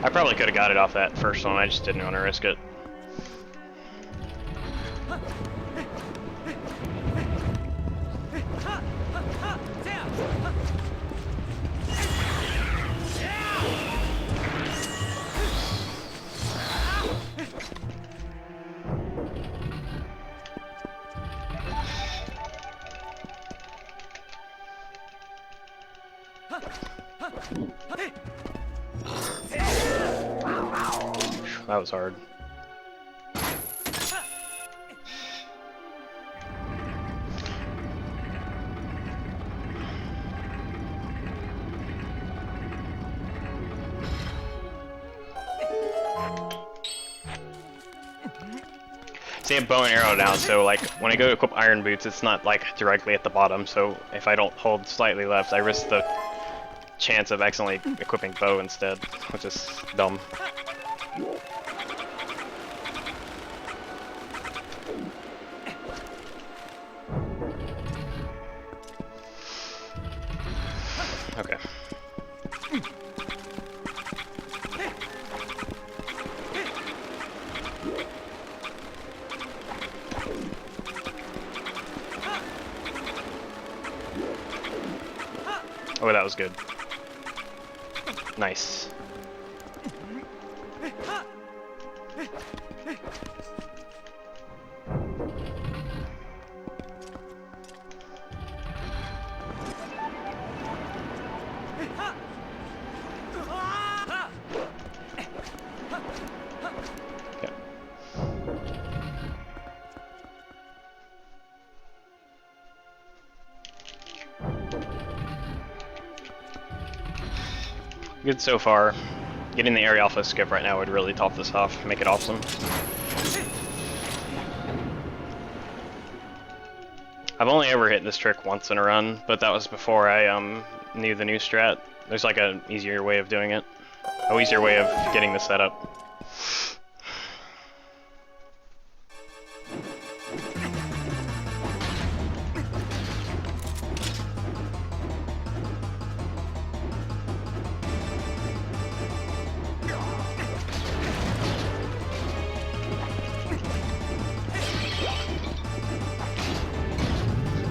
I probably could have got it off that first one, I just didn't want to risk it. That was hard. See, I have bow and arrow now, so like when I go to equip iron boots, it's not like directly at the bottom, so if I don't hold slightly left, I risk the chance of accidentally equipping bow instead, which is dumb. Okay. Oh, that was good. Nice. Good so far. Getting the area alpha skip right now would really top this off, make it awesome. I've only ever hit this trick once in a run, but that was before I knew the new strat. There's like an easier way of doing it. An easier way of getting the setup.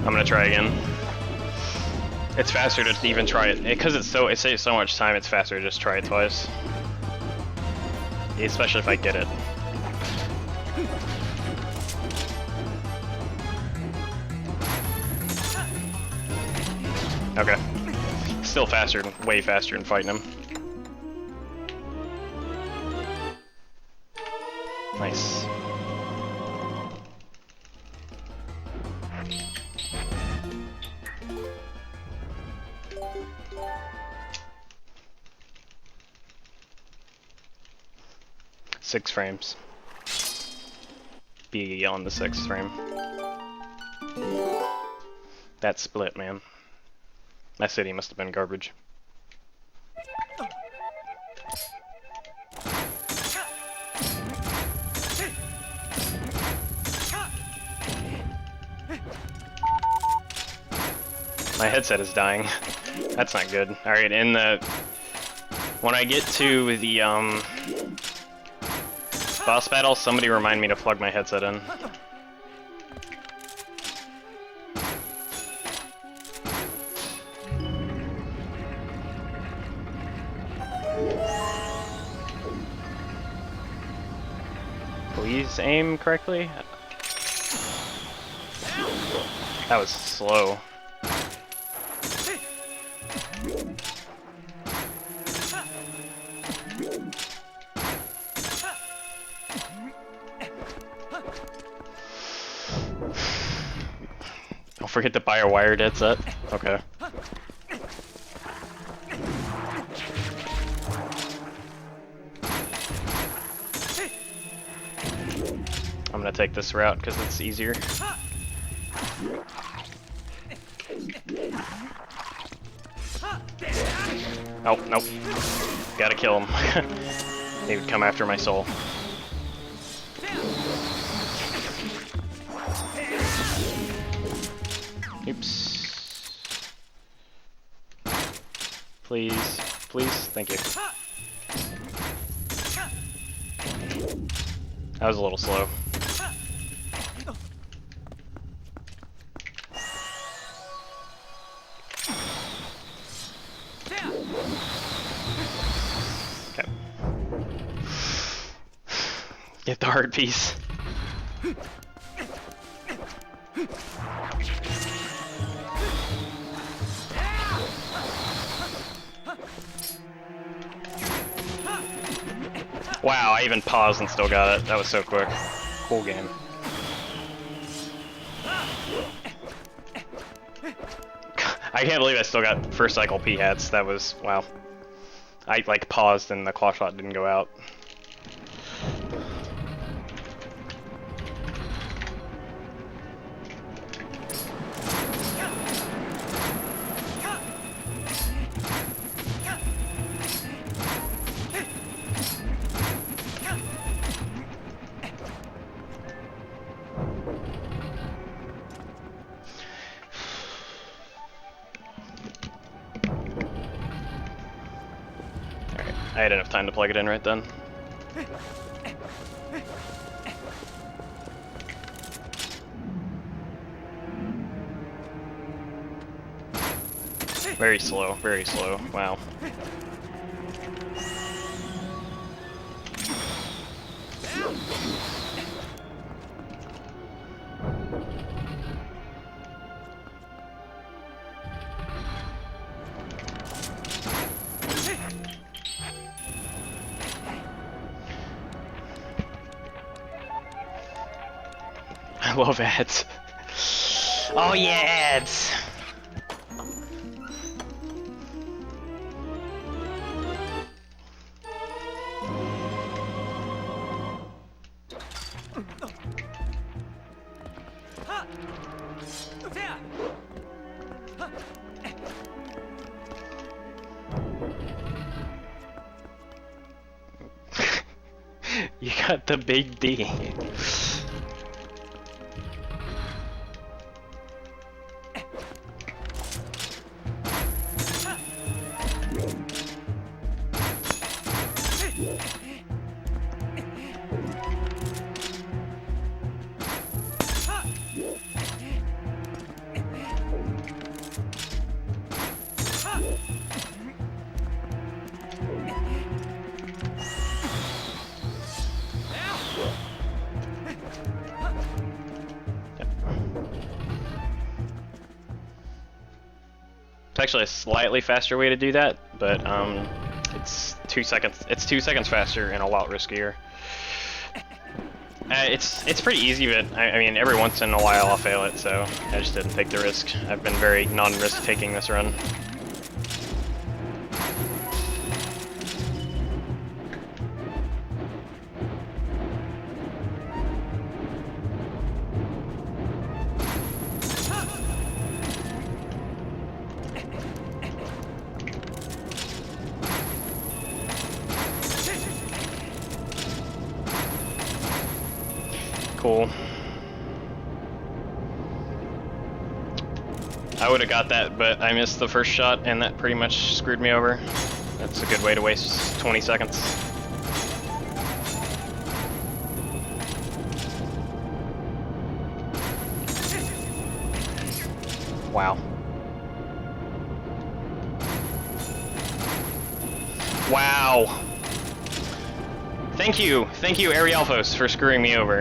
I'm gonna try again. It's faster to even try it because it saves so much time. It's faster to just try it twice, especially if I get it. Okay, still faster, way faster than fighting him. Nice. Six frames. Be on the 6th frame. That split, man. My city must have been garbage. My headset is dying. That's not good. Alright, in the When I get to the boss battle, somebody remind me to plug my headset in. Please aim correctly. That was slow. Don't forget to buy a wired headset. Okay. I'm gonna take this route because it's easier. Oh, nope. Gotta kill him. He would come after my soul. Oops. Please, please, thank you. That was a little slow. Okay. Get the heart piece. Wow, I even paused and still got it. That was so quick. Cool game. I can't believe I still got first cycle P hats. That was, wow. I like paused and the claw shot didn't go out. I had enough time to plug it in right then. Very slow, very slow. Wow. I love ads. Oh yeah, ads! You got the big D. It's actually a slightly faster way to do that, but it's 2 seconds. It's 2 seconds faster and a lot riskier. It's pretty easy, but I mean, every once in a while I'll fail it, so I just didn't take the risk. I've been very non-risk taking this run. Cool. I would have got that, but I missed the first shot, and that pretty much screwed me over. That's a good way to waste 20 seconds. Wow. Wow. Thank you, Arialphos, for screwing me over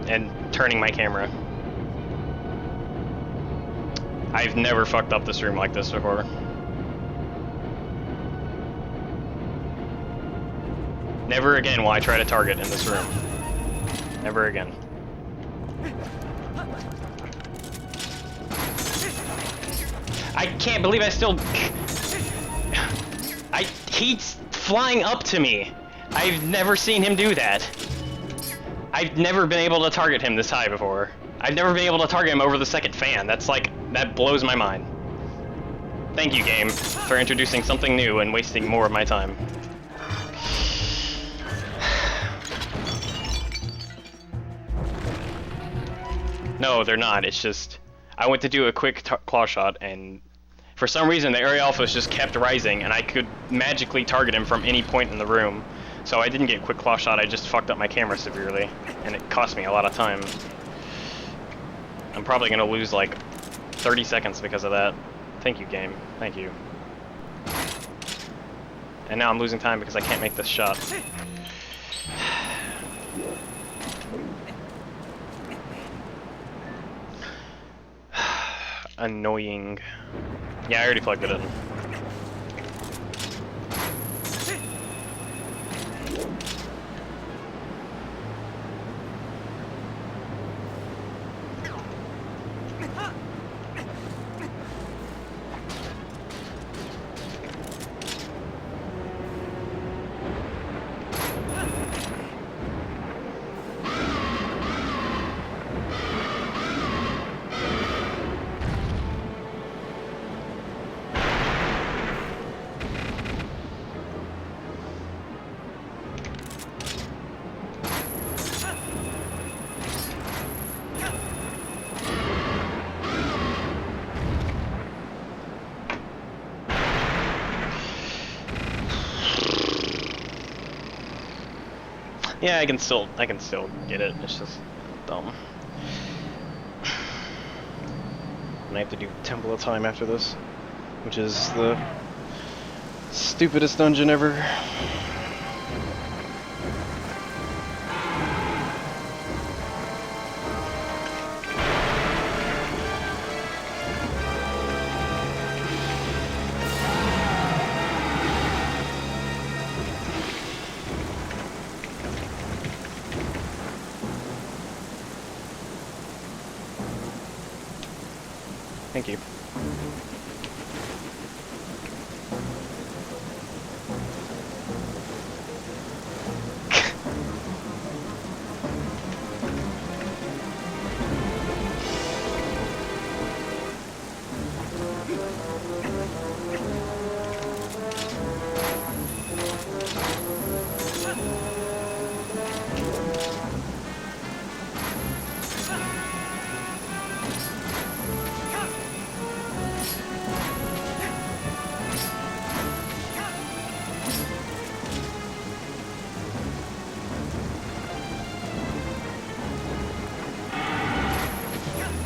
and turning my camera. I've never fucked up this room like this before. Never again will I try to target in this room. Never again. I can't believe I still... He's flying up to me. I've never seen him do that. I've never been able to target him this high before. I've never been able to target him over the second fan. That's like, that blows my mind. Thank you, game, for introducing something new and wasting more of my time. No, they're not. It's just, I went to do a quick claw shot, and for some reason the Arialphos just kept rising, and I could magically target him from any point in the room. So I didn't get quick claw shot, I just fucked up my camera severely, and it cost me a lot of time. I'm probably gonna lose like 30 seconds because of that. Thank you, game. Thank you. And now I'm losing time because I can't make this shot. Annoying. Yeah, I already plugged it in. Yeah, I can still get it. It's just dumb. And I have to do Temple of Time after this, which is the stupidest dungeon ever. Thank you.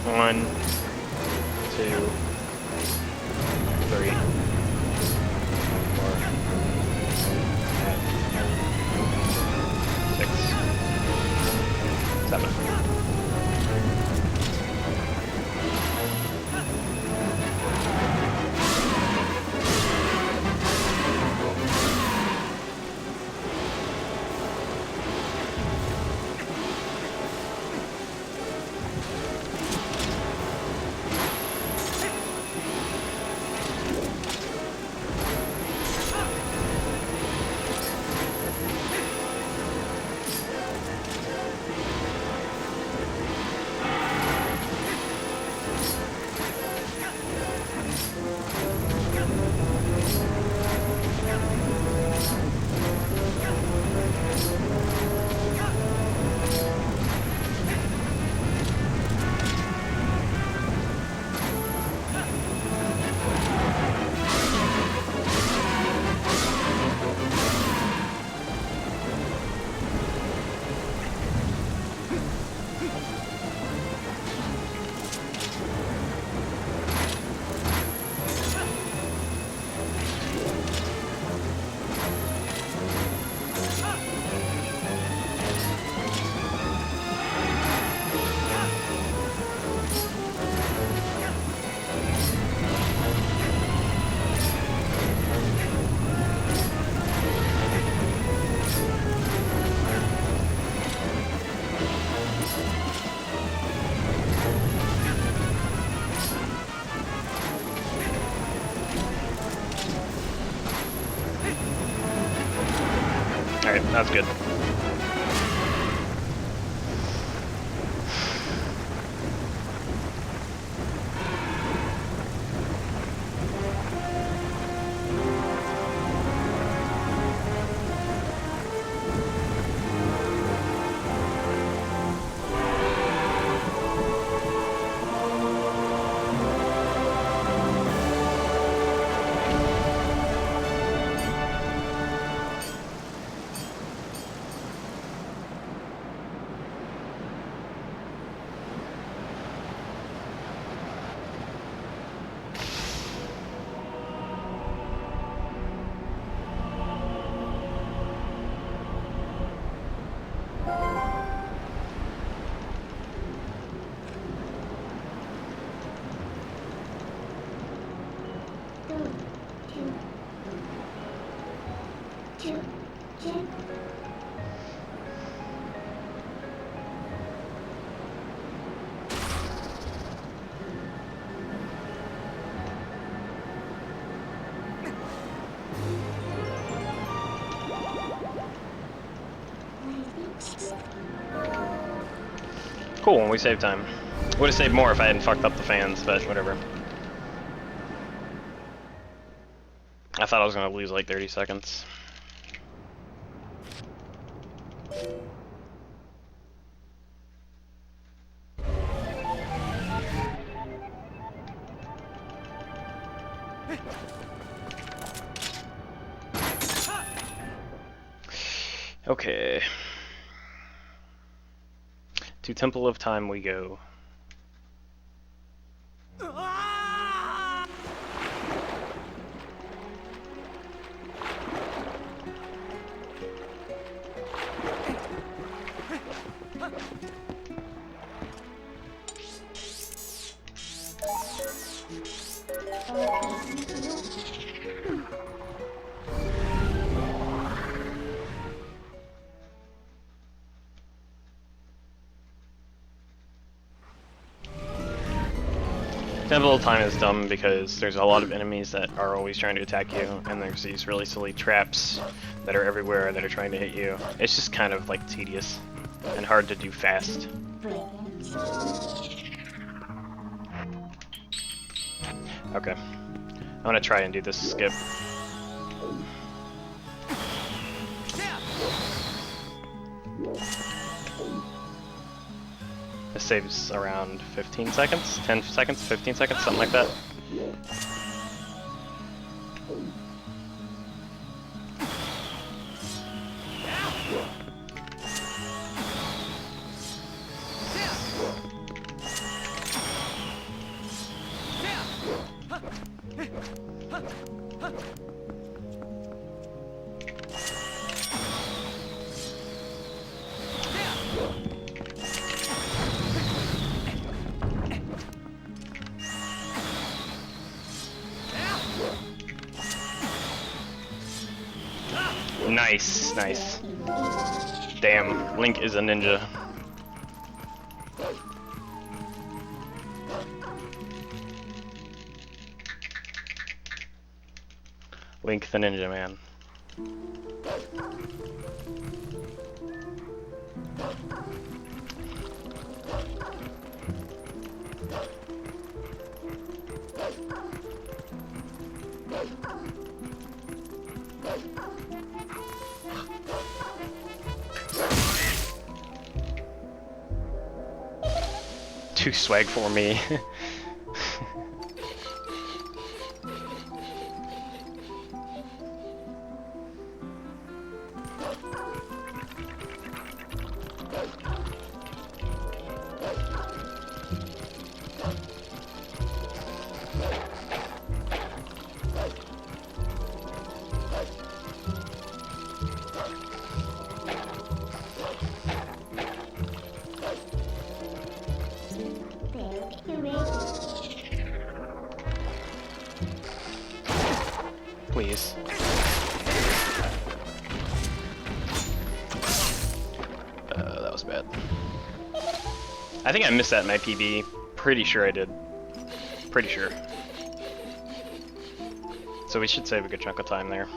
One, two, three, four, 5, 6, 7. Alright, that's good. Cool, we saved time. Would have saved more if I hadn't fucked up the fans, but whatever. I thought I was gonna lose like 30 seconds. Okay. To Temple of Time we go. Temple of Time is dumb because there's a lot of enemies that are always trying to attack you, and there's these really silly traps that are everywhere that are trying to hit you. It's just kind of like tedious and hard to do fast. Okay, I'm gonna try and do this skip. This saves around 15 seconds, 10 seconds, 15 seconds, something like that. Nice, nice. Damn, Link is a ninja. Link the Ninja Man. Too swag for me. Please. That was bad. I think I missed that in my PB. Pretty sure I did. Pretty sure. So we should save a good chunk of time there.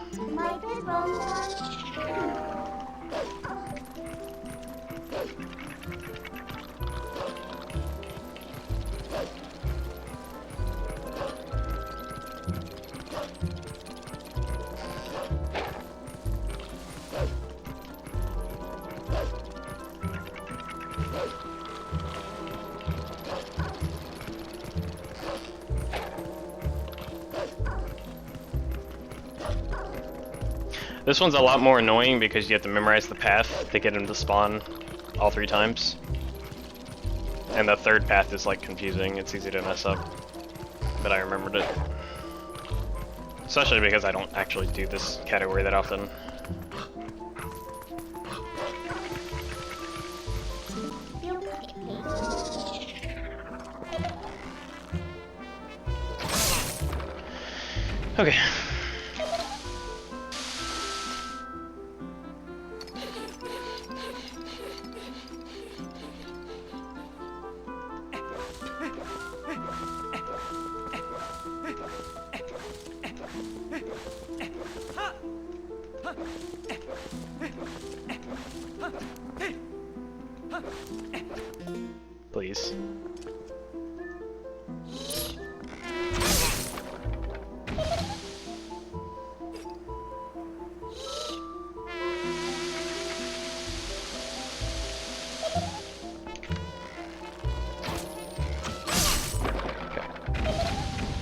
This one's a lot more annoying because you have to memorize the path to get him to spawn all 3 times. And the third path is like confusing, it's easy to mess up. But I remembered it. Especially because I don't actually do this category that often. Okay. Please.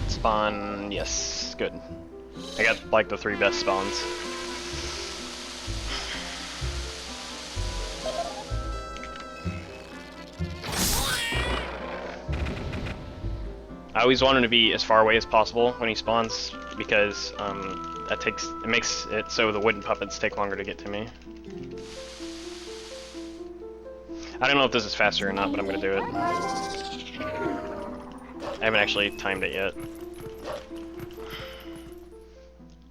Spawn, yes, good. I got like the 3 best spawns. I always want him to be as far away as possible when he spawns because it makes it so the wooden puppets take longer to get to me. I don't know if this is faster or not, but I'm gonna do it. I haven't actually timed it yet.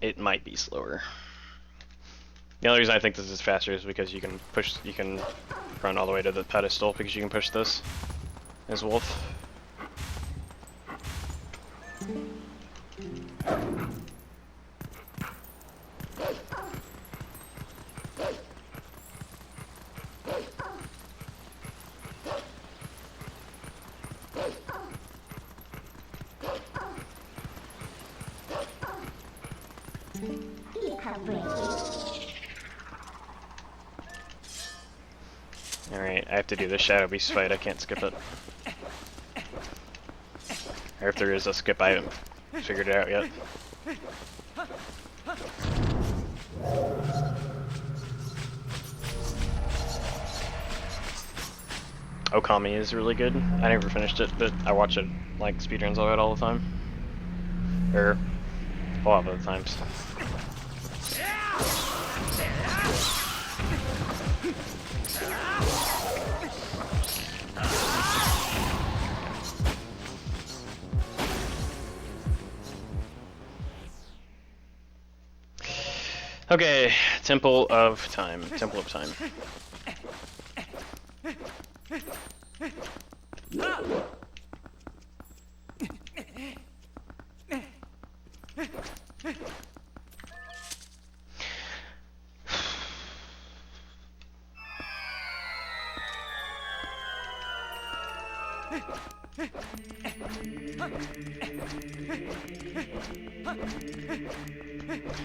It might be slower. The only reason I think this is faster is because you can run all the way to the pedestal because you can push this as Wolf. Alright, I have to do the Shadow Beast fight, I can't skip it. Or if there is a skip, I haven't figured it out yet. Okami is really good. I never finished it, but I watch it like speedruns of it all the time. Or a lot of the times. Okay, Temple of Time. Temple of Time.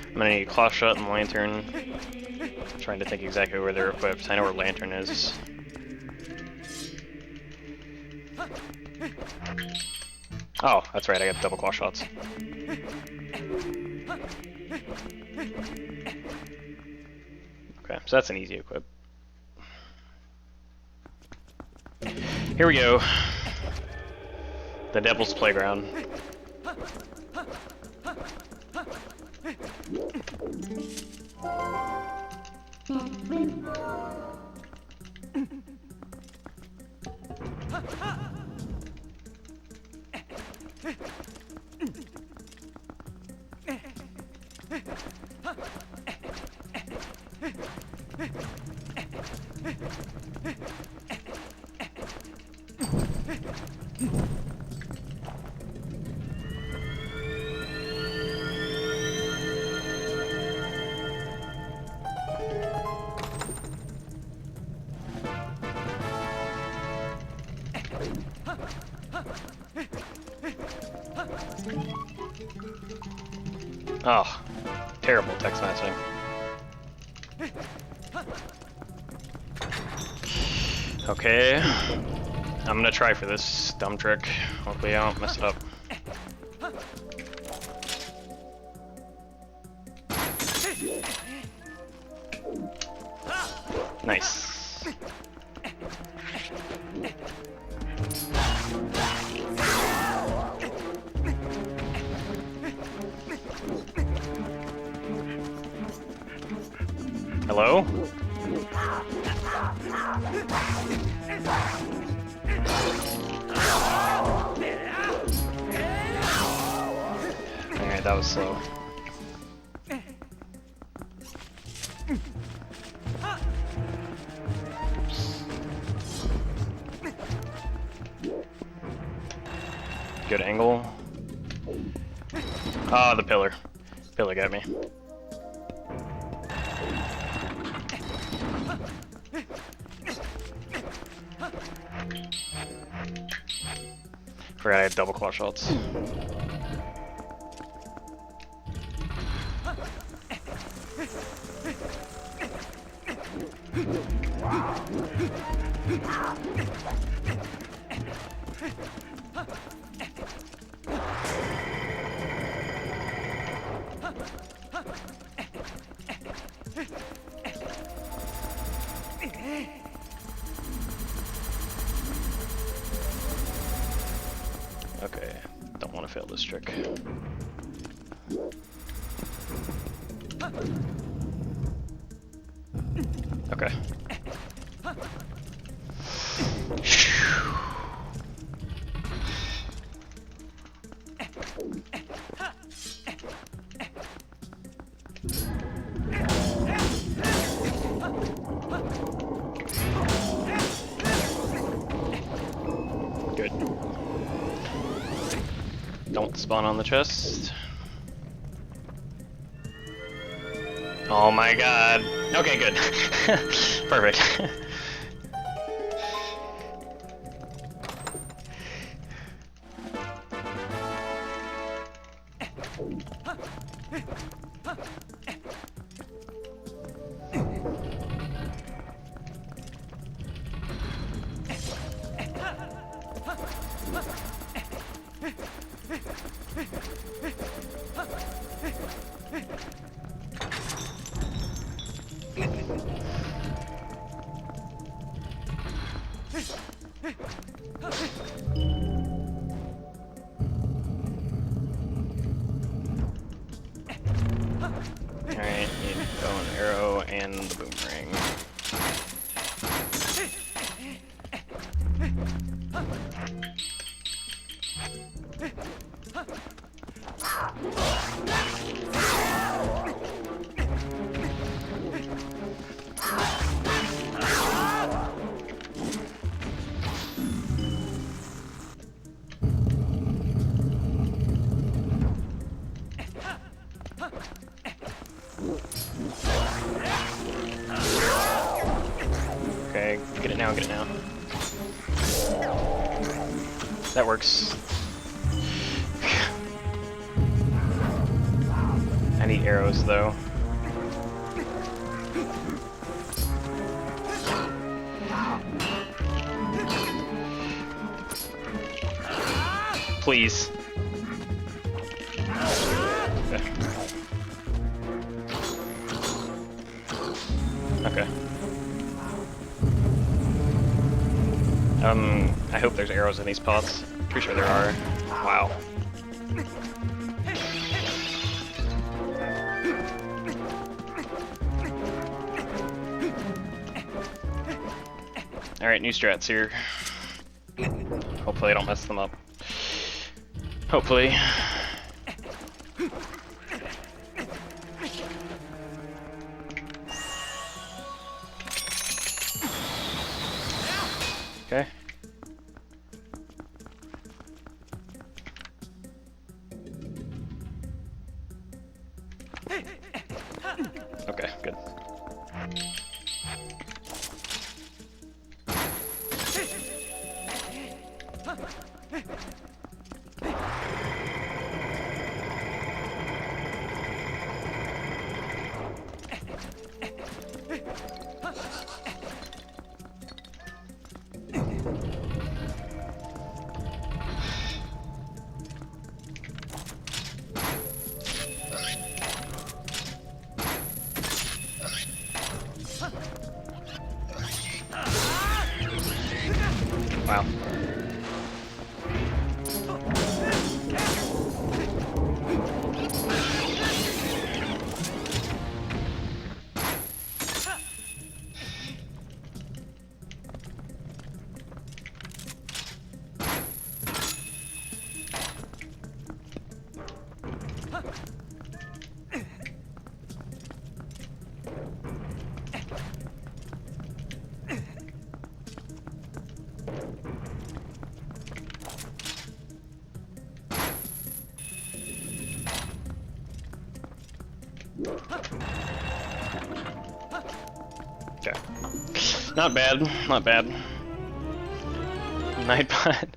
I'm gonna need a claw shot and lantern. I'm trying to think exactly where they're equipped. I know where lantern is. Oh, that's right, I got double claw shots. Okay, so that's an easy equip. Here we go. The Devil's Playground. Oh, terrible text matching. Okay, I'm gonna try for this dumb trick. Hopefully I don't mess it up. Nice. Hello? Alright, that was slow. Good angle. Ah, the pillar. Pillar got me. Forgot I had double claw shots. Okay, don't want to fail this trick. Okay. Good. Don't spawn on the chest. Oh my god. Okay, good. Perfect. Alright, need bow and arrow and the boomerang. Okay, get it now, get it now. That works. I need arrows though. Please. Okay. Okay. I hope there's arrows in these pots. Pretty sure there are. Wow. Alright, new strats here. Hopefully I don't mess them up. Hopefully. Okay. Okay, good. Wow. Okay. Not bad, not bad. Nightbot.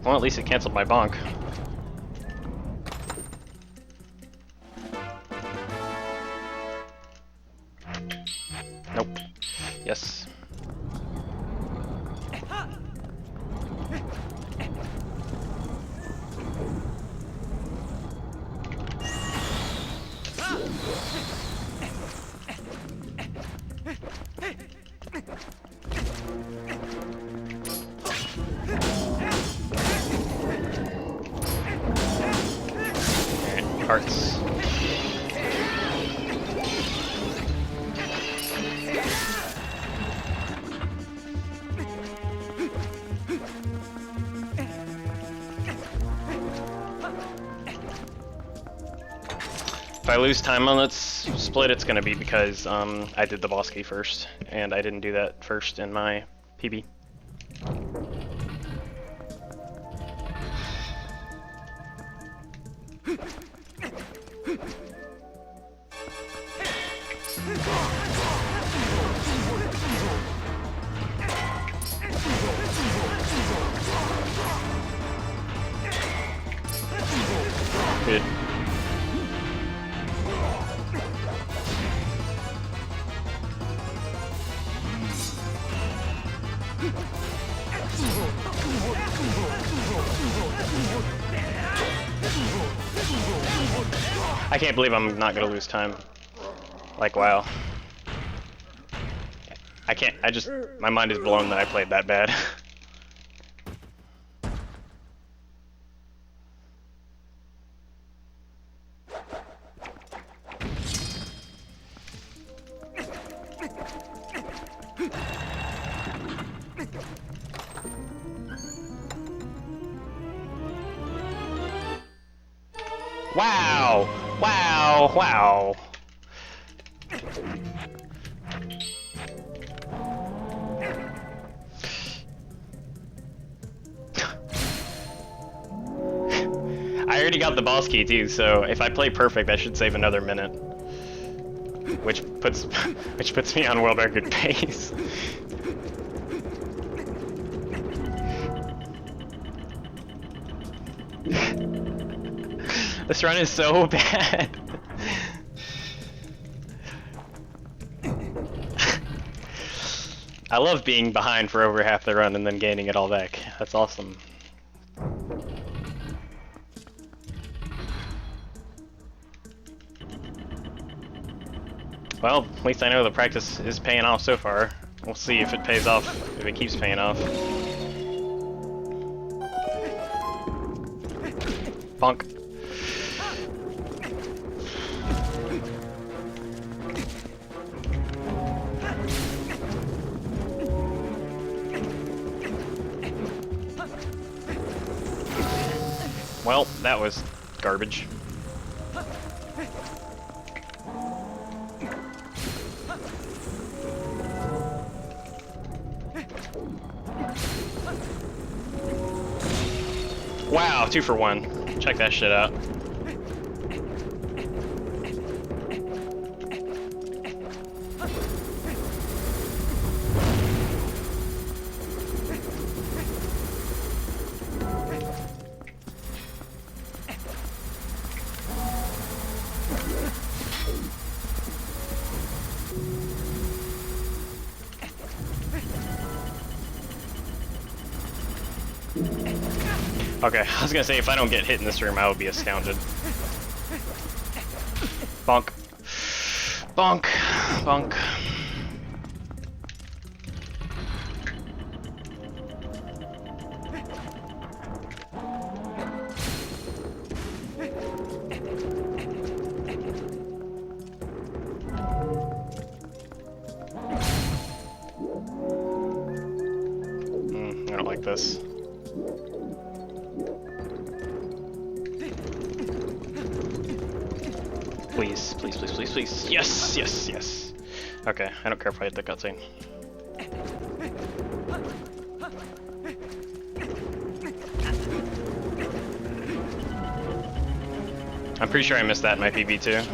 Well, at least it canceled my bonk. Nope. Yes. Hearts. If I lose time on this split, it's gonna be because I did the boss key first, and I didn't do that first in my PB. Good. I can't believe I'm not gonna lose time. Like, wow. I can't, my mind is blown that I played that bad. Wow! Wow! Wow! I already got the boss key too, so if I play perfect, I should save another minute. Which puts me on world record pace. This run is so bad. I love being behind for over half the run and then gaining it all back. That's awesome. Well, at least I know the practice is paying off so far. We'll see if it pays off, if it keeps paying off. Bonk. Well, that was garbage. Wow, 2 for 1. Check that shit out. Okay, I was gonna say, if I don't get hit in this room, I would be astounded. Bonk. Bonk. Bonk. I don't like this. Please, please, please, please, please. Yes, yes, yes. Okay, I don't care if I hit the cutscene. I'm pretty sure I missed that in my PB too.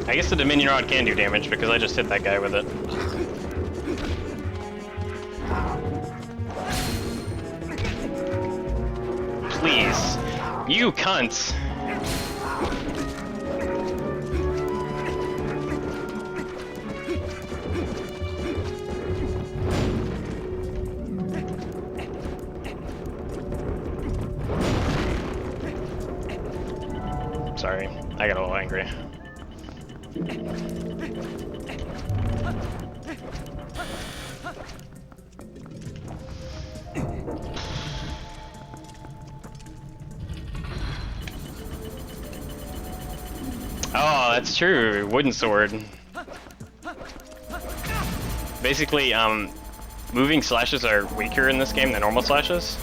I guess the Dominion Rod can do damage because I just hit that guy with it. Please. You cunts! Sorry, I got a little angry. Oh, that's true. Wooden sword. Basically, moving slashes are weaker in this game than normal slashes.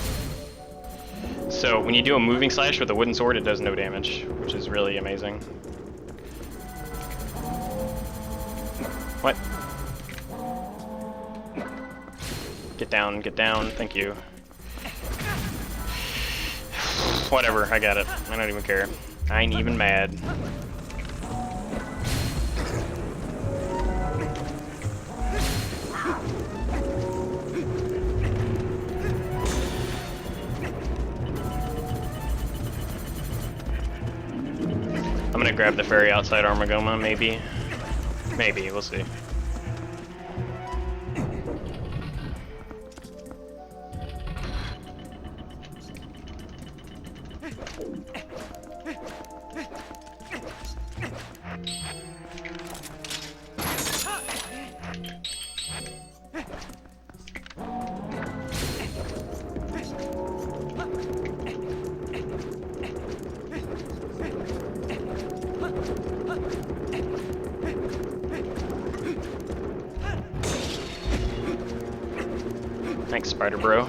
So when you do a moving slash with a wooden sword, it does no damage, which is really amazing. What? Get down, thank you. Whatever, I got it. I don't even care. I ain't even mad. I'm gonna grab the fairy outside Armagoma, maybe. Maybe, we'll see. Thanks, Spider Bro.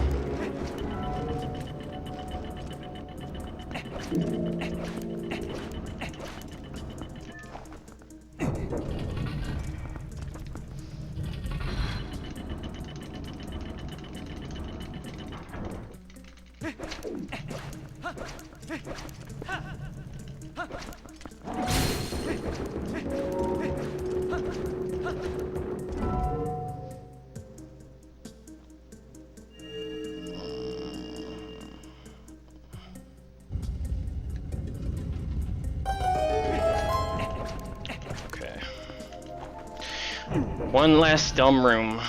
One last dumb room.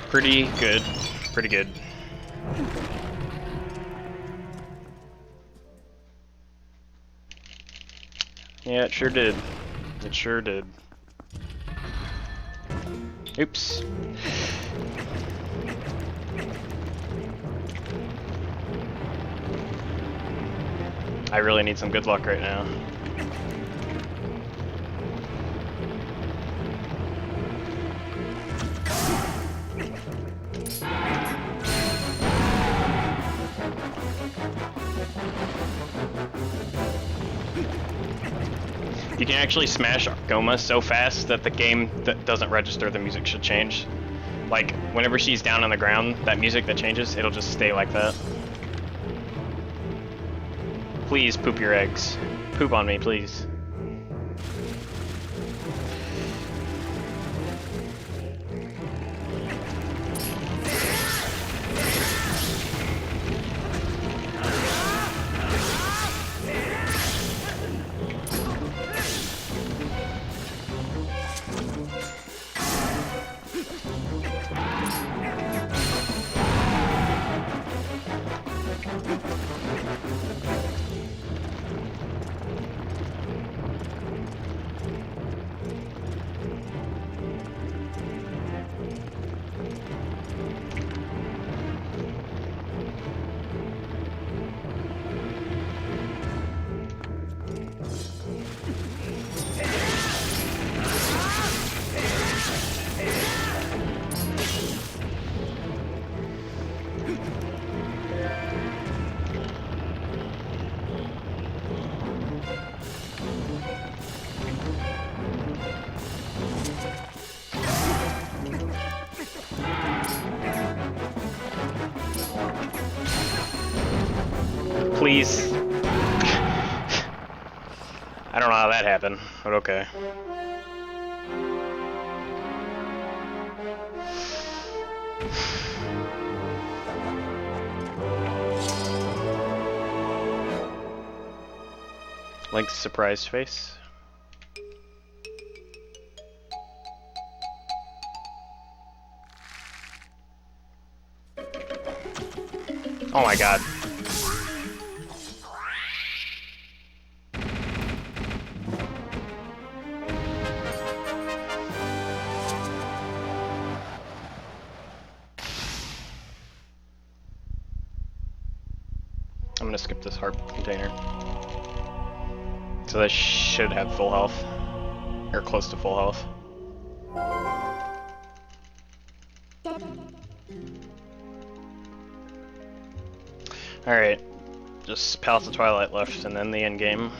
Pretty good. Pretty good. Yeah, it sure did. It sure did. Oops. I really need some good luck right now. You can actually smash Goma so fast that the game doesn't register the music should change. Like, whenever she's down on the ground, that music that changes, it'll just stay like that. Please poop your eggs. Poop on me, please. Please. I don't know how that happened, but okay. Link's surprised face. Oh my god. I'm gonna skip this harp container. So that should have full health. Or close to full health. Alright. Just Palace of Twilight left and then the end game.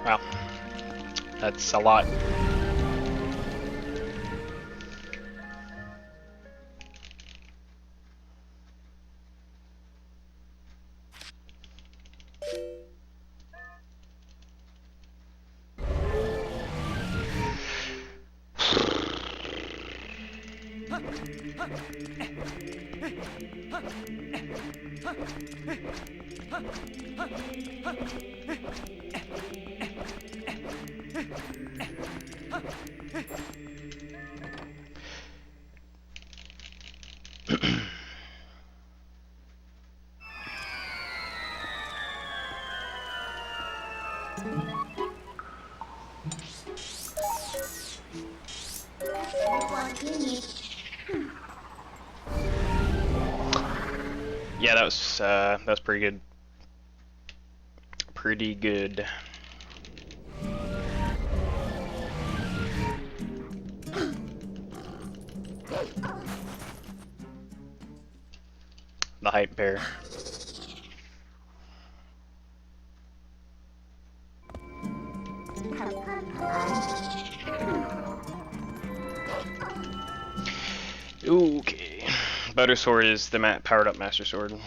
Wow. That's a lot. Yeah, that was pretty good. Pretty good. The hype bear. Okay. Butter Sword is the powered up Master Sword.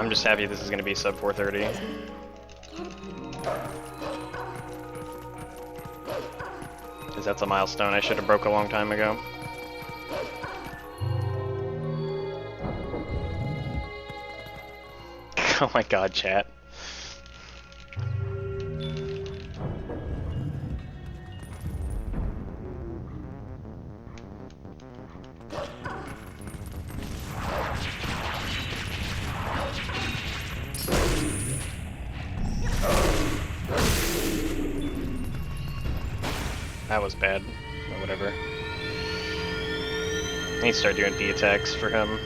I'm just happy this is gonna be sub 430. Because that's a milestone I should have broke a long time ago. Oh my god, chat. That was bad, but whatever. I need to start doing D attacks for him.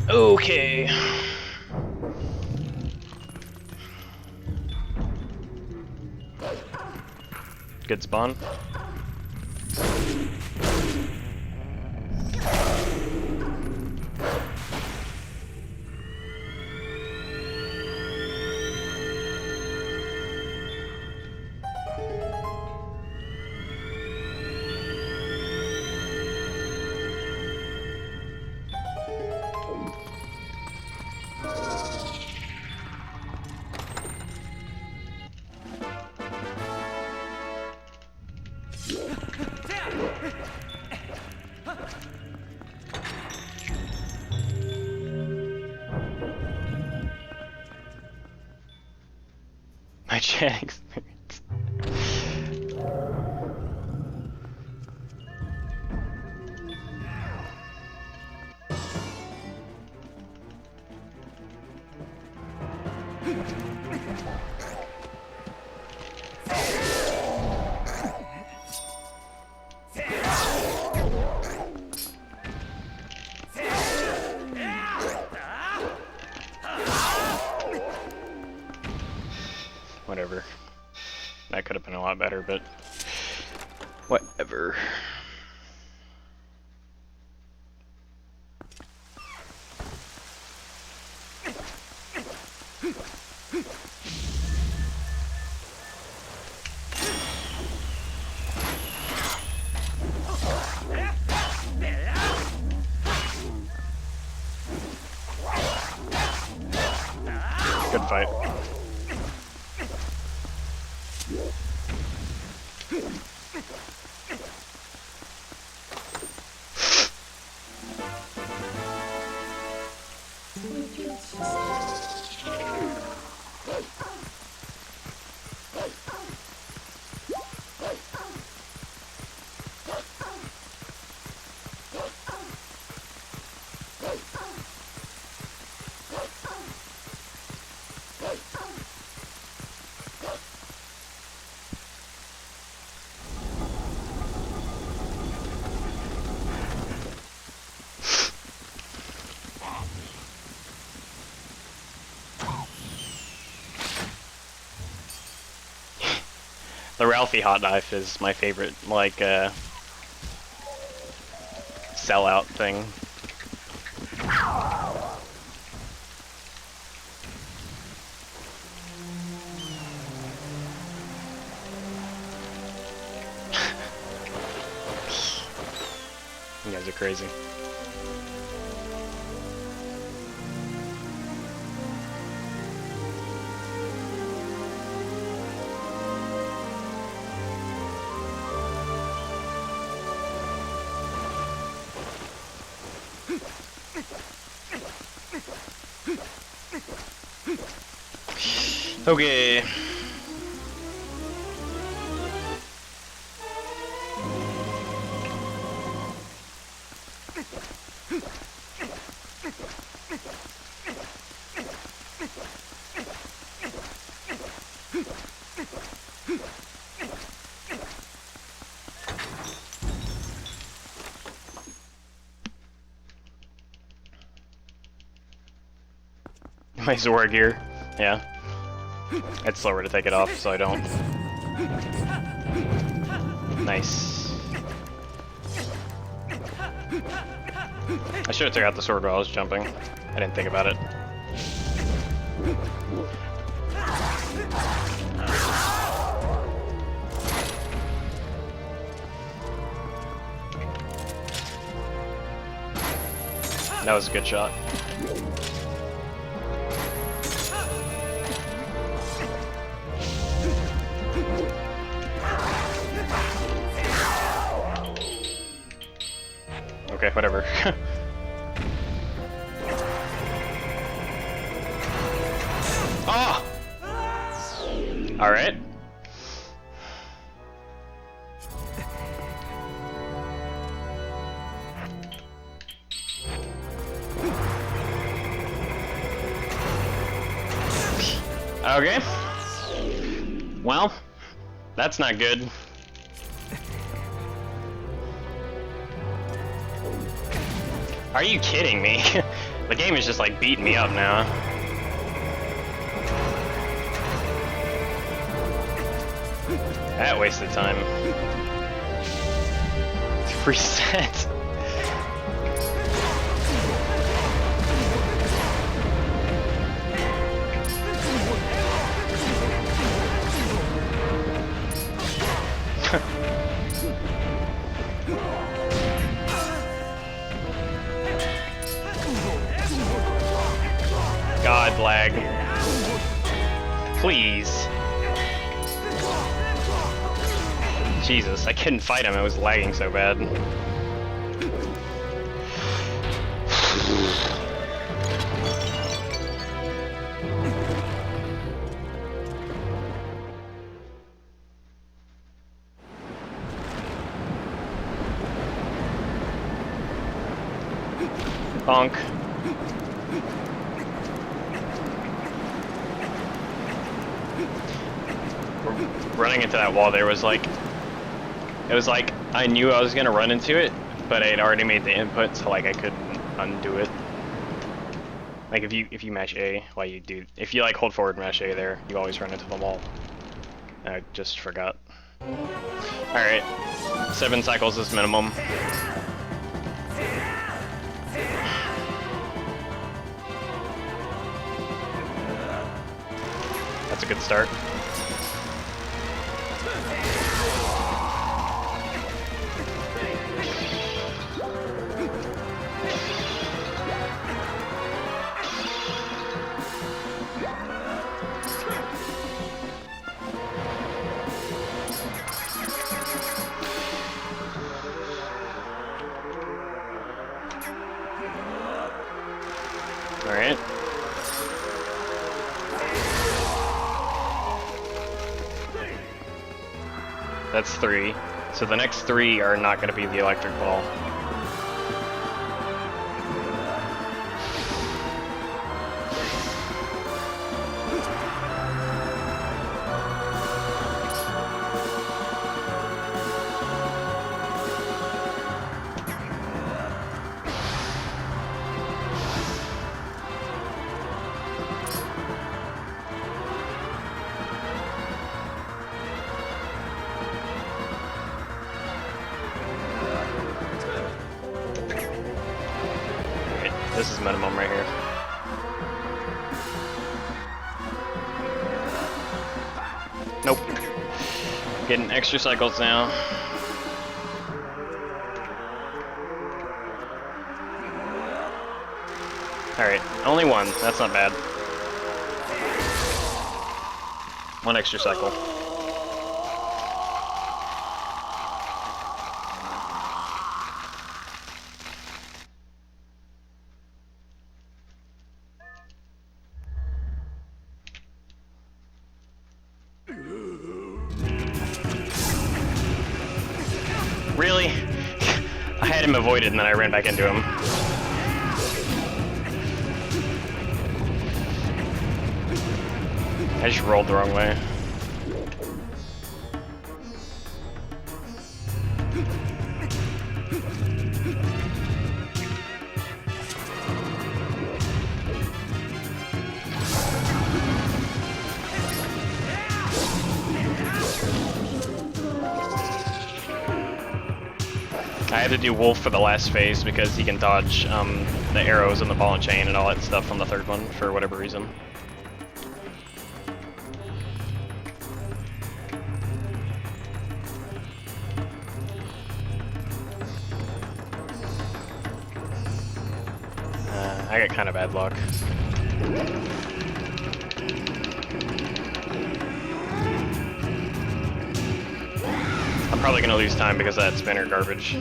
Okay. Good spawn. My chat experience. Whatever. That could have been a lot better, but whatever. Good fight. The Ralphie hot knife is my favorite, like, sellout thing. You guys are crazy. Okay. My Zora gear, yeah. It's slower to take it off, so I don't. Nice. I should have took out the sword while I was jumping. I didn't think about it. That was a good shot. Okay, whatever. Oh! Alright. Okay. Well, that's not good. Are you kidding me? The game is just like beating me up now. That wasted time. Reset. God, lag. Please. Jesus, I couldn't fight him, it was lagging so bad. Bonk. Running into that wall there was like, it was like I knew I was gonna run into it, but I had already made the input, so like I couldn't undo it. Like if you mash A, while you do, if you like hold forward and mash A there, you always run into the wall. I just forgot. All right, 7 cycles is minimum. That's a good start. All right. That's 3. So the next 3 are not going to be the electric ball. This is minimum right here. Nope. Getting extra cycles now. Alright, only 1. That's not bad. 1 extra cycle. Really? I had him avoided and then I ran back into him. I just rolled the wrong way. I had to do Wolf for the last phase because he can dodge the arrows and the ball and chain and all that stuff from the third one for whatever reason. I got kind of bad luck. I'm probably gonna lose time because of that spinner garbage.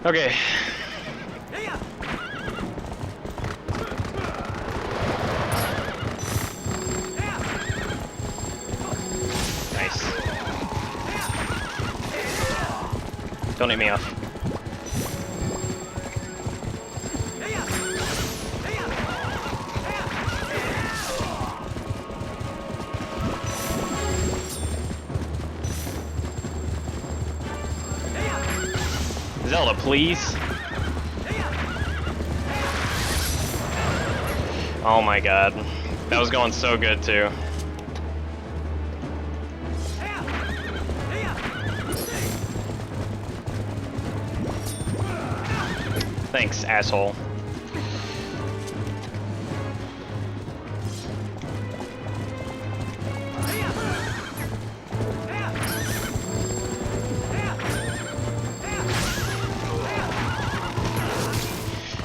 Okay. Nice. Don't hit me off. Zelda, please. Oh my god. That was going so good too. Thanks, asshole.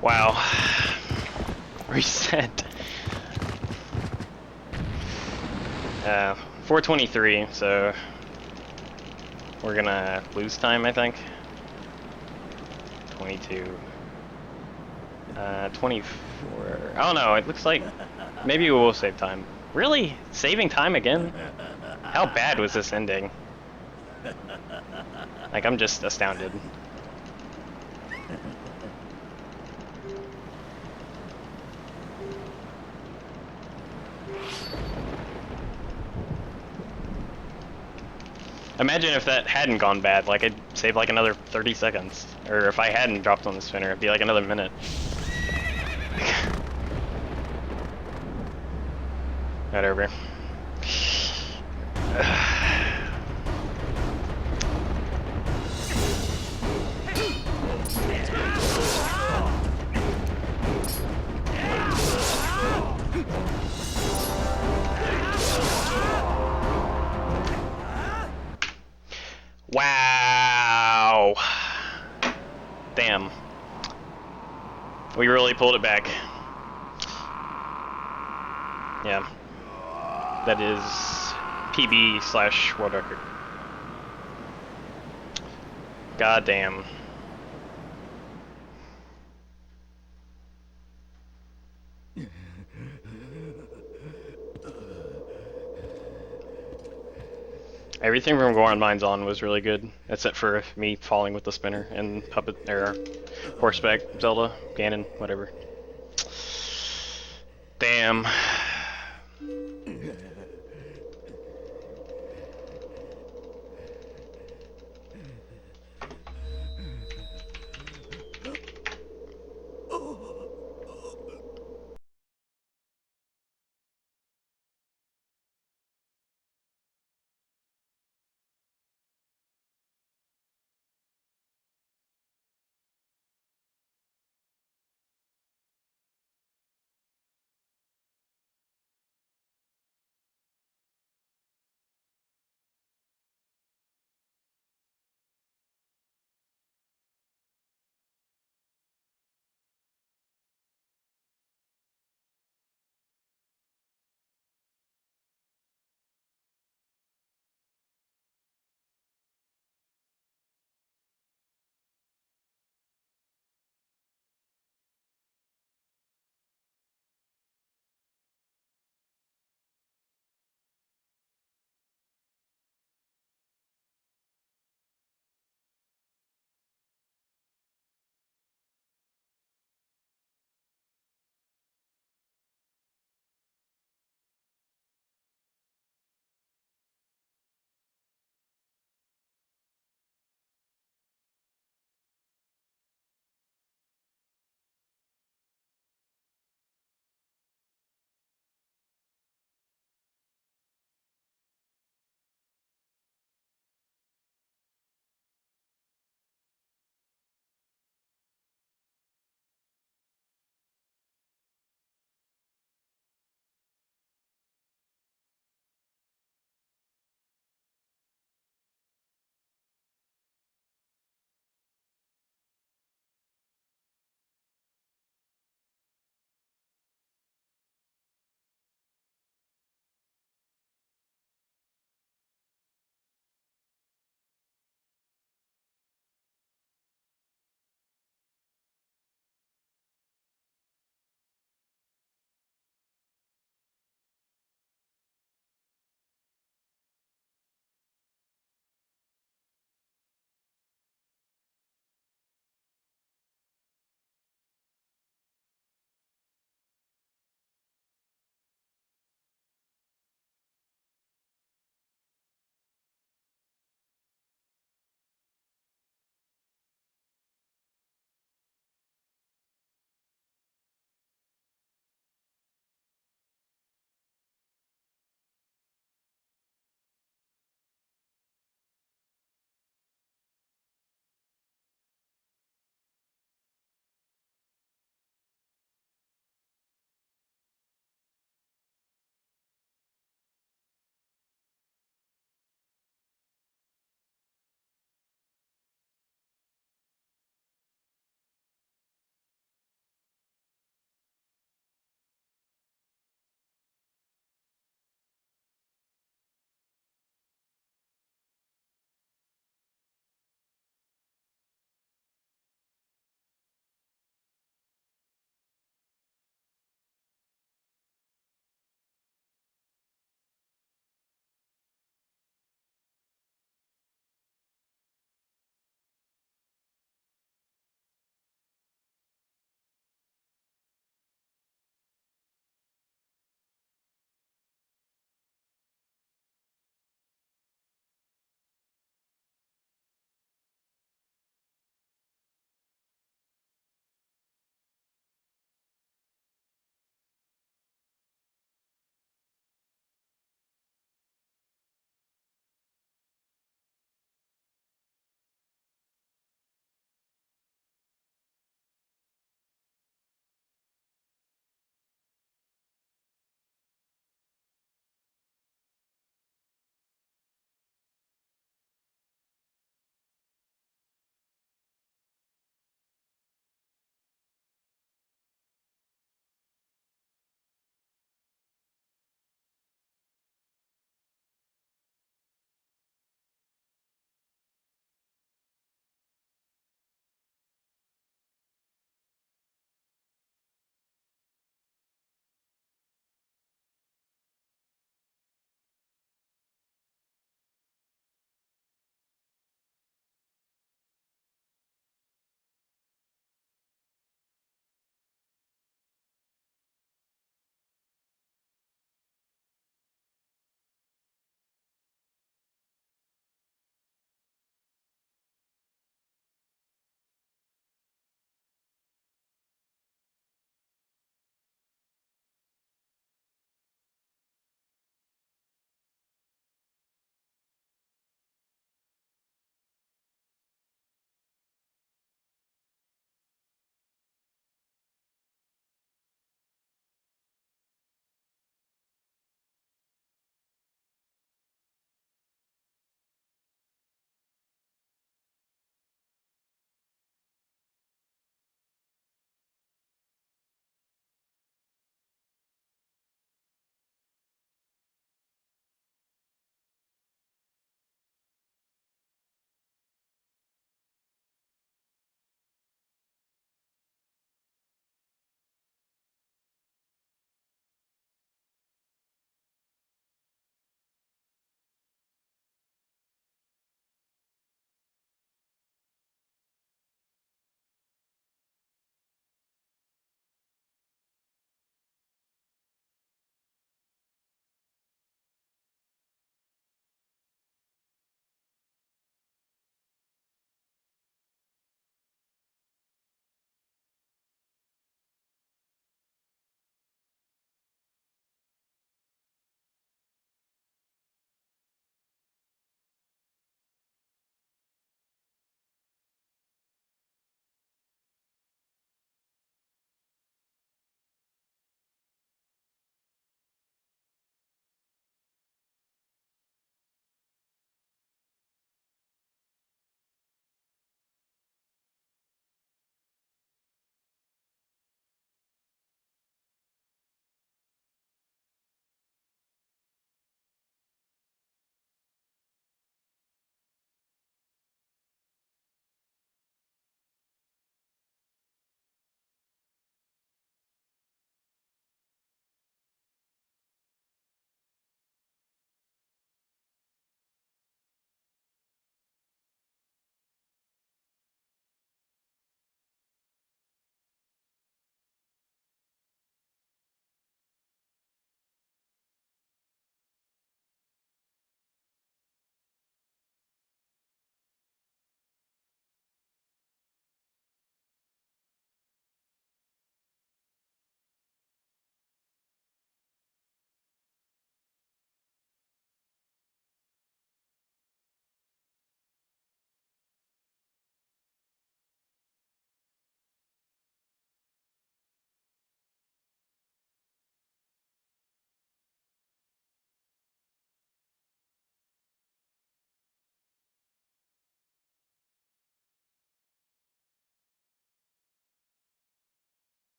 Wow. Reset. 4:23, so we're gonna lose time, I think. 22. 24. I don't know, it looks like maybe we will save time. Really? Saving time again? How bad was this ending? Like, I'm just astounded. Imagine if that hadn't gone bad, like I'd save like another 30 seconds. Or if I hadn't dropped on the spinner, it'd be like another minute. Whatever. Wow. Damn. We really pulled it back. Yeah. That is PB/ world record. God damn. Everything from Goron Mines on was really good, except for me falling with the spinner and puppet or horseback Zelda, Ganon, whatever. Damn.